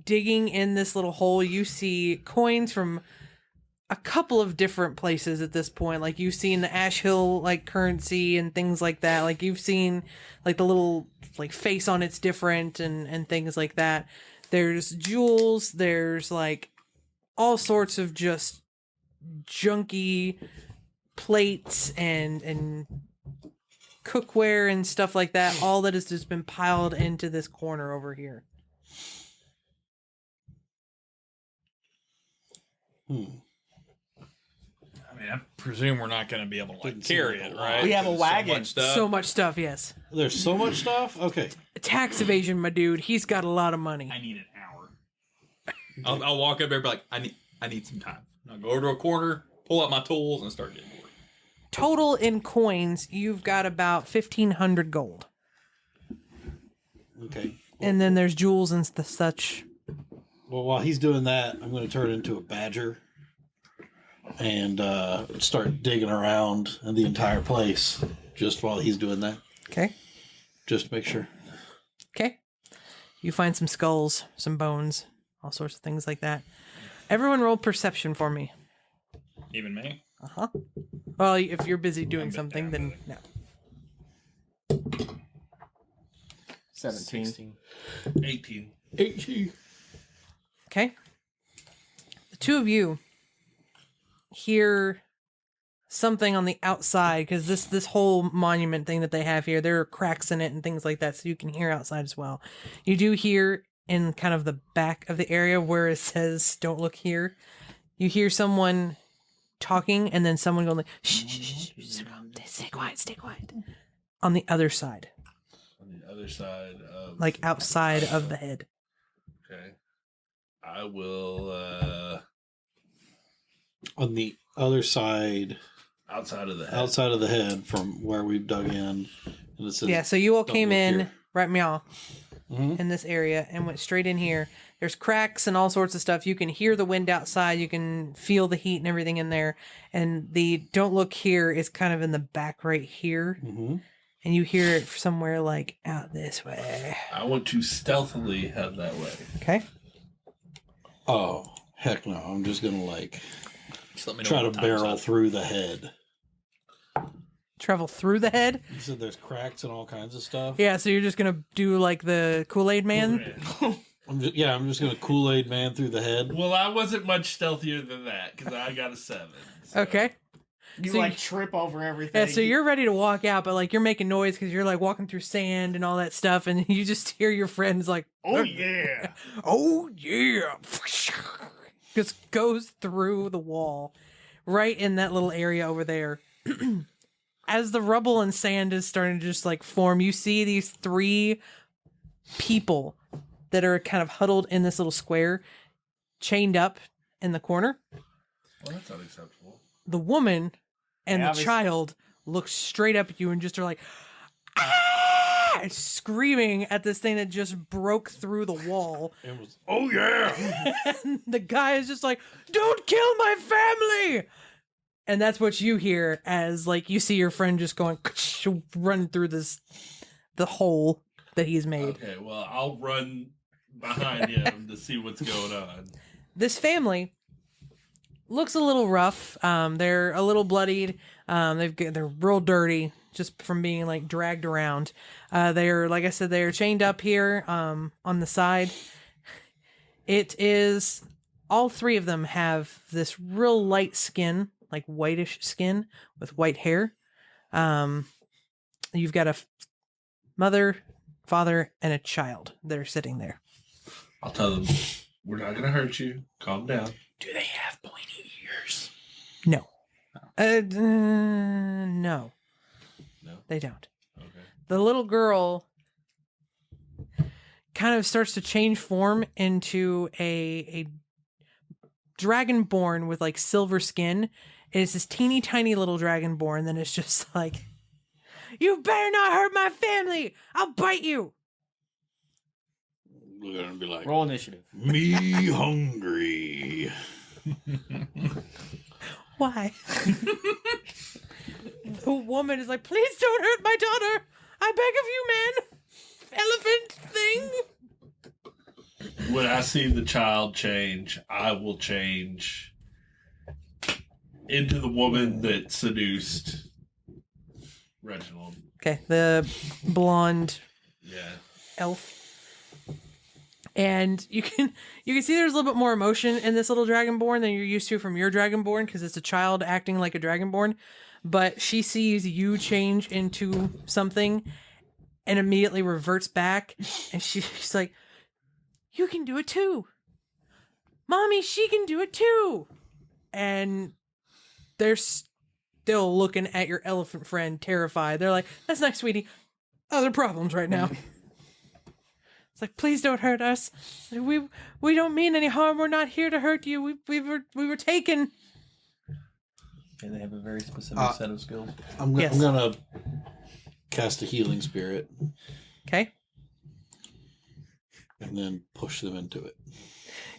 S1: digging in this little hole, you see coins from a couple of different places at this point. Like you've seen the Ash Hill like currency and things like that. Like you've seen like the little like face on it's different and things like that. There's jewels, there's like all sorts of just junky plates and cookware and stuff like that. All that has just been piled into this corner over here.
S8: I mean, I presume we're not going to be able to like
S2: Didn't seem
S8: carry
S2: like
S8: it,
S2: a lot.
S8: right?
S4: We have a
S8: There's
S4: wagon.
S8: So much stuff.
S1: So much stuff, yes.
S2: There's so much stuff. Okay.
S1: Tax evasion, my dude. He's got a lot of money.
S8: I need an hour. I'll walk up there and be like, I need some time. And I'll go over to a corner, pull out my tools, and start getting to work.
S1: Total in coins, you've got about 1,500 gold.
S2: Okay.
S1: And then there's jewels and such.
S2: Well, while he's doing that, I'm going to turn into a badger and start digging around in the entire place just while he's doing that,
S1: Okay.
S2: just to make sure.
S1: Okay. You find some skulls, some bones, all sorts of things like that. Everyone roll perception for me.
S8: Even me?
S1: Uh-huh. Well, if you're busy doing
S8: I'm
S1: something,
S8: busy.
S1: then no.
S4: 17.
S5: 16.
S7: 18.
S2: 18.
S1: Okay. The two of you hear something on the outside because this whole monument thing that they have here, there are cracks in it and things like that, so you can hear outside as well. You do hear in kind of the back of the area where it says "Don't look here." You hear someone talking and then someone going like, "Shh, shh, shh, shh, stay quiet, stay quiet." On the other side,
S7: On the other side of.
S1: like outside of the head.
S7: Okay. I will.
S2: On the other side,
S7: Outside of the head.
S2: outside of the head from where we've dug in. And it says,
S1: Yeah, so you all
S2: "Don't
S1: came
S2: look
S1: in
S2: here."
S1: right meow
S2: Mhm.
S1: in this area and went straight in here. There's cracks and all sorts of stuff. You can hear the wind outside. You can feel the heat and everything in there. And the "Don't look here" is kind of in the back right here.
S2: Mhm.
S1: And you hear it somewhere like out this way.
S7: I want to stealthily head that way.
S1: Okay.
S2: Oh, heck no. I'm just going to like
S8: Just let me know
S2: try to
S8: what time's
S2: barrel
S8: up.
S2: through the head.
S1: Travel through the head.
S2: You said there's cracks and all kinds of stuff?
S1: Yeah, so you're just going to do like the Kool-Aid man.
S2: I'm just going to Kool-Aid man through the head.
S7: Well, I wasn't much stealthier than that because I got a 7. so-
S1: Okay.
S4: You
S1: So
S4: like
S1: you-
S4: trip over everything.
S1: Yeah, so you're ready to walk out, but like you're making noise because you're like walking through sand and all that stuff, and you just hear your friends like,
S4: Oh yeah.
S1: "Oh yeah," just goes through the wall, right in that little area over there. As the rubble and sand is starting to just like form, you see these 3 people that are kind of huddled in this little square, chained up in the corner.
S7: Well, that's unacceptable.
S1: The woman and
S4: Yeah,
S1: the
S4: obviously.
S1: child look straight up at you and just are like, "Ah!" screaming at this thing that just broke through the wall.
S2: It was, oh yeah!
S1: And the guy is just like, "Don't kill my family!" And that's what you hear as like you see your friend just going run through the hole that he's made.
S7: Okay, well, I'll run behind him to see what's going on.
S1: This family looks a little rough. They're a little bloodied. They're real dirty just from being like dragged around. They're, like I said, they're chained up here on the side. It is, all 3 of them have this real light skin, like whitish skin with white hair. You've got a mother, father, and a child that are sitting there.
S7: I'll tell them, we're not going to hurt you. Calm down.
S8: Do they have pointy ears?
S1: No. No.
S7: No?
S1: They don't.
S7: Okay.
S1: The little girl kind of starts to change form into a dragonborn with like silver skin. It's this teeny tiny little dragonborn that is just like, "You better not hurt my family! I'll bite you!"
S2: We're going to be like,
S4: Roll initiative.
S2: me hungry.
S1: Why? The woman is like, "Please don't hurt my daughter! I beg of you, man! Elephant thing!"
S7: When I see the child change, I will change into the woman that seduced Reginald.
S1: Okay, the blonde
S7: Yeah.
S1: elf. And you can see there's a little bit more emotion in this little dragonborn than you're used to from your dragonborn because it's a child acting like a dragonborn. But she sees you change into something and immediately reverts back, and she's like, "You can do it too, Mommy. She can do it too." And they're still looking at your elephant friend, terrified. They're like, "That's nice, sweetie. Other problems right now." It's like, "Please don't hurt us. We don't mean any harm. We're not here to hurt you. We were taken."
S3: Yeah, they have a very specific set of skills.
S2: I'm
S1: Yes.
S2: going to cast a healing spirit
S1: Okay,
S2: and then push them into it.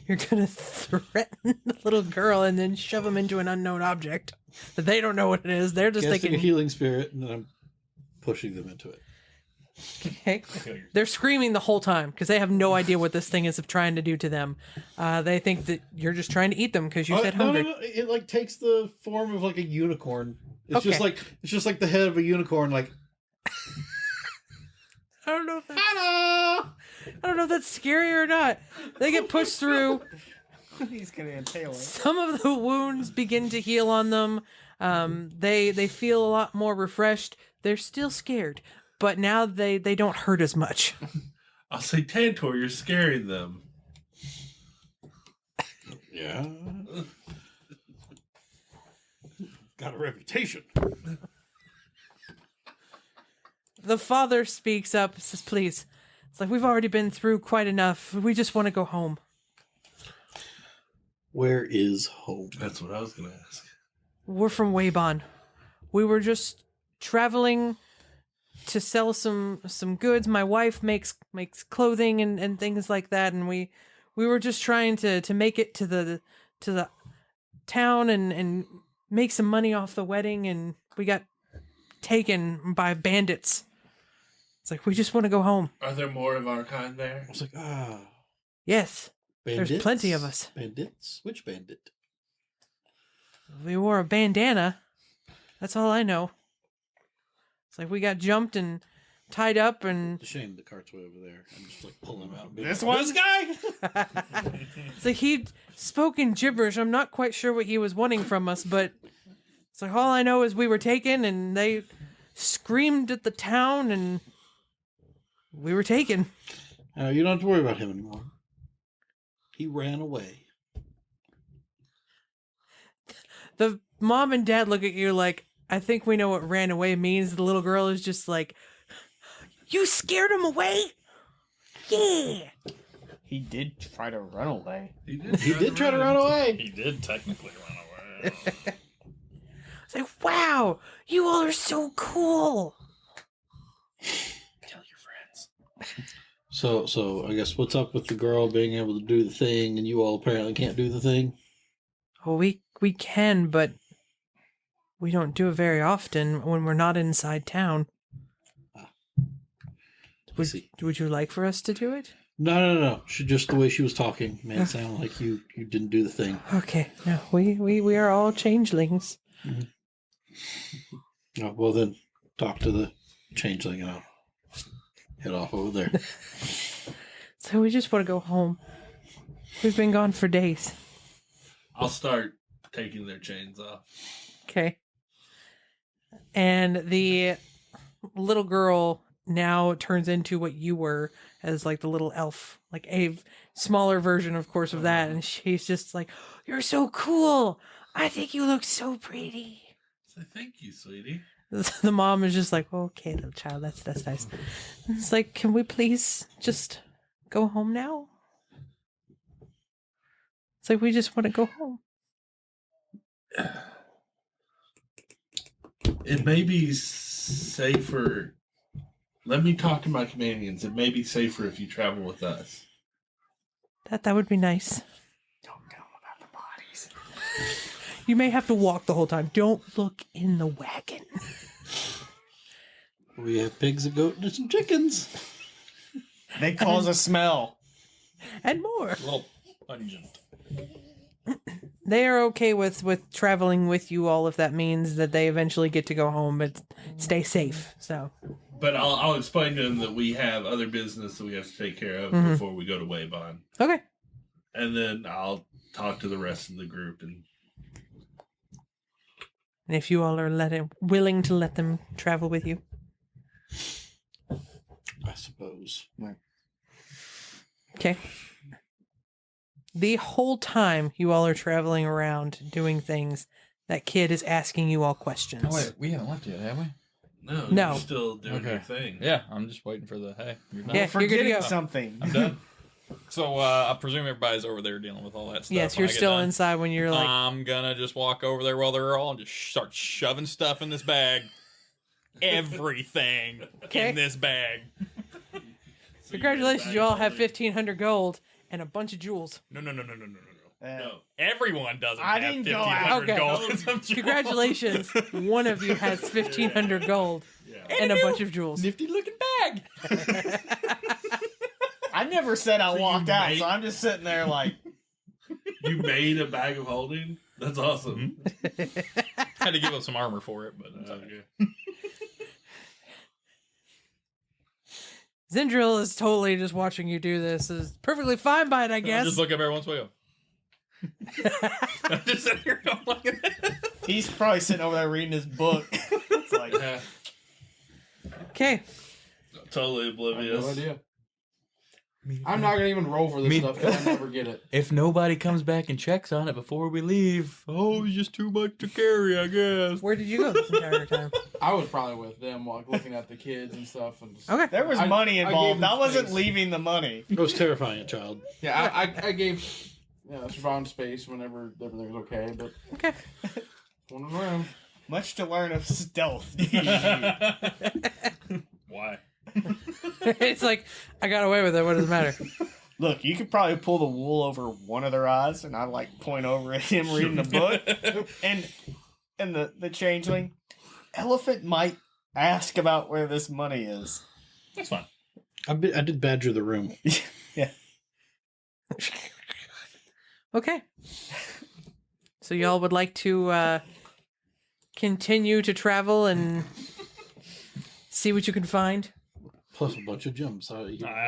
S1: you're gonna threaten the little girl and then shove them into an unknown object that they don't know what it is. They're just
S2: Casting a
S1: thinking,
S2: healing spirit, and then I'm pushing them into it.
S1: okay. They're screaming the whole time because they have no idea what this thing is trying to do to them. They think that you're just trying to eat them because you said
S2: no,
S1: hungry.
S2: no. It like takes the form of like a unicorn. It's
S1: Okay.
S2: just like the head of a unicorn. Like
S1: I don't know if that's, I don't know if that's scary or not. They get pushed through.
S4: He's gonna entail it.
S1: Some of the wounds begin to heal on them. They feel a lot more refreshed. They're still scared, but now they don't hurt as much.
S7: I'll say, Tantor, you're scaring them.
S2: Yeah. Got a reputation.
S1: The father speaks up, says, please. It's like, we've already been through quite enough. We just want to go home.
S2: Where is home?
S7: That's what I was going to ask.
S1: We're from Waybon. We were just traveling to sell some goods. My wife makes clothing and things like that, and we were just trying to make it to the town and make some money off the wedding, and we got taken by bandits. It's like, we just want to go home.
S7: Are there more of our kind there?
S2: I was like,
S1: Yes.
S2: bandits?
S1: There's plenty of us.
S2: Bandits? Which bandit?
S1: We wore a bandana. That's all I know. It's like we got jumped and tied up and...
S2: It's a shame the cart's way over there. I'm just like pulling him out.
S4: This one guy?
S1: It's like he'd spoken gibberish. I'm not quite sure what he was wanting from us, but it's like all I know is we were taken and they screamed at the town and we were taken.
S2: You don't have to worry about him anymore. He ran away.
S1: The mom and dad look at you like, I think we know what ran away means. The little girl is just like, you scared him away? Yeah.
S4: He did try to run away.
S2: He did try to run away.
S3: He did technically run away.
S1: It's like, wow, you all are so cool.
S3: Tell your friends.
S2: So I guess what's up with the girl being able to do the thing and you all apparently can't do the thing?
S1: Well, we can, but we don't do it very often when we're not inside town. Would you like for us to do it?
S2: No. Just the way she was talking made it sound like you didn't do the thing.
S1: Okay, no, we are all changelings.
S2: Mm-hmm. Oh, well then, talk to the changeling and I'll head off over there.
S1: So we just want to go home. We've been gone for days.
S7: I'll start taking their chains off.
S1: Okay. And the little girl now turns into what you were as like the little elf, like a smaller version, of course, of that. And she's just like, you're so cool. I think you look so pretty.
S7: So thank you, sweetie.
S1: The mom is just like, okay, little child, that's nice. And it's like, can we please just go home now? It's like, we just want to go home.
S7: It may be safer. Let me talk to my companions. It may be safer if you travel with us.
S1: That would be nice.
S4: Don't tell him about the bodies.
S1: You may have to walk the whole time. Don't look in the wagon.
S2: We have pigs, a goat, and some chickens.
S4: They cause a smell.
S1: And more.
S3: A little pungent.
S1: They are okay with traveling with you all if that means that they eventually get to go home, but stay safe. So,
S7: But I'll explain to them that we have other business that we have to take care of before we go to Waybon.
S1: okay.
S7: And then I'll talk to the rest of the group. And
S1: if you all are willing to let them travel with you.
S2: I suppose.
S1: Okay. The whole time you all are traveling around doing things, that kid is asking you all questions.
S8: Oh, wait, we haven't left yet, have we?
S7: no,
S1: No.
S7: you're still doing your thing.
S8: Yeah, I'm just waiting for the hey. You're done.
S1: Yeah,
S4: We're
S1: you're good to
S4: forgetting
S1: go.
S4: something.
S8: I'm done. So I presume everybody's over there dealing with all that stuff.
S1: Yes,
S8: when
S1: you're
S8: I get
S1: still
S8: done.
S1: inside when you're like,
S8: I'm gonna just walk over there while they're all and just start shoving stuff in this bag. Everything
S1: Okay.
S8: in this bag.
S1: congratulations, you all have 1,500 gold and a bunch of jewels.
S8: No.
S7: No.
S8: Everyone doesn't
S4: I
S8: have
S4: didn't go
S8: 1,500
S1: out.
S8: gold. and some jewels.
S1: Congratulations, one of you has 1,500 gold and a bunch of jewels.
S8: Nifty looking bag.
S4: I never said I
S7: So you
S4: walked out,
S7: made-
S4: so I'm just sitting there like,
S7: You made a bag of holding? That's awesome.
S8: Had to give up some armor for it, but it's okay.
S7: Okay.
S1: Zindril is totally just watching you do this. Is perfectly fine by it, I
S3: I
S1: guess.
S3: just look up every once in a while. I'm just sitting here going like
S4: He's probably sitting over there reading his book. It's like,
S1: Okay.
S7: Totally
S9: I have
S7: oblivious.
S9: no idea. I'm not gonna even roll for this stuff because I never get it.
S8: If nobody comes back and checks on it before we leave, it's just too much to carry, I guess.
S1: Where did you go this entire time?
S9: I was probably with them, like looking at the kids and stuff. And just,
S1: Okay.
S4: there was
S9: I-
S4: money
S9: I gave
S4: involved.
S9: him
S4: I wasn't
S9: space.
S4: leaving the money.
S2: It was terrifying, a child.
S9: Yeah, I gave Siobhan space whenever everything was okay, but
S1: Okay.
S9: one in the room.
S4: Much to learn of stealth.
S3: why?
S1: It's like, I got away with it. What does it matter?
S4: Look, you could probably pull the wool over one of their eyes, and I like point over at him reading the book, and the changeling. Elephant might ask about where this money is.
S3: That's fine.
S2: I did badger the room.
S4: Yeah.
S1: Okay. So y'all would like to continue to travel and see what you can find?
S2: Plus a bunch of gems.
S3: I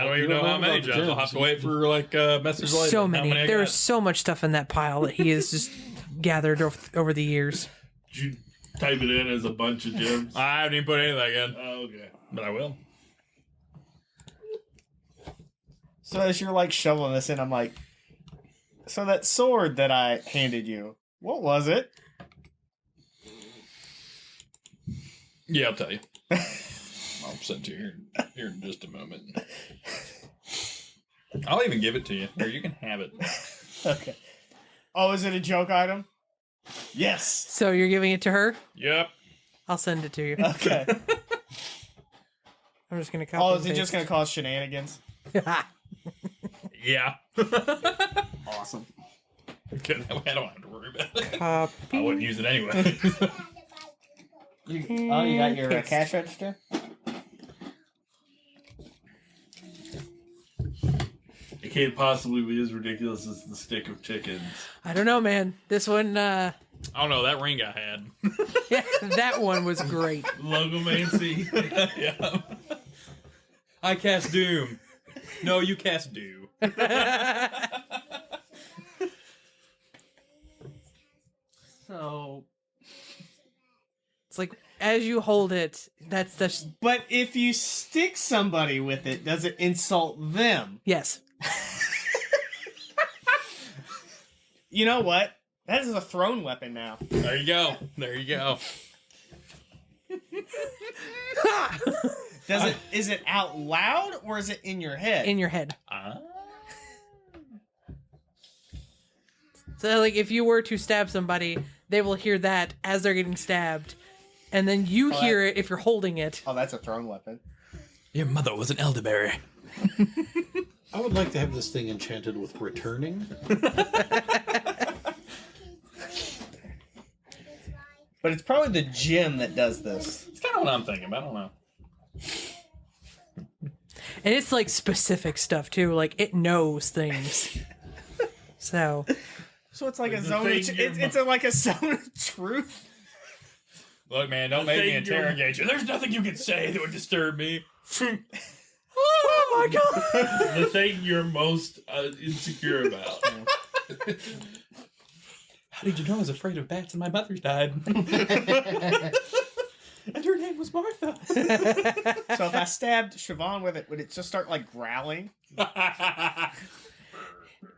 S3: don't even know how many gems. I'll have to wait for like message later.
S1: So
S3: how
S1: many.
S3: I
S1: There's
S3: got.
S1: so much stuff in that pile that he has just gathered over the years.
S7: Did you type it in as a bunch of gems?
S3: I haven't even put any of that in,
S7: Oh, okay.
S3: but I will.
S4: So as you're like shoveling this in, I'm like, so that sword that I handed you, what was it?
S3: Yeah, I'll tell you. I'll send to you here in just a moment. I'll even give it to you, or you can have it.
S4: Okay. Oh, is it a joke item? Yes.
S1: So you're giving it to her?
S3: Yep.
S1: I'll send it to you.
S4: Okay.
S1: I'm just gonna copy.
S4: Oh,
S1: and
S4: is it just
S1: paste.
S4: gonna cause shenanigans?
S3: Yeah.
S4: Awesome.
S3: Good. I don't have to worry about it.
S1: Copy.
S3: I wouldn't use it anyway.
S4: You got your cash register?
S7: It can't possibly be as ridiculous as the stick of chickens.
S1: I don't know, man. This one,
S3: I don't know. That ring I had.
S1: yeah, that one was great.
S7: Logomancy.
S3: Yeah. I cast Doom. No, you cast Do.
S1: So it's like as you hold it, that's the
S4: But if you stick somebody with it, does it insult them?
S1: yes.
S4: You know what? That is a thrown weapon now.
S3: There you go. There you go.
S4: Is it out loud or is it in your head?
S1: In your head.
S3: Ah.
S1: So like if you were to stab somebody, they will hear that as they're getting stabbed. And then you hear it if you're holding it.
S4: Oh, that's a thrown weapon.
S8: Your mother was an elderberry.
S2: I would like to have this thing enchanted with returning.
S4: But it's probably the gem that does this.
S3: It's kind of what I'm thinking, but I don't know.
S1: And it's like specific stuff too. Like it knows things. So
S4: So it's like a
S7: The
S4: zone.
S7: thing
S4: It's like a zone of truth.
S3: Look, man, don't
S7: The
S3: make me
S7: thing
S3: interrogate you. There's nothing you can say that would disturb me.
S1: oh my god.
S7: The thing you're most insecure about.
S8: How did you know I was afraid of bats and my mother died? And her name was Martha.
S4: So if I stabbed Siobhan with it, would it just start like growling?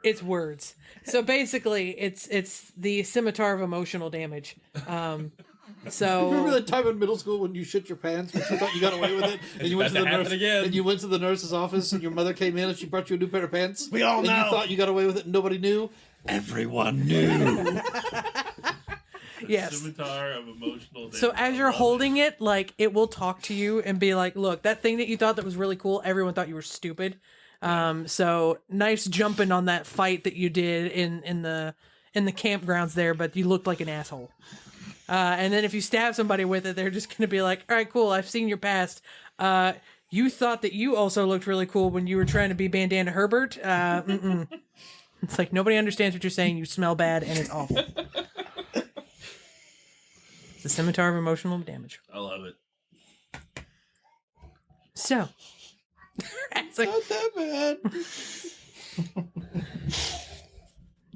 S1: It's words. So basically it's the scimitar of emotional damage. So
S2: Remember that time in middle school when you shit your pants but you thought you got away with it, and you went to
S3: About
S2: the
S3: to happen
S2: nurse
S3: again.
S2: and you went to the nurse's office, and your mother came in and she brought you a new pair of pants.
S4: We all
S2: and
S4: know.
S2: you thought you got away with it, and nobody knew. Everyone knew.
S1: yes.
S7: Scimitar of emotional damage.
S1: So as you're holding it, like it will talk to you and be like, "Look, that thing that you thought that was really cool, everyone thought you were stupid. So nice jumping on that fight that you did in the campgrounds there, but you looked like an asshole. And then if you stab somebody with it, they're just gonna be like, "All right, cool. I've seen your past. You thought that you also looked really cool when you were trying to be Bandana Herbert. It's like nobody understands what you're saying. You smell bad, and it's awful." The scimitar of emotional damage.
S7: I love it.
S1: So, It's like,
S5: Not that bad.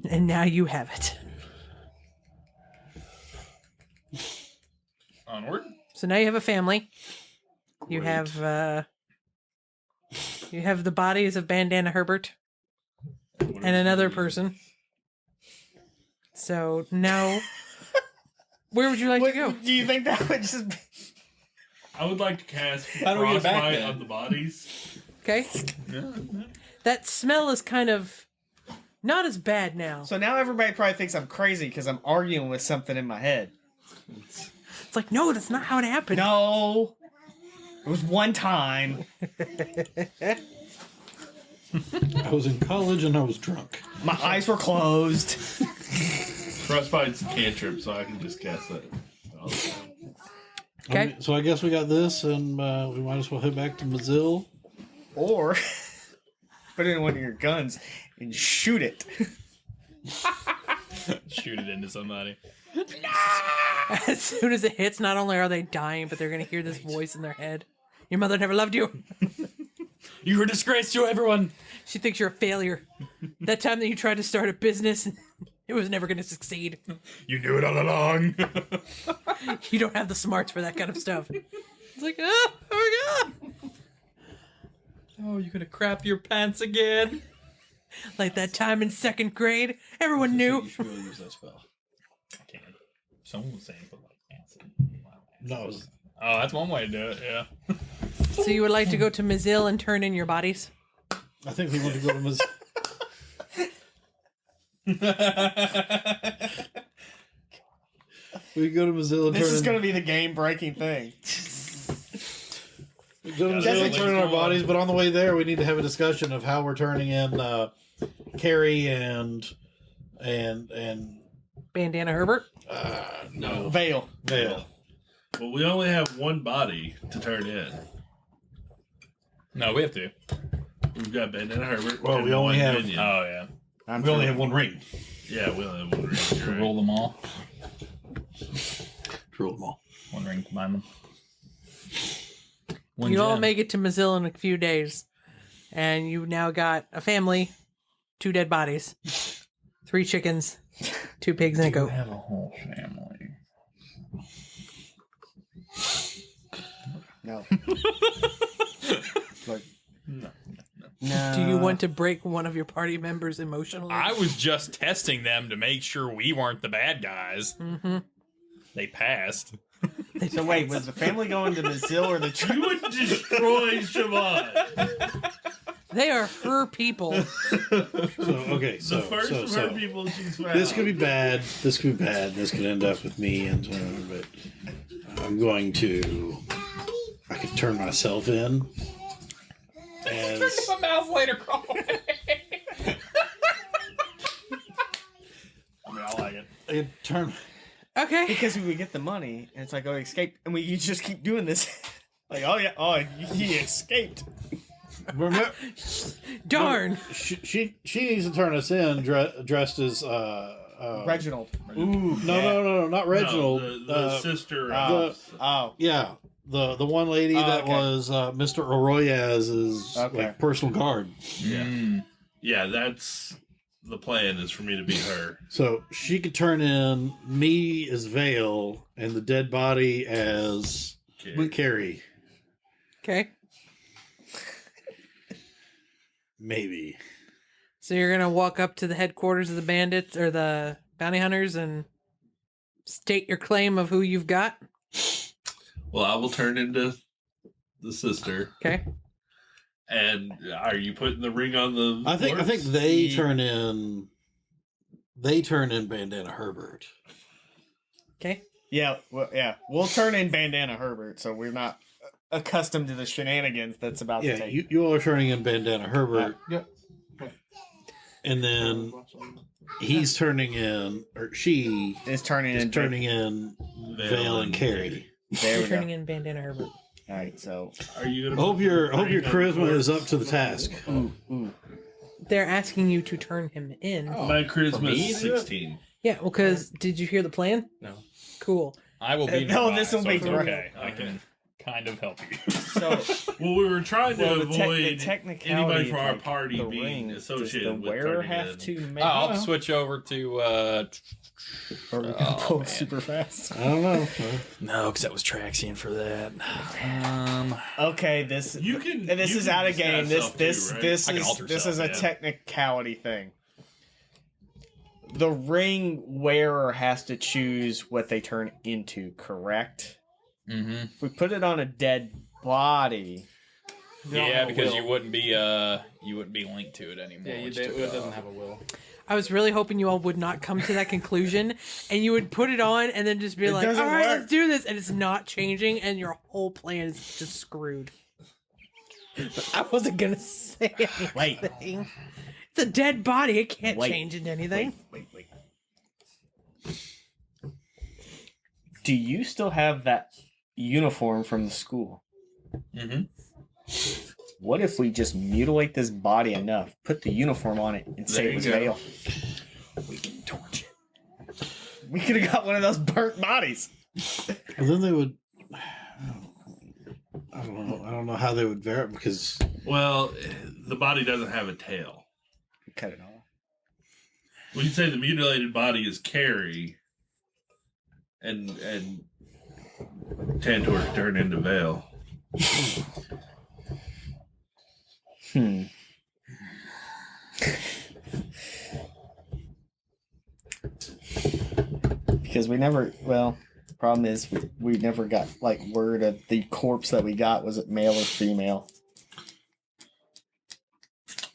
S1: and now you have it.
S3: Onward.
S1: So now you have a family. You
S2: Great.
S1: have the bodies of Bandana Herbert and another person. So now, where would you like to go?
S4: Do you think that would just be...
S7: I would like to cast
S8: How do we get back
S7: frostbite
S8: then?
S7: on the bodies.
S1: Okay. That smell is kind of not as bad now.
S4: So now everybody probably thinks I'm crazy because I'm arguing with something in my head.
S1: It's like, no, that's not how it happened.
S4: No. It was one time.
S2: I was in college and I was drunk.
S4: My eyes were closed.
S7: Frostbite's a cantrip, so I can just cast that all the time.
S1: Okay.
S2: So I guess we got this, and we might as well head back to Mazil.
S4: Or put it in one of your guns and shoot it.
S3: Shoot it into somebody.
S1: As soon as it hits, not only are they dying, but they're going to hear this voice in their head. Your mother never loved you.
S8: You were a disgrace to everyone.
S1: She thinks you're a failure. That time that you tried to start a business, it was never going to succeed.
S8: You knew it all along.
S1: You don't have the smarts for that kind of stuff. It's like, oh my god.
S8: Oh, you're gonna crap your pants again?
S1: Like that time in second grade, everyone knew.
S2: You should really use that spell.
S3: I can't. Someone was saying put like acid.
S2: No, it was-
S3: Oh, that's one way to do it. Yeah.
S1: So you would like to go to Mazil and turn in your bodies?
S2: I think we want to go to Mazil. We go to Mazil and
S4: This is
S2: turn
S4: going
S2: in,
S4: to be the game-breaking thing.
S2: we go to
S7: Yeah,
S2: Mazil
S4: that's
S2: and turn in our
S7: like-
S2: bodies, but on the way there, we need to have a discussion of how we're turning in Carrie and
S1: Bandana Herbert?
S2: no
S4: Veil.
S2: Vale.
S7: Well, we only have one body to turn in.
S3: No, we have to.
S7: We've got Bandana Herbert.
S2: Well,
S7: and
S2: we only
S7: one
S2: have-
S7: minion.
S3: Oh yeah.
S2: We only have one ring.
S7: Yeah, we only have one ring. You're right.
S3: Roll them all.
S2: Roll them all.
S3: One ring, combine them. One
S1: You all
S3: gem.
S1: make it to Mazil in a few days. And you now got a family, 2 dead bodies, 3 chickens, 2 pigs, and a
S3: You
S1: goat.
S3: have a whole family.
S4: No.
S3: No.
S4: No.
S1: Do you want to break one of your party members emotionally?
S3: I was just testing them to make sure we weren't the bad guys.
S1: Mm-hmm.
S3: They passed.
S4: So wait, was the family going to Mazil or the
S7: You
S4: church?
S7: would destroy Siobhan.
S1: They are her people.
S2: Okay,
S7: The first of her people she's found.
S2: this could be bad. This could be bad. This could end up with me and but I'm going to. I could turn myself in. As,
S8: My mouth later crawl.
S3: I mean, I like it.
S2: I turn.
S1: Okay.
S4: Because we would get the money, and it's like, oh, he escaped, and you just keep doing this. Like, oh yeah, oh, he escaped.
S2: Remember,
S1: Darn.
S2: she needs to turn us in dressed as
S4: Reginald.
S2: No, not Reginald.
S7: No, the sister.
S4: Oh,
S2: Yeah, the one lady that
S4: okay.
S2: was Mr. Arroyaz's
S4: Okay.
S2: like personal guard.
S7: Yeah, that's the plan. Is for me to be her.
S2: So she could turn in me as Vale and the dead body as Carrie.
S1: Okay.
S2: Maybe.
S1: So you're going to walk up to the headquarters of the bandits or the bounty hunters and state your claim of who you've got?
S7: Well, I will turn into the sister.
S1: Okay.
S7: And are you putting the ring on the?
S2: I think
S7: horse?
S2: they turn in. They turn in Bandana Herbert.
S1: Okay.
S4: yeah, well, yeah. We'll turn in Bandana Herbert, so we're not accustomed to the shenanigans that's about to
S2: Yeah,
S4: take.
S2: you all are turning in Bandana Herbert.
S9: Yeah.
S2: And then he's turning in, or she
S4: It's turning
S2: is
S4: in.
S2: turning in Vale and Carrie.
S4: There we go.
S1: Turning in Bandana Herbert.
S4: All right, so
S7: Are you gonna?
S2: Hope
S7: put
S2: your
S7: the ring on
S2: charisma
S7: the
S2: is
S7: horse?
S2: up to the task.
S1: They're asking you to turn him in.
S7: My charisma
S8: me
S7: is
S8: to do it?
S7: 16.
S1: Yeah, well, because did you hear the plan?
S8: No.
S1: Cool.
S3: I will be.
S4: No,
S3: nearby,
S4: this will
S3: so
S4: be
S3: it's
S4: great.
S3: okay. I can. kind of help you.
S4: So,
S7: Well, we were trying to
S4: the
S7: avoid
S4: technicality,
S7: anybody from our
S4: like,
S7: party
S4: the
S7: being
S4: ring,
S7: associated
S4: does the
S7: with
S4: wearer
S7: turning
S4: have
S7: in.
S4: to make?
S3: I'll switch over to.
S4: Or are we gonna pull
S3: man.
S4: super fast?
S2: I don't know.
S3: No, because that was Traxian for that.
S4: Okay, this
S7: You can.
S4: and this
S7: you
S4: is
S7: can
S4: out of game.
S7: disguise
S4: This
S7: self too, right?
S4: this
S3: I can
S4: is
S3: alter
S4: this
S3: self,
S4: is a
S3: yeah.
S4: technicality thing. The ring wearer has to choose what they turn into, correct?
S3: Mm-hmm.
S4: If we put it on a dead body,
S3: Yeah, because you wouldn't be linked to it anymore.
S5: Yeah,
S3: which
S5: it
S3: took
S5: doesn't
S3: off.
S5: have a will.
S1: I was really hoping you all would not come to that conclusion, and you would put it on and then just be
S4: It
S1: like, "All
S4: doesn't
S1: right,
S4: work.
S1: let's do this," and it's not changing, and your whole plan is just screwed. I wasn't gonna say anything.
S4: Wait.
S1: It's a dead body; it can't
S4: Wait.
S1: change into anything.
S4: Wait. Do you still have that uniform from the school?
S3: Mm-hmm.
S4: What if we just mutilate this body enough, put the uniform on it, and say
S7: There
S4: it was
S7: you go.
S4: Vale? We can torch it. We could have got one of those burnt bodies.
S2: Well, then they would. I don't know how they would verify because
S7: Well, the body doesn't have a tail.
S4: Cut it off.
S7: We can say the mutilated body is Carrie, and Tantor turn into Vale.
S4: Because we never. Well, problem is we never got like word of the corpse that we got. Was it male or female?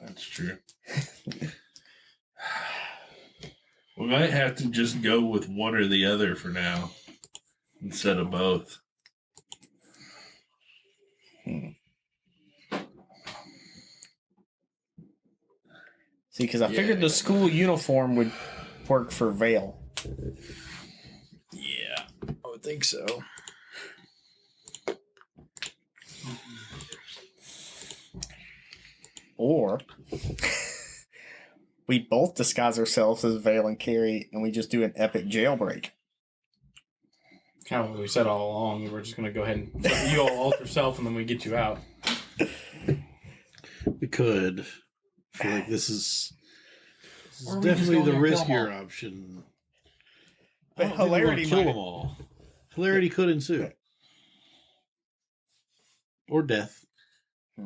S7: That's true. We might have to just go with one or the other for now, instead of both.
S4: See, because I figured the school uniform would work for Vale.
S3: Yeah, I would think so.
S4: Or we both disguise ourselves as Vale and Carrie, and we just do an epic jailbreak.
S5: Kind of what we said all along. We're just going to go ahead and you all alter self, and then we get you out.
S2: we could. I feel like this is
S3: Or we just
S2: definitely
S3: go
S2: the
S3: in there and kill 'em
S2: riskier option.
S4: But
S2: I don't think we wanna
S4: hilarity
S2: kill
S4: might-
S2: them all. Hilarity could ensue, or death.
S7: Oh,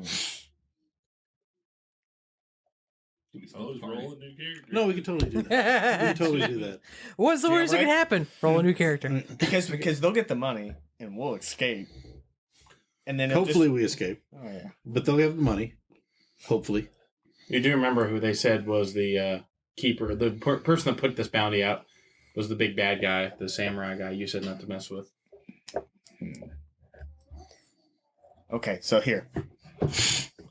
S7: let's roll a new character.
S2: No, we could totally do that. We could totally do that.
S1: What's the worst that
S4: Jailbreak?
S1: could happen? Roll a new character.
S4: Because they'll get the money and we'll escape. And then
S2: Hopefully, we escape,
S4: oh yeah.
S2: but they'll have the money. Hopefully,
S5: You do remember who they said was the keeper, the person that put this bounty out was the big bad guy, the samurai guy you said not to mess with.
S4: Okay, so here.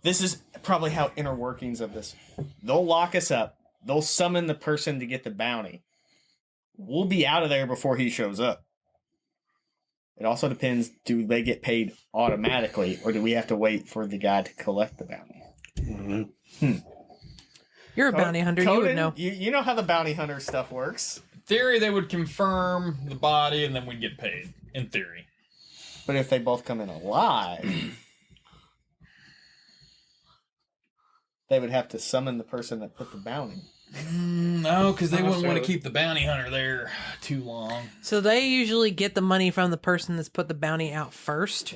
S4: This is probably how inner workings of this. They'll lock us up. They'll summon the person to get the bounty. We'll be out of there before he shows up. It also depends, do they get paid automatically or do we have to wait for the guy to collect the bounty?
S1: You're a bounty hunter. You would
S4: Conan,
S1: know.
S4: You know how the bounty hunter stuff works.
S3: In theory, they would confirm the body, and then we'd get paid. In theory.
S4: But if they both come in alive, they would have to summon the person that put the bounty.
S3: No, because they
S5: Not
S3: wouldn't want to
S5: necessarily.
S3: keep the bounty hunter there too long.
S1: So they usually get the money from the person that's put the bounty out first.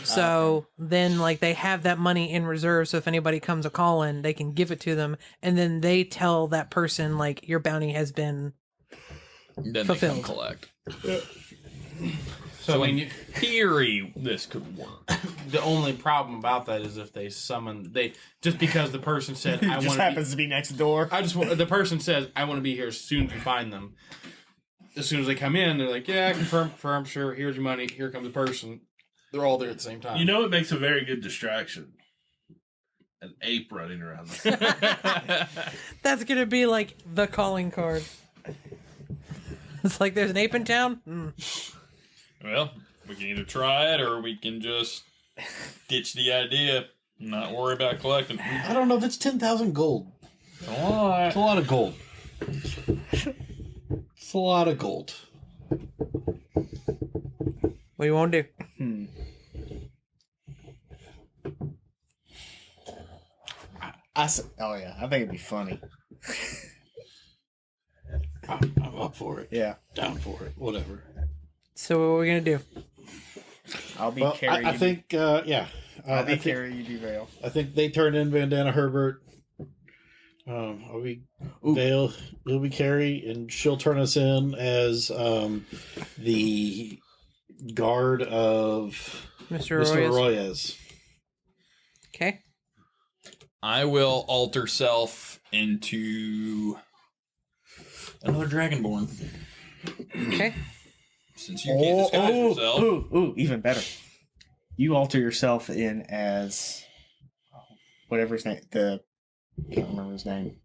S1: So then, like, they have that money in reserve. So if anybody comes a calling, they can give it to them, and then they tell that person, like, your bounty has been.
S3: Then
S1: Fulfilled.
S3: they come collect.
S5: So, I mean,
S3: in theory, this could work.
S5: the only problem about that is if they summon, just because the person said,
S4: It
S5: I
S4: just
S5: want
S4: happens to be next door.
S5: the person says, I want to be here as soon as you find them. As soon as they come in, they're like, yeah, confirm, sure, here's your money, here comes the person. They're all there at the same time.
S7: You know, it makes a very good distraction. An ape running around.
S1: That's gonna be like the calling card. It's like there's an ape in town.
S3: Well, we can either try it or we can just ditch the idea, not worry about collecting.
S2: I don't know. That's 10,000 gold.
S3: It's a lot.
S2: It's a lot of gold. It's a lot of gold.
S1: What do you want to do?
S4: Oh yeah, I think it'd be funny.
S2: I'm up for it.
S4: Yeah,
S2: Down for it. Whatever.
S1: So what are we gonna do?
S4: I'll be
S2: Well,
S4: Carrie.
S2: I think, yeah.
S4: I'll be
S2: I think,
S4: Carrie. You do Vale.
S2: I think they turn in Bandana Herbert. I'll be Vale. He'll be Carrie, and she'll turn us in as the guard of
S1: Mr.
S2: Mr.
S1: Arroyas.
S2: Arroyas.
S1: Okay.
S8: I will alter self into another Dragonborn.
S1: Okay.
S8: Since you can't disguise yourself.
S4: Ooh, even better. You alter yourself in as whatever his name. Can't remember his name.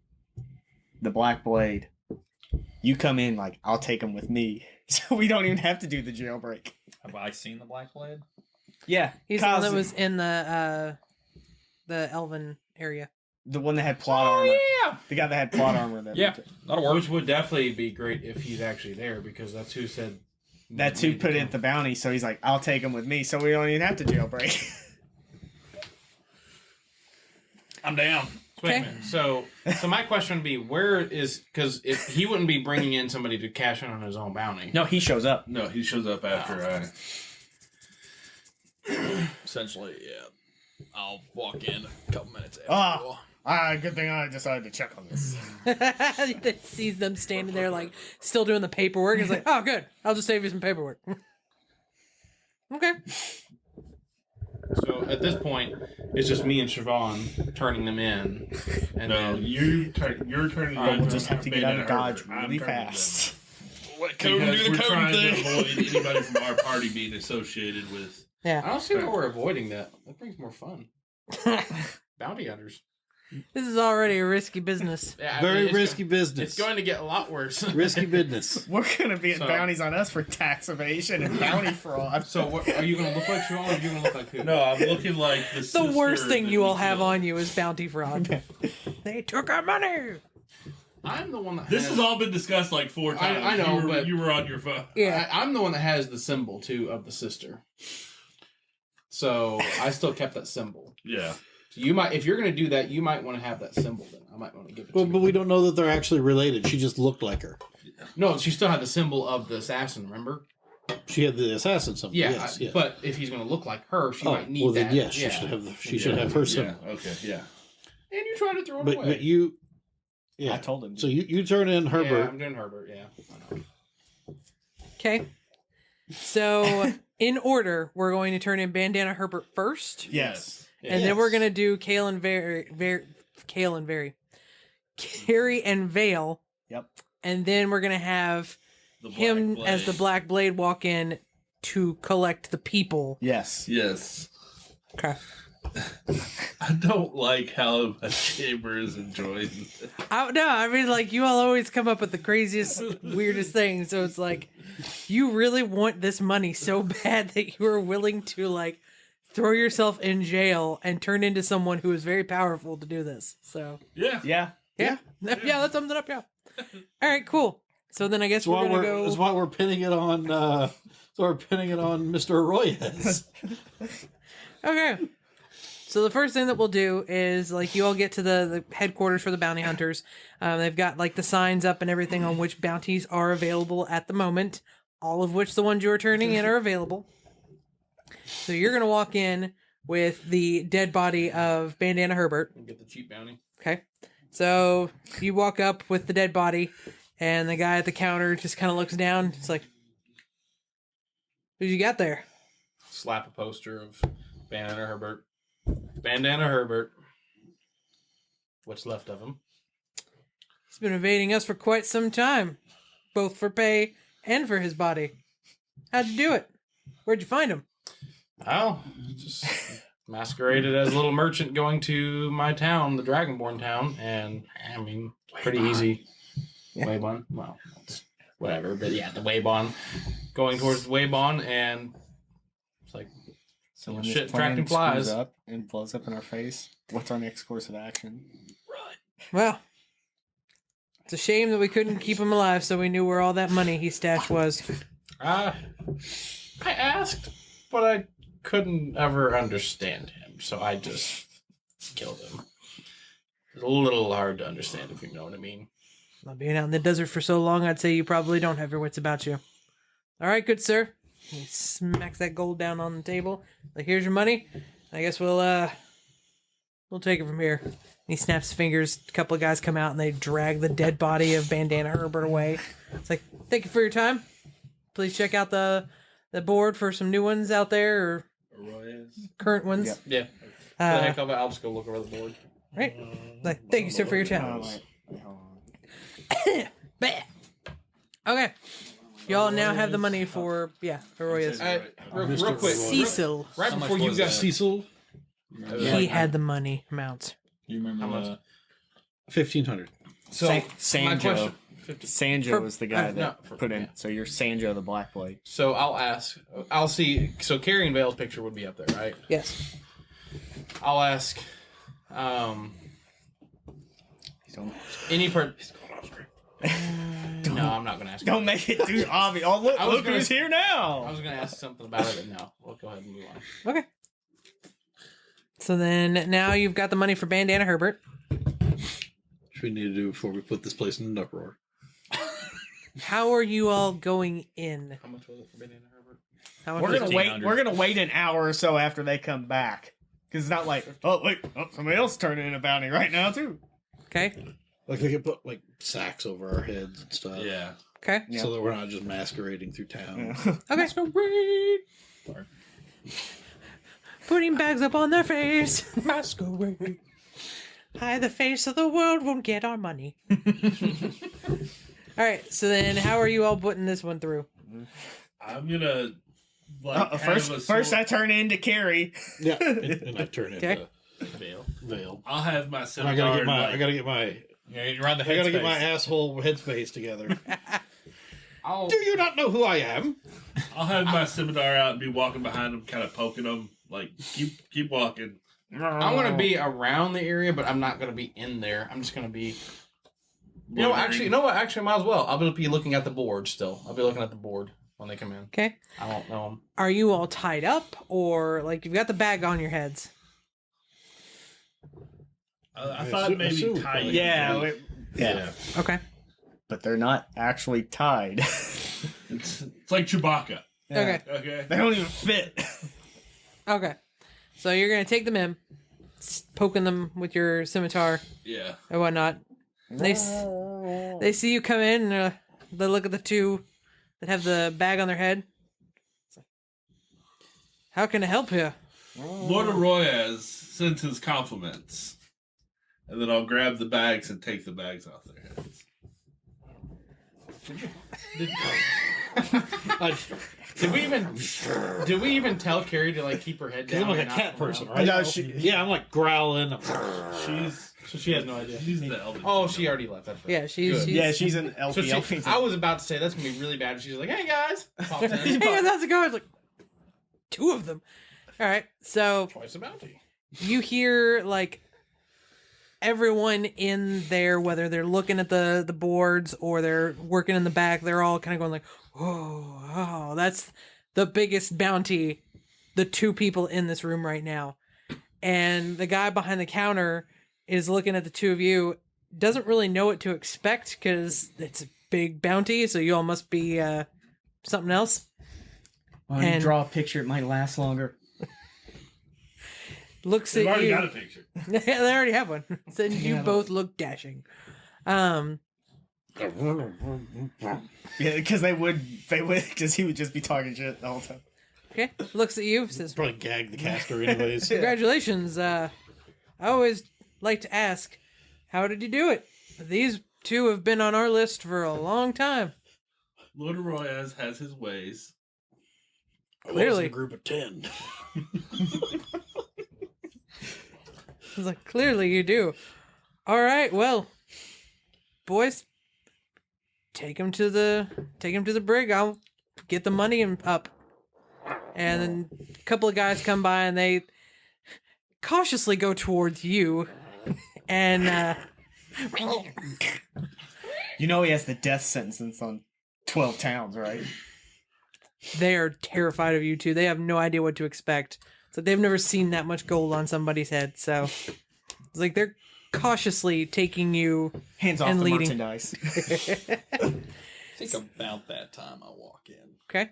S4: The Black Blade. You come in like I'll take him with me, so we don't even have to do the jailbreak.
S3: Have I seen the Black Blade?
S4: Yeah,
S1: He's the one that was in the Elven area.
S4: the one that had plot armor.
S8: Yeah.
S4: The guy that had plot armor. That
S8: Yeah. That'll work.
S9: Which would definitely be great if he's actually there, because that's who said.
S4: That's who put in the bounty. So he's like, I'll take him with me, so we don't even have to jailbreak.
S9: I'm down. Wait a minute. So my question would be, where is, because if he wouldn't be bringing in somebody to cash in on his own bounty.
S4: No, he shows up.
S7: No, he shows up after
S8: Essentially, yeah. I'll walk in a couple minutes after.
S4: Good thing I decided to check on this.
S1: That sees them standing there, like, still doing the paperwork. It's like, oh, good. I'll just save you some paperwork. Okay.
S9: So at this point, it's just me and Siobhan turning them in. And
S7: No,
S9: then
S7: you're turning.
S4: We'll just have to get out of
S7: Bandana
S4: Dodge
S7: Herbert. I'm
S4: really
S7: turning them.
S4: fast.
S8: Let Code
S7: Because
S8: do the
S7: we're
S8: code
S7: trying to
S8: thing.
S7: avoid anybody from our party being associated with.
S9: I
S1: Yeah.
S9: don't see why we're avoiding that. That brings more fun. Bounty hunters.
S1: This is already a risky business.
S9: Yeah, I
S2: Very
S9: mean, it's
S2: risky business.
S9: It's going to get a lot worse.
S2: Risky business.
S4: We're gonna be at
S9: So-
S4: bounties on us for tax evasion and bounty fraud.
S9: So what, are you going to look like Siobhan, or are you going to look like who?
S7: No, I'm looking like the.
S1: The worst
S7: sister
S1: thing
S7: that
S1: you
S7: we
S1: will have
S7: killed.
S1: on you is bounty fraud. They took our money.
S9: I'm the one that
S7: This
S9: has,
S7: has all been discussed like 4 times.
S9: I know,
S7: you were,
S9: but-
S7: you were on your phone.
S1: Yeah.
S9: I'm the one that has the symbol, too, of the sister. So I still kept that symbol.
S7: Yeah.
S9: So you might, if you're going to do that, you might want to have that symbol then. I might want to give it
S2: Well,
S9: to
S2: but
S9: you.
S2: we don't know that they're actually related. She just looked like her.
S9: No, she still had the symbol of the assassin, remember?
S2: She had the assassin symbol.
S9: Yeah,
S2: yes, yes.
S9: but if he's going to look like her, she
S2: Oh,
S9: might need
S2: well,
S9: that.
S2: then yes,
S9: yeah.
S2: she should have. She should have her symbol.
S7: Yeah. Okay. Yeah.
S9: And you try to throw it
S2: But
S9: away.
S2: you, yeah.
S4: I told him.
S2: So you turn in
S9: Yeah,
S2: Herbert.
S9: I'm doing Herbert, yeah. I know.
S1: Okay. So, in order, we're going to turn in Bandana Herbert first.
S4: Yes.
S1: And then we're going to do Carrie and Vale.
S4: Yep.
S1: And then we're going to have
S7: The Black
S1: him
S7: Blade.
S1: as the Black Blade walk in to collect the people.
S4: Yes.
S7: Yes.
S1: Okay.
S7: I don't like how a chamber is enjoying this.
S1: No, I mean, like, you all always come up with the craziest, weirdest things. So it's like, you really want this money so bad that you are willing to, like, throw yourself in jail and turn into someone who is very powerful to do this. So,
S7: Yeah.
S4: Yeah.
S1: yeah, that sums it up, yeah. All right, cool. So then I guess we're going to go...
S2: That's why we're pinning it on. So we're pinning it on Mr. Arroyas.
S1: Okay. So the first thing that we'll do is, like, you all get to the headquarters for the bounty hunters. They've got, like, the signs up and everything on which bounties are available at the moment, all of which the ones you are turning in are available. So you're going to walk in with the dead body of Bandana Herbert.
S9: And get the cheap bounty.
S1: Okay. So you walk up with the dead body, and the guy at the counter just kind of looks down. It's like, who you got there?
S9: Slap a poster of Bandana Herbert. Bandana Herbert. What's left of him?
S1: He's been evading us for quite some time, both for pay and for his body. How'd you do it? Where'd you find him?
S9: Well, just masqueraded as a little merchant going to my town, the Dragonborn town, and I mean, pretty easy. Waybon. Well, it's whatever, but yeah, the Waybon. Going towards the Waybon, and it's like,
S4: So when
S9: Shit,
S4: this plan
S9: attracting flies.
S4: screws up and blows up in our face, what's our next course of action?
S1: Well, it's a shame that we couldn't keep him alive, so we knew where all that money he stashed was.
S9: I asked, but I couldn't ever understand him, so I just killed him. It's a little hard to understand, if you know what I mean.
S1: Well, being out in the desert for so long, I'd say you probably don't have your wits about you. All right, good sir. He smacks that gold down on the table. Like, here's your money. I guess we'll take it from here. He snaps his fingers. A couple of guys come out and they drag the dead body of Bandana Herbert away. It's like, thank you for your time. Please check out the board for some new ones out there or current ones.
S9: Yeah. For the heck of it, I'll just go look over the board.
S1: Right. Like, thank you, sir, for your time. Okay. Y'all now have the money for Arroyo's.
S9: Real quick.
S1: Cecil.
S9: Right before you got
S2: Cecil,
S1: He had the money amounts.
S3: You remember
S9: How much?
S2: 1,500.
S9: So my
S4: Sanjo.
S9: question.
S4: Sanjo was the guy
S9: no,
S4: that put in.
S9: yeah.
S4: So you're Sanjo the Black Blade.
S9: So I'll see. So Carrion Vale's picture would be up there, right?
S1: Yes.
S9: I'll ask. Any part. No, I'm not gonna ask.
S4: Don't make it too obvious. Oh, look,
S9: I was
S4: look
S9: gonna-
S4: who's here now.
S9: I was gonna ask something about it, but no. We'll go ahead and move on.
S1: Okay. So then now you've got the money for Bandana Herbert.
S2: Which we need to do before we put this place in an uproar.
S1: How are you all going in?
S9: How much was it for Bandana Herbert?
S1: How much
S4: We're
S1: was
S4: gonna
S1: it?
S4: wait.
S3: 1,500.
S4: We're gonna wait an hour or so after they come back, because it's not like, oh wait, somebody else turning in a bounty right now too.
S1: Okay.
S2: Like they could put like sacks over our heads and stuff.
S7: Yeah.
S1: Okay.
S4: Yeah.
S2: So that we're not just masquerading through town.
S1: Okay.
S3: Sorry.
S1: Putting bags up on their face. Masquerade. Hide the face of the world won't get our money. All right. So then, how are you all putting this one through?
S7: I'm gonna like have a
S4: First I turn into Carrie.
S2: Yeah, and I turn
S1: Okay.
S2: into Veil.
S7: I'll have my
S2: And
S7: scimitar.
S2: I gotta get my,
S7: like,
S2: I gotta get my,
S3: Yeah, you're on the
S2: I gotta get my
S3: headspace.
S2: asshole headspace together.
S9: I'll.
S2: Do you not know who I am?
S7: I'll have my scimitar out and be walking behind them, kind of poking them. Like keep walking.
S9: I'm gonna be around the area, but I'm not gonna be in there. I'm just gonna be. You know, actually, what? Actually, might as well. I'll be looking at the board still. I'll be looking at the board when they come in.
S1: Okay.
S9: I won't know them.
S1: Are you all tied up, or like you've got the bag on your heads?
S7: I thought maybe
S2: assume,
S7: tie.
S2: like,
S4: Yeah, yeah,
S1: Okay.
S4: but they're not actually tied.
S7: It's like Chewbacca.
S1: Okay.
S7: Okay.
S4: They don't even fit.
S1: Okay. So you're gonna take them in, poking them with your scimitar
S7: Yeah.
S1: and whatnot. They see you come in, and they look at the two that have the bag on their head. It's like, how can I help you?
S7: Lord Arroyas sends his compliments, and then I'll grab the bags and take the bags off their heads.
S9: Did we even tell Carrie to like keep her head down?
S2: I'm like a
S9: and not
S2: cat
S9: come
S2: person,
S9: around?
S2: right?
S4: No, she-
S2: yeah, I'm like growling.
S9: So she has no idea.
S7: She's the elder.
S9: Oh, she already left. That's right.
S1: Yeah, she's
S9: Good.
S4: Yeah, she's an
S9: So
S4: elfie.
S9: I was about to say that's gonna be really bad. She's like, "Hey guys," pops in.
S1: Hey, how's it going? It's like two of them. All right, so
S9: Twice the bounty.
S1: you hear like everyone in there, whether they're looking at the boards or they're working in the back, they're all kind of going like, "Whoa, oh, that's the biggest bounty." The two people in this room right now, and the guy behind the counter is looking at the two of you. Doesn't really know what to expect because it's a big bounty, so you all must be something else.
S4: When you
S1: And-
S4: draw a picture, it might last longer.
S1: Looks
S7: They've
S1: at
S7: already
S1: you.
S7: got a picture.
S1: They already have one. Said you
S4: Yeah.
S1: both look dashing.
S4: Yeah, because because he would just be talking shit the whole time.
S1: Okay. Looks at you. Says,
S2: Probably gag the caster anyways.
S1: "Congratulations. I always like to ask, how did you do it? These two have been on our list for a long time.
S7: Lord Arroyas has his ways.
S2: I was in
S1: Clearly.
S2: a group of 10.
S1: I was like, clearly you do. All right. Well, boys, take him to the brig. I'll get the money and up." And then a couple of guys come by and they cautiously go towards you, and
S4: You know he has the death sentence on 12 towns, right?
S1: they are terrified of you two. They have no idea what to expect. So they've never seen that much gold on somebody's head. So it's like they're cautiously taking you.
S4: Hands off
S1: And
S4: the
S1: leading.
S4: merchandise.
S8: I think about that time I walk in.
S1: Okay.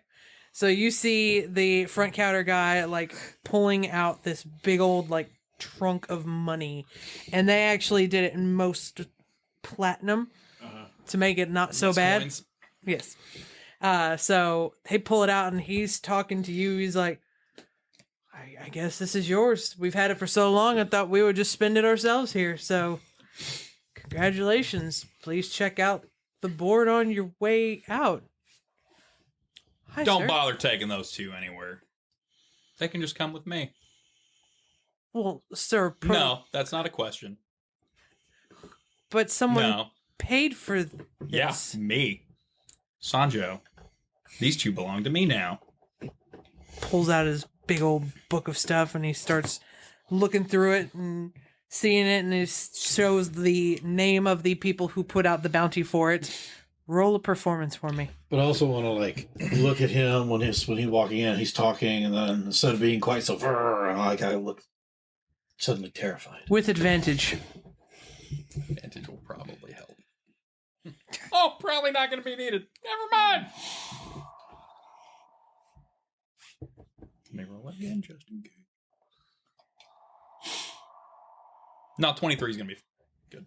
S1: So you see the front counter guy like pulling out this big old like trunk of money, and they actually did it in most platinum to make it not so
S8: Less
S1: bad.
S8: coins.
S1: Yes. So they pull it out and he's talking to you. He's like, I guess this is yours. We've had it for so long. I thought we would just spend it ourselves here. So congratulations. Please check out the board on your way out. Hi,
S8: Don't
S1: sir.
S8: bother taking those two anywhere. They can just come with me.
S1: Well, sir,
S8: No, that's not a question.
S1: but someone
S8: No.
S1: paid for this.
S8: Yeah, me. Sanjo. These two belong to me now.
S1: Pulls out his big old book of stuff and he starts looking through it and seeing it, and it shows the name of the people who put out the bounty for it. Roll a performance for me.
S2: But I also want to like look at him when he's walking in, he's talking, and then instead of being quite so, I look suddenly terrified.
S1: With advantage.
S8: Advantage will probably help. Oh, probably not going to be needed. Never mind. Let me roll again just in case. No, 23 is going to be good.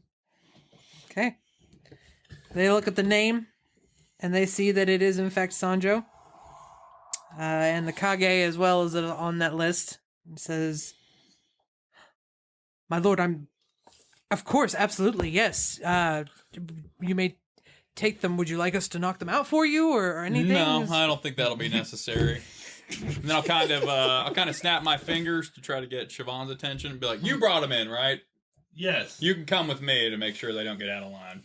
S1: Okay. They look at the name and they see that it is in fact Sanjo. And the Kage as well is on that list. It says, "My lord, I'm... Of course, absolutely, yes. You may take them. Would you like us to knock them out for you or anything?"
S8: No, I don't think that'll be necessary. And then I'll kind of snap my fingers to try to get Siobhan's attention and be like, "You brought them in, right?
S7: Yes.
S8: You can come with me to make sure they don't get out of line."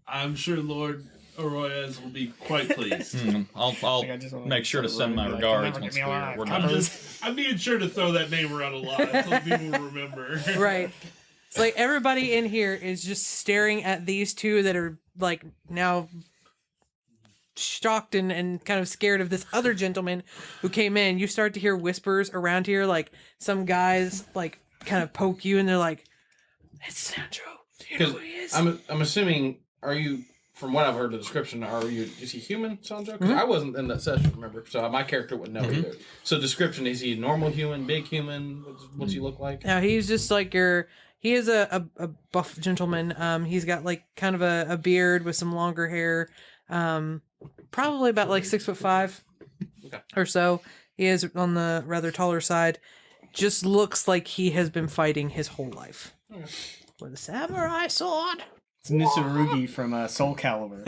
S7: I'm sure Lord Arroyas will be quite pleased.
S8: I'll
S4: I just wanna
S8: make sure to send my
S4: like,
S8: regards
S4: "Never
S8: once
S4: get me alive."
S8: we're
S7: I'm
S8: done.
S7: I'm being sure to throw that name around a lot so people remember.
S1: Right. It's like everybody in here is just staring at these two that are like now shocked and kind of scared of this other gentleman who came in. You start to hear whispers around here, like some guys like kind of poke you and they're like, "It's Sancho. Do you know who he is?"
S9: I'm assuming, are you, from what I've heard the description, is he human, Sanjo? Because I wasn't in that session, remember? So my character wouldn't know either. So description, is he normal human, big human? What's he look like?
S1: Now he's just like he is a buff gentleman. He's got like kind of a beard with some longer hair. Probably about like 6'5" or so. He is on the rather taller side. Just looks like he has been fighting his whole life with a samurai sword.
S4: It's Nisurugi from Soul Calibur.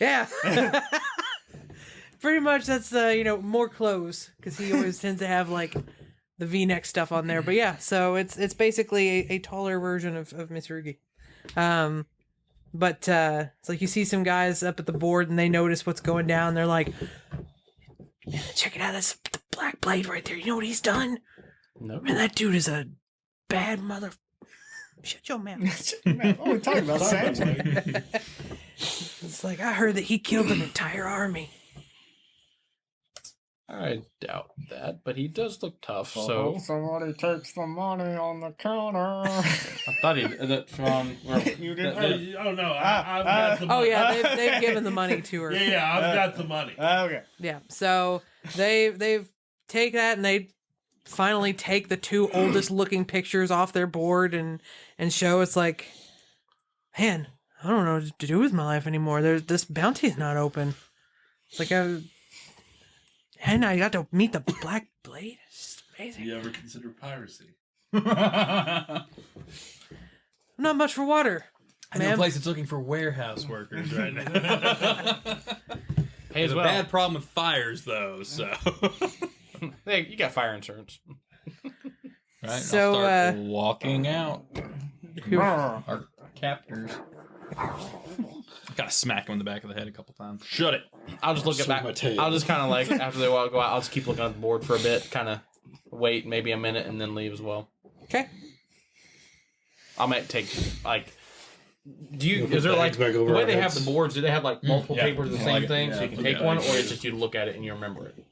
S1: Yeah. Pretty much that's more clothes because he always tends to have like the V-neck stuff on there. But yeah, so it's basically a taller version of Mitsurugi. But it's like you see some guys up at the board and they notice what's going down. They're like, "Man, check it out, that's the Black Blade right there. You know what he's done?
S9: No.
S1: Man, that dude is a bad mother... Shut your mouth."
S4: Oh, we're talking about Sanjo.
S1: It's like, I heard that he killed an entire army.
S9: I doubt that, but he does look tough, so...
S4: Somebody takes the money on the counter.
S9: I thought he... That Sean...
S4: You didn't
S9: that-
S4: hear it.
S7: Oh no, I've got the
S1: Oh
S7: money.
S1: yeah, they've given the money to her.
S7: Yeah, I've got the money.
S4: Okay.
S1: Yeah, so they've take that and they finally take the two oldest looking pictures off their board and show. It's like, man, I don't know what to do with my life anymore. This bounty is not open. It's like and I got to meet the Black Blade. It's amazing.
S7: You ever consider piracy?
S1: Not much for water.
S8: I know a
S1: Ma'am.
S8: place that's looking for warehouse workers right now.
S9: Hey,
S8: There's
S9: as
S8: a
S9: well.
S8: bad problem with fires, though, so...
S9: Hey, you got fire insurance.
S8: Right,
S1: So,
S8: I'll start walking out. Our captors. Gotta smack him in the back of the head a couple times. Shut it.
S9: I'll just look at
S2: Swing
S9: back.
S2: my tail.
S9: I'll just kind of like, after they all go out, I'll just keep looking at the board for a bit, kind of wait maybe a minute and then leave as well.
S1: Okay.
S9: I might take, like... Do you?
S2: We'll
S9: Is there
S2: put
S9: like
S2: bags back
S9: the
S2: over
S9: way
S2: our
S9: they have
S2: heads.
S9: the boards? Do they have like multiple
S8: yeah.
S9: papers of the
S8: Yeah,
S9: same
S8: like-
S9: thing,
S8: yeah,
S9: so you can
S8: look
S9: take
S8: at
S9: one,
S8: it.
S9: or it's just you look at it and you remember it?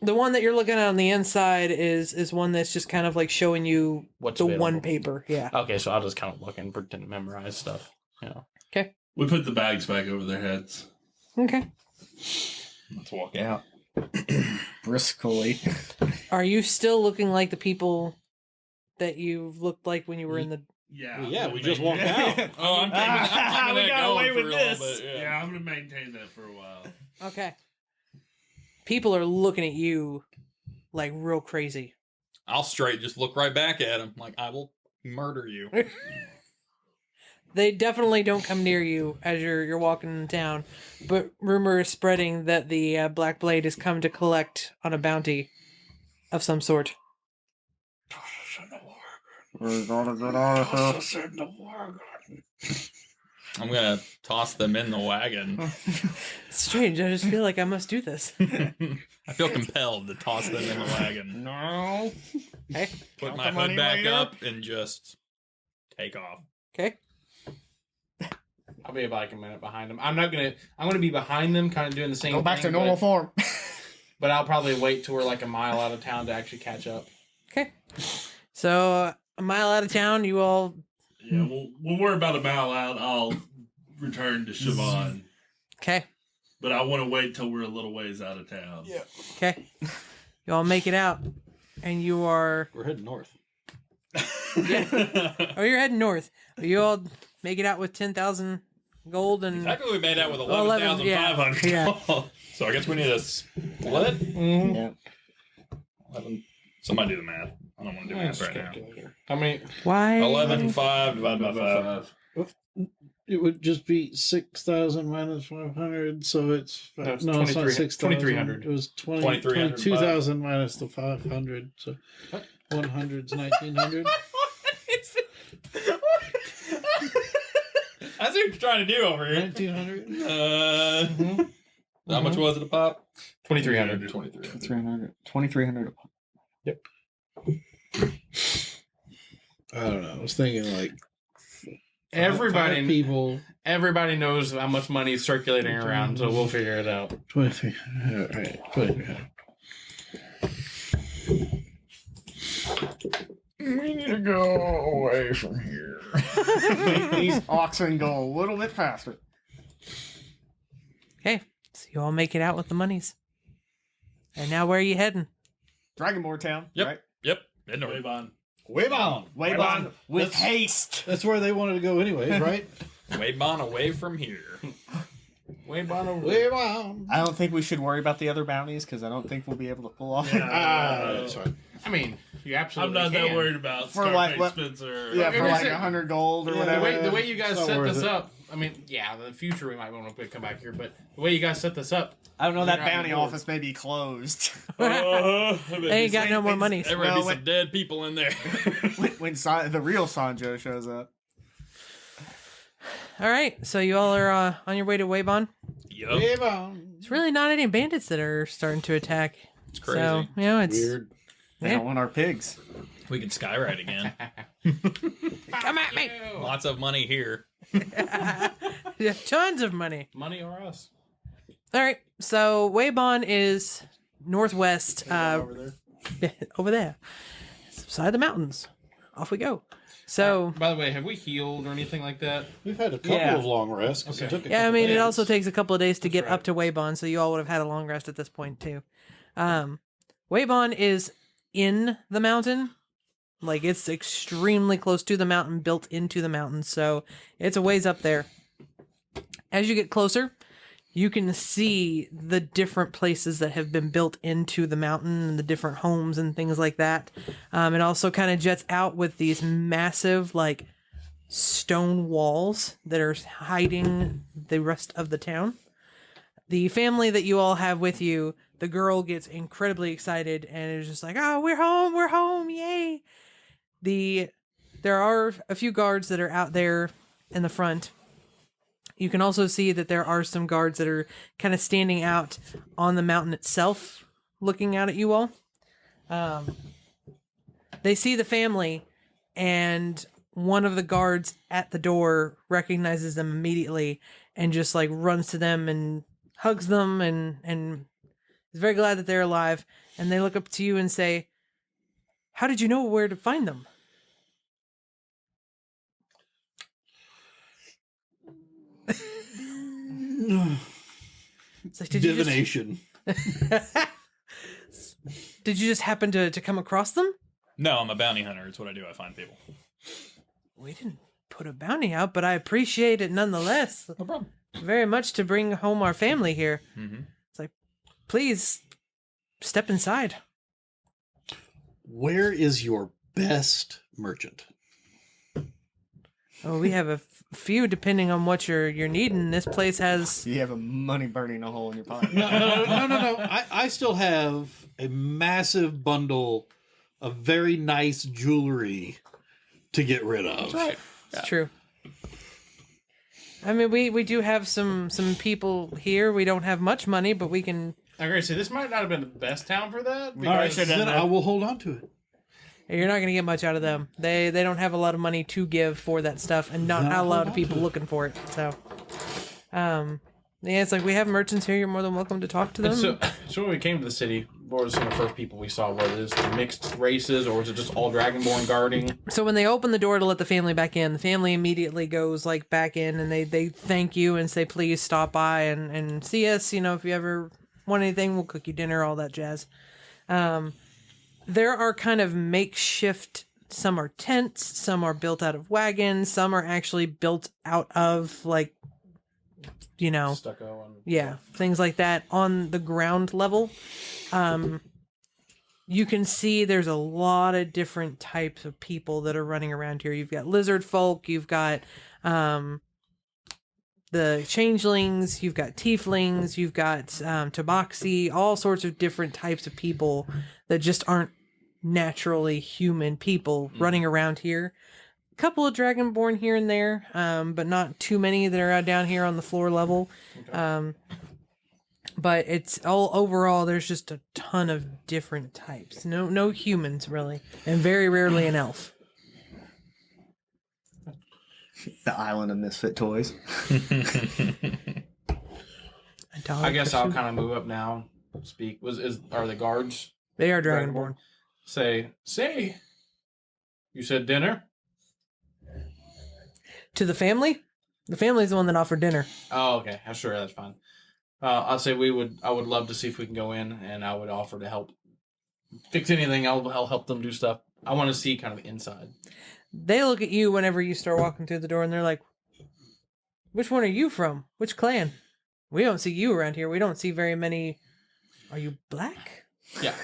S1: The one that you're looking at on the inside is one that's just kind of like showing you
S9: What's
S1: the
S9: available.
S1: one paper. Yeah.
S9: Okay, so I'll just kind of look and pretend to memorize stuff.
S7: We put the bags back over their heads.
S1: Okay.
S8: Let's walk out.
S4: Briskly.
S1: Are you still looking like the people that you looked like when you were in the...
S7: Yeah.
S2: Well, yeah, we just walked out.
S8: Oh, I'm keeping
S4: We
S8: that
S4: got
S8: going
S4: away
S8: for
S4: with
S8: a little
S4: this.
S8: bit.
S7: Yeah, I'm gonna maintain that for a while.
S1: Okay. People are looking at you like real crazy.
S8: I'll straight just look right back at him like I will murder you.
S1: They definitely don't come near you as you're walking in town, but rumor is spreading that the Black Blade has come to collect on a bounty of some sort.
S4: We're gonna get out of here.
S8: I'm gonna toss them in the wagon.
S1: It's strange. I just feel like I must do this.
S8: I feel compelled to toss them in the wagon.
S4: No.
S1: Okay.
S8: Put
S4: Count
S8: my
S4: the money
S8: hood back
S4: later.
S8: up and just take off.
S1: Okay.
S9: I'll be like a minute behind them. I'm gonna be behind them, kind of doing the same.
S4: Go back to
S9: thing,
S4: normal
S9: but,
S4: form.
S9: but I'll probably wait till we're like a mile out of town to actually catch up.
S1: Okay. So a mile out of town, you all.
S7: Yeah, well, when we're about a mile out, I'll return to Siobhan.
S1: Okay.
S7: But I want to wait till we're a little ways out of town. Yeah.
S1: Okay. You all make it out, and you are.
S2: We're heading north.
S1: Oh, you're heading north. You all make it out with 10,000 gold and.
S8: Technically, we made out with
S1: 11,500.
S8: 11,500.
S1: Yeah.
S8: So I guess we need a split.
S4: Yeah.
S8: 11. Somebody do the math. I don't want to do math right now.
S9: How many?
S1: Why?
S8: 11,500 divided by 5.
S10: It would just be 6,000 minus 500, so it's
S9: No, it's
S10: no, it's not
S9: 23
S10: 6,000.
S9: 2,300.
S10: It was
S8: 2,300
S10: 22,000 minus the 500, so 100's 1,900.
S8: I see what you're trying to do over here.
S10: 1,900.
S8: How much was it a pop?
S9: 2,300.
S8: 2,300.
S4: 2,300.
S10: I don't know. I was thinking like
S9: Everybody,
S10: five people.
S9: everybody knows how much money is circulating around, so we'll figure it out.
S10: 2,300. Right, 2,300.
S8: We need to go away from here.
S4: These oxen go a little bit faster.
S1: Okay. So you all make it out with the monies. And now where are you heading?
S4: Dragonborn Town.
S8: Yep.
S4: Right?
S8: Yep. Head north.
S7: Waybon.
S2: Waybon.
S4: Waybon with
S2: That's-
S4: haste.
S2: That's where they wanted to go anyways, right?
S8: Waybon away from here.
S9: Waybon over.
S2: Waybon.
S4: I don't think we should worry about the other bounties because I don't think we'll be able to pull off.
S2: That's fine.
S9: I mean, you
S7: I'm
S9: absolutely
S7: not
S9: can.
S7: that worried about
S4: For like
S7: Scarface
S4: what-
S7: Spencer.
S4: Yeah, for like
S9: Every-
S4: 100 gold or
S2: Yeah,
S4: whatever.
S9: The way you guys
S2: It's not
S9: set
S2: worth
S9: this
S2: it.
S9: up, I mean, yeah, in the future we might want to come back here, but the way you guys set this up,
S4: I don't know, that
S9: You're not
S4: bounty
S9: on board.
S4: office may be closed.
S1: They ain't got no more money.
S8: There would
S4: Well,
S8: be some dead people in there.
S4: when the real Sanjo shows up.
S1: All right. So you all are on your way to Waybon.
S8: Yup.
S2: Waybon.
S1: There's really not any bandits that are starting to attack.
S8: It's crazy.
S1: So, you know, it's.
S2: Weird.
S4: They
S1: Yeah.
S4: don't want our pigs.
S8: We can skyride again.
S1: Come at me.
S8: Lots of money here.
S1: Yeah, tons of money.
S9: money or us.
S1: All right. So Waybon is northwest,
S2: Over there.
S1: over there, side of the mountains. Off we go. So
S9: By the way, have we healed or anything like that?
S2: We've had a couple
S4: Yeah.
S2: of long rests. 'Cause it
S9: Okay.
S2: took a
S1: yeah, I
S2: couple
S1: mean, it
S2: days.
S1: also takes a couple of days to get
S9: right.
S1: up to Waybon, so you all would have had a long rest at this point too. Waybon is in the mountain. Like, it's extremely close to the mountain, built into the mountain, so it's a ways up there. As you get closer, you can see the different places that have been built into the mountain and the different homes and things like that. It also kind of jets out with these massive, like, stone walls that are hiding the rest of the town. The family that you all have with you, the girl gets incredibly excited and is just like, "Oh, we're home, yay!" There are a few guards that are out there in the front. You can also see that there are some guards that are kind of standing out on the mountain itself, looking out at you all. They see the family, and one of the guards at the door recognizes them immediately and just like runs to them and hugs them and is very glad that they're alive and they look up to you and say, "How did you know where to find them?" It's like,
S2: Divination.
S1: Did you just happen to come across them?
S8: No, I'm a bounty hunter. It's what I do. I find people.
S1: We didn't put a bounty out, but I appreciate it nonetheless.
S8: No problem.
S1: Very much to bring home our family here.
S8: Mm-hmm.
S1: It's like, please step inside.
S2: Where is your best merchant?
S1: Oh, we have a few depending on what you're needing. This place has.
S4: You have a money burning a hole in your pocket.
S2: No. I still have a massive bundle of very nice jewelry to get rid of.
S8: That's right.
S1: It's true. I mean, we do have some people here. We don't have much money, but we can.
S9: I'm going to say, this might not have been the best town for that.
S2: All right, then I will hold on to it.
S1: You're not going to get much out of them. They don't have a lot of money to give for that stuff, and not a lot of people looking for it. So, yeah, it's like we have merchants here. You're more than welcome to talk to them.
S9: So when we came to the city, what were some of the first people we saw? Was it mixed races, or was it just all Dragonborn guarding?
S1: So when they open the door to let the family back in, the family immediately goes like back in, and they thank you and say, please stop by and see us. You know, if you ever want anything, we'll cook you dinner, all that jazz. There are kind of makeshift, some are tents, some are built out of wagons, some are actually built out of like, you know,
S9: Stucco and
S1: yeah, things like that on the ground level. You can see there's a lot of different types of people that are running around here. You've got lizard folk, you've got the changelings, you've got tieflings, you've got tabaxi, all sorts of different types of people that just aren't naturally human people running around here. A couple of dragonborn here and there, but not too many that are down here on the floor level. Okay. But it's all overall, there's just a ton of different types. No humans really, and very rarely an elf.
S4: The island of misfit toys.
S9: I guess I'll kind of move up now. Speak. Are the guards?
S1: They are dragonborn.
S9: Say. You said dinner?
S1: To the family? The family's the one that offered dinner.
S9: Oh, okay. Sure, that's fine. I'll say I would love to see if we can go in, and I would offer to help fix anything. I'll help them do stuff. I want to see kind of inside.
S1: They look at you whenever you start walking through the door, and they're like, which one are you from? Which clan? We don't see you around here. We don't see very many. Are you black?
S9: Yeah.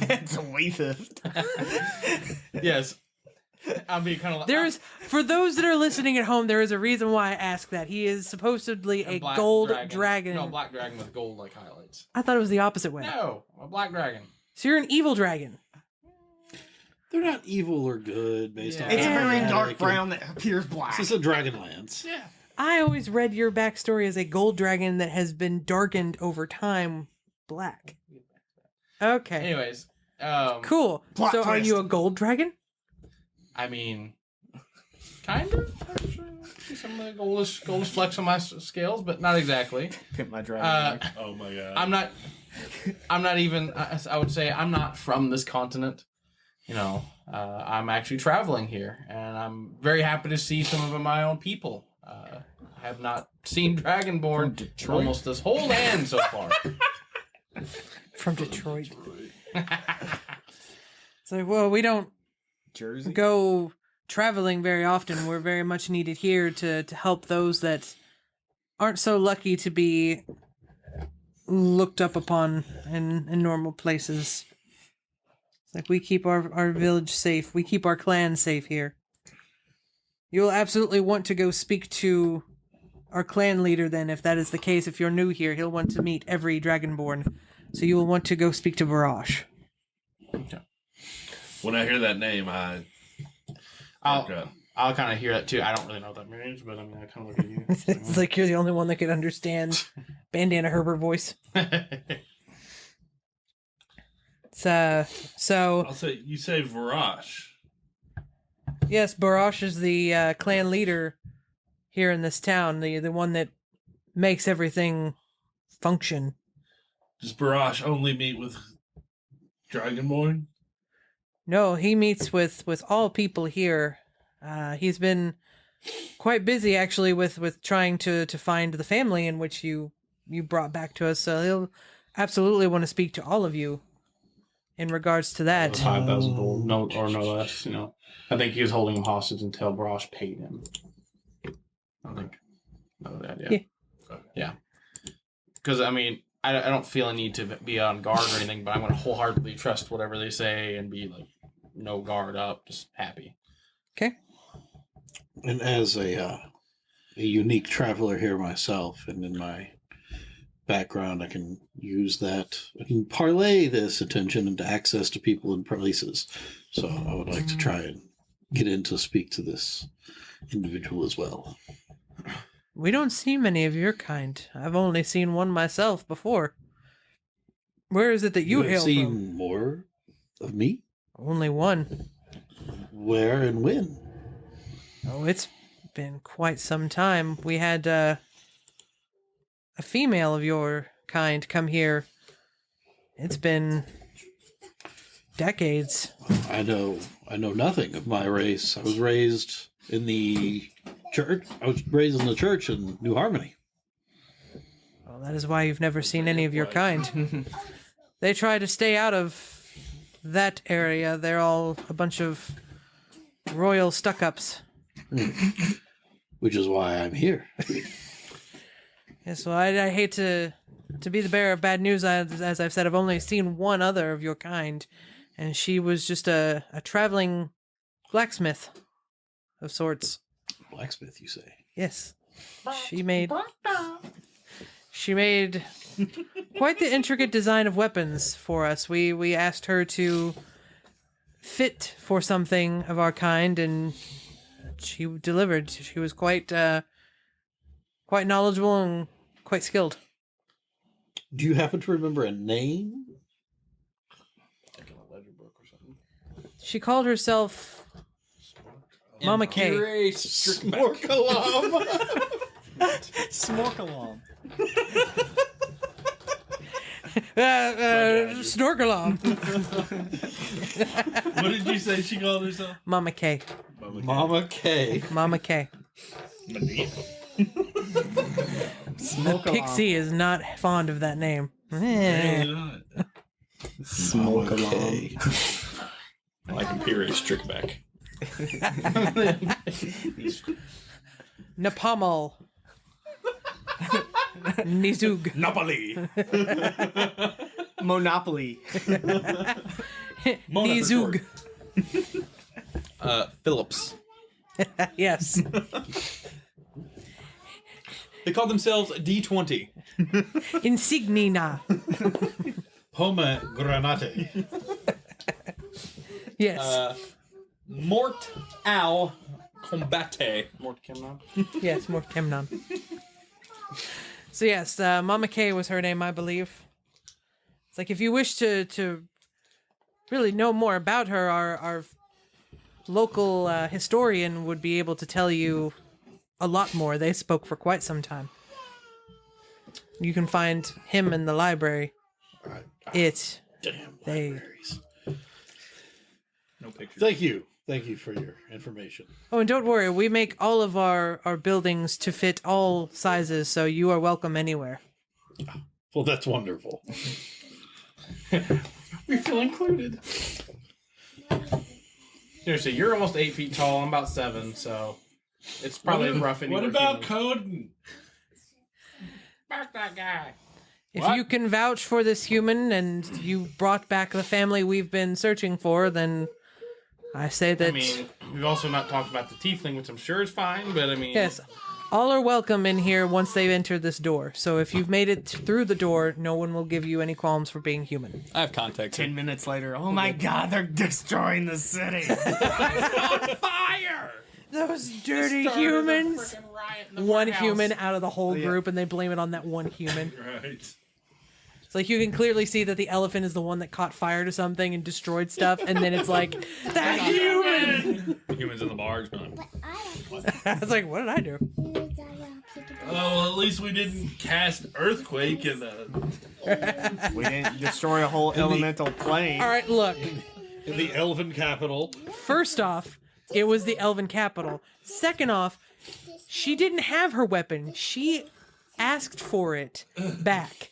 S4: It's a wayfift.
S9: Yes. I'll be kind of like...
S1: There's, for those that are listening at home, there is a reason why I asked that. He is supposedly a gold dragon.
S9: No, black dragon with gold like highlights.
S1: I thought it was the opposite way.
S9: No, a black dragon.
S1: So you're an evil dragon.
S2: They're not evil or good based on...
S4: It's a very
S2: that.
S4: dark brown that appears black.
S2: This is a Dragonlance.
S9: Yeah.
S1: I always read your backstory as a gold dragon that has been darkened over time black. Okay.
S9: Anyways.
S1: Cool.
S4: Plot
S1: So are
S4: twist.
S1: you a gold dragon?
S9: I mean, kind of. Some of the goldish flecks on my scales, but not exactly.
S4: Pimp my dragon.
S7: Oh my god.
S9: I'm not even. I would say I'm not from this continent. You know, I'm actually traveling here, and I'm very happy to see some of my own people. I have not seen Dragonborn in almost this whole land so far.
S1: From Detroit. So, well, we don't
S4: Jersey.
S1: go traveling very often. We're very much needed here to help those that aren't so lucky to be looked up upon in normal places. It's like we keep our village safe. We keep our clan safe here. You'll absolutely want to go speak to our clan leader then, if that is the case. If you're new here, he'll want to meet every Dragonborn. So you will want to go speak to Barash.
S7: When I hear that name,
S9: I'll kind of hear that too. I don't really know what that means, but I mean, I kind of look at you.
S1: It's like you're the only one that can understand Bandana Herbert voice. So
S7: I'll say you say Varash.
S1: yes, Barash is the clan leader here in this town, the one that makes everything function.
S7: Does Barash only meet with Dragonborn?
S1: No, he meets with all people here. He's been quite busy actually with trying to find the family in which you brought back to us. So he'll absolutely want to speak to all of you in regards to that.
S9: 5,000 gold, no less. I think he was holding him hostage until Brosh paid him. I think. Know that, yeah. Yeah. Because I mean, I don't feel a need to be on guard or anything, but I'm going to wholeheartedly trust whatever they say and be like, no guard up, just happy.
S1: Okay.
S10: And as a unique traveler here myself, and in my background, I can use that. I can parlay this attention into access to people and places. So I would like to try and get in to speak to this individual as well.
S1: We don't see many of your kind. I've only seen one myself before. Where is it that you
S10: have
S1: hail
S10: seen
S1: from?
S10: More of me?
S1: Only one.
S10: Where and when?
S1: Oh, it's been quite some time. We had a female of your kind come here. It's been decades.
S10: I know nothing of my race. I was raised in the church. I was raised in the church in New Harmony.
S1: Well, that is why you've never seen any of your kind. They try to stay out of that area. They're all a bunch of royal stuck-ups.
S10: Which is why I'm here.
S1: Yes, well, I hate to be the bearer of bad news. As I've said, I've only seen one other of your kind, and she was just a traveling blacksmith of sorts.
S10: Blacksmith, you say?
S1: Yes. She made quite the intricate design of weapons for us. We asked her to fit for something of our kind, and she delivered. She was quite knowledgeable and quite skilled.
S10: Do you happen to remember a name?
S1: She called herself Mama K.
S10: Smorkalam.
S4: Smorkalam.
S1: Snorkelam.
S7: What did you say she called herself?
S1: Mama K.
S10: Mama K.
S1: Mama K. The pixie is not fond of that name.
S10: Smorkalam.
S8: Like Imperial Strickback.
S1: Napamal. Nizug.
S8: Napoli.
S4: Monopoly.
S1: Nizug.
S8: Phillips.
S1: Yes.
S8: They call themselves D20.
S1: Insignina.
S2: Pomegranate.
S1: Yes.
S8: Mort al combate. Mort Kemnon.
S1: Yes, more Kemnon. So yes, Mama K was her name, I believe. It's like if you wish to really know more about her, our local historian would be able to tell you a lot more. They spoke for quite some time. You can find him in the library.
S10: Libraries.
S8: No pictures.
S10: Thank you for your information.
S1: Oh, and don't worry, we make all of our buildings to fit all sizes, so you are welcome anywhere.
S10: Well, that's wonderful.
S9: We feel included. Seriously, you're almost 8 feet tall. I'm about 7, so it's probably rough anywhere.
S7: What about Coden?
S9: Back that guy.
S1: If
S9: What?
S1: you can vouch for this human and you brought back the family we've been searching for, then I say that...
S9: I mean, we've also not talked about the tiefling, which I'm sure is fine, but I mean...
S1: Yes, all are welcome in here once they've entered this door. So if you've made it through the door, no one will give you any qualms for being human.
S8: I have contacts.
S4: 10 minutes later, oh my god, they're destroying the city.
S9: Fire!
S1: Those dirty humans! One
S9: warehouse.
S1: human out of the whole
S4: Yeah.
S1: group, and they blame it on that one human.
S7: Right.
S1: It's like you can clearly see that the elephant is the one that caught fire to something and destroyed stuff, and then it's like, that human!
S8: Humans in the bars. Going,
S6: But I don't
S1: I was like, what did I do?
S7: Oh, well, at least we didn't cast earthquake and
S4: We didn't destroy a whole elemental plane.
S1: All right, look.
S2: In the elven capital.
S1: First off, it was the elven capital. Second off, she didn't have her weapon. She asked for it back.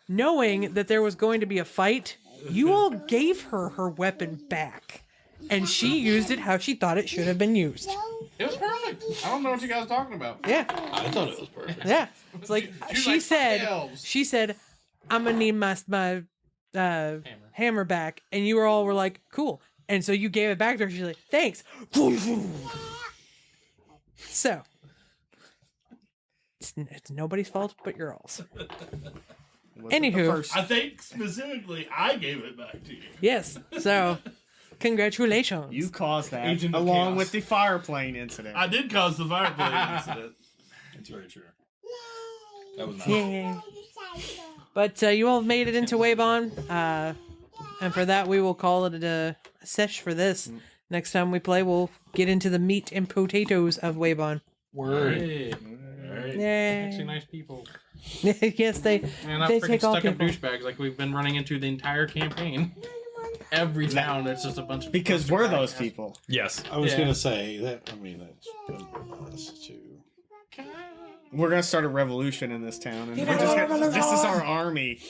S1: Knowing that there was going to be a fight, you all gave her her weapon back. And she used it how she thought it should have been used.
S9: It was perfect. I don't know what you guys are talking about.
S1: Yeah.
S2: I thought it was perfect.
S1: Yeah. It's like she said, I'm gonna need my hammer back, and you all were like, cool. And so you gave it back to her. She's like, thanks. So it's nobody's fault but your all's. Anywho,
S7: I think specifically I gave it back to you.
S1: yes. So congratulations.
S4: You caused that,
S2: Agent of
S4: along
S2: Chaos.
S4: with the fire plane incident.
S7: I did cause the fireplace incident.
S8: It's very true. That was nice.
S1: Yeah. But you all have made it into Waybon, and for that we will call it a sesh for this. Next time we play, we'll get into the meat and potatoes of Waybon.
S9: Word.
S1: Yay.
S9: Actually, nice people.
S1: Yes, they
S9: And not
S1: they
S9: freaking
S1: take all
S9: stuck up
S1: people.
S9: douchebags like we've been running into the entire campaign. Every town, it's just a bunch of
S4: Because we're those people.
S8: Yes.
S10: I was
S9: Yeah.
S10: gonna say that. I mean, that's been us too.
S4: We're gonna start a revolution in this town, and we're just gonna, this is our army.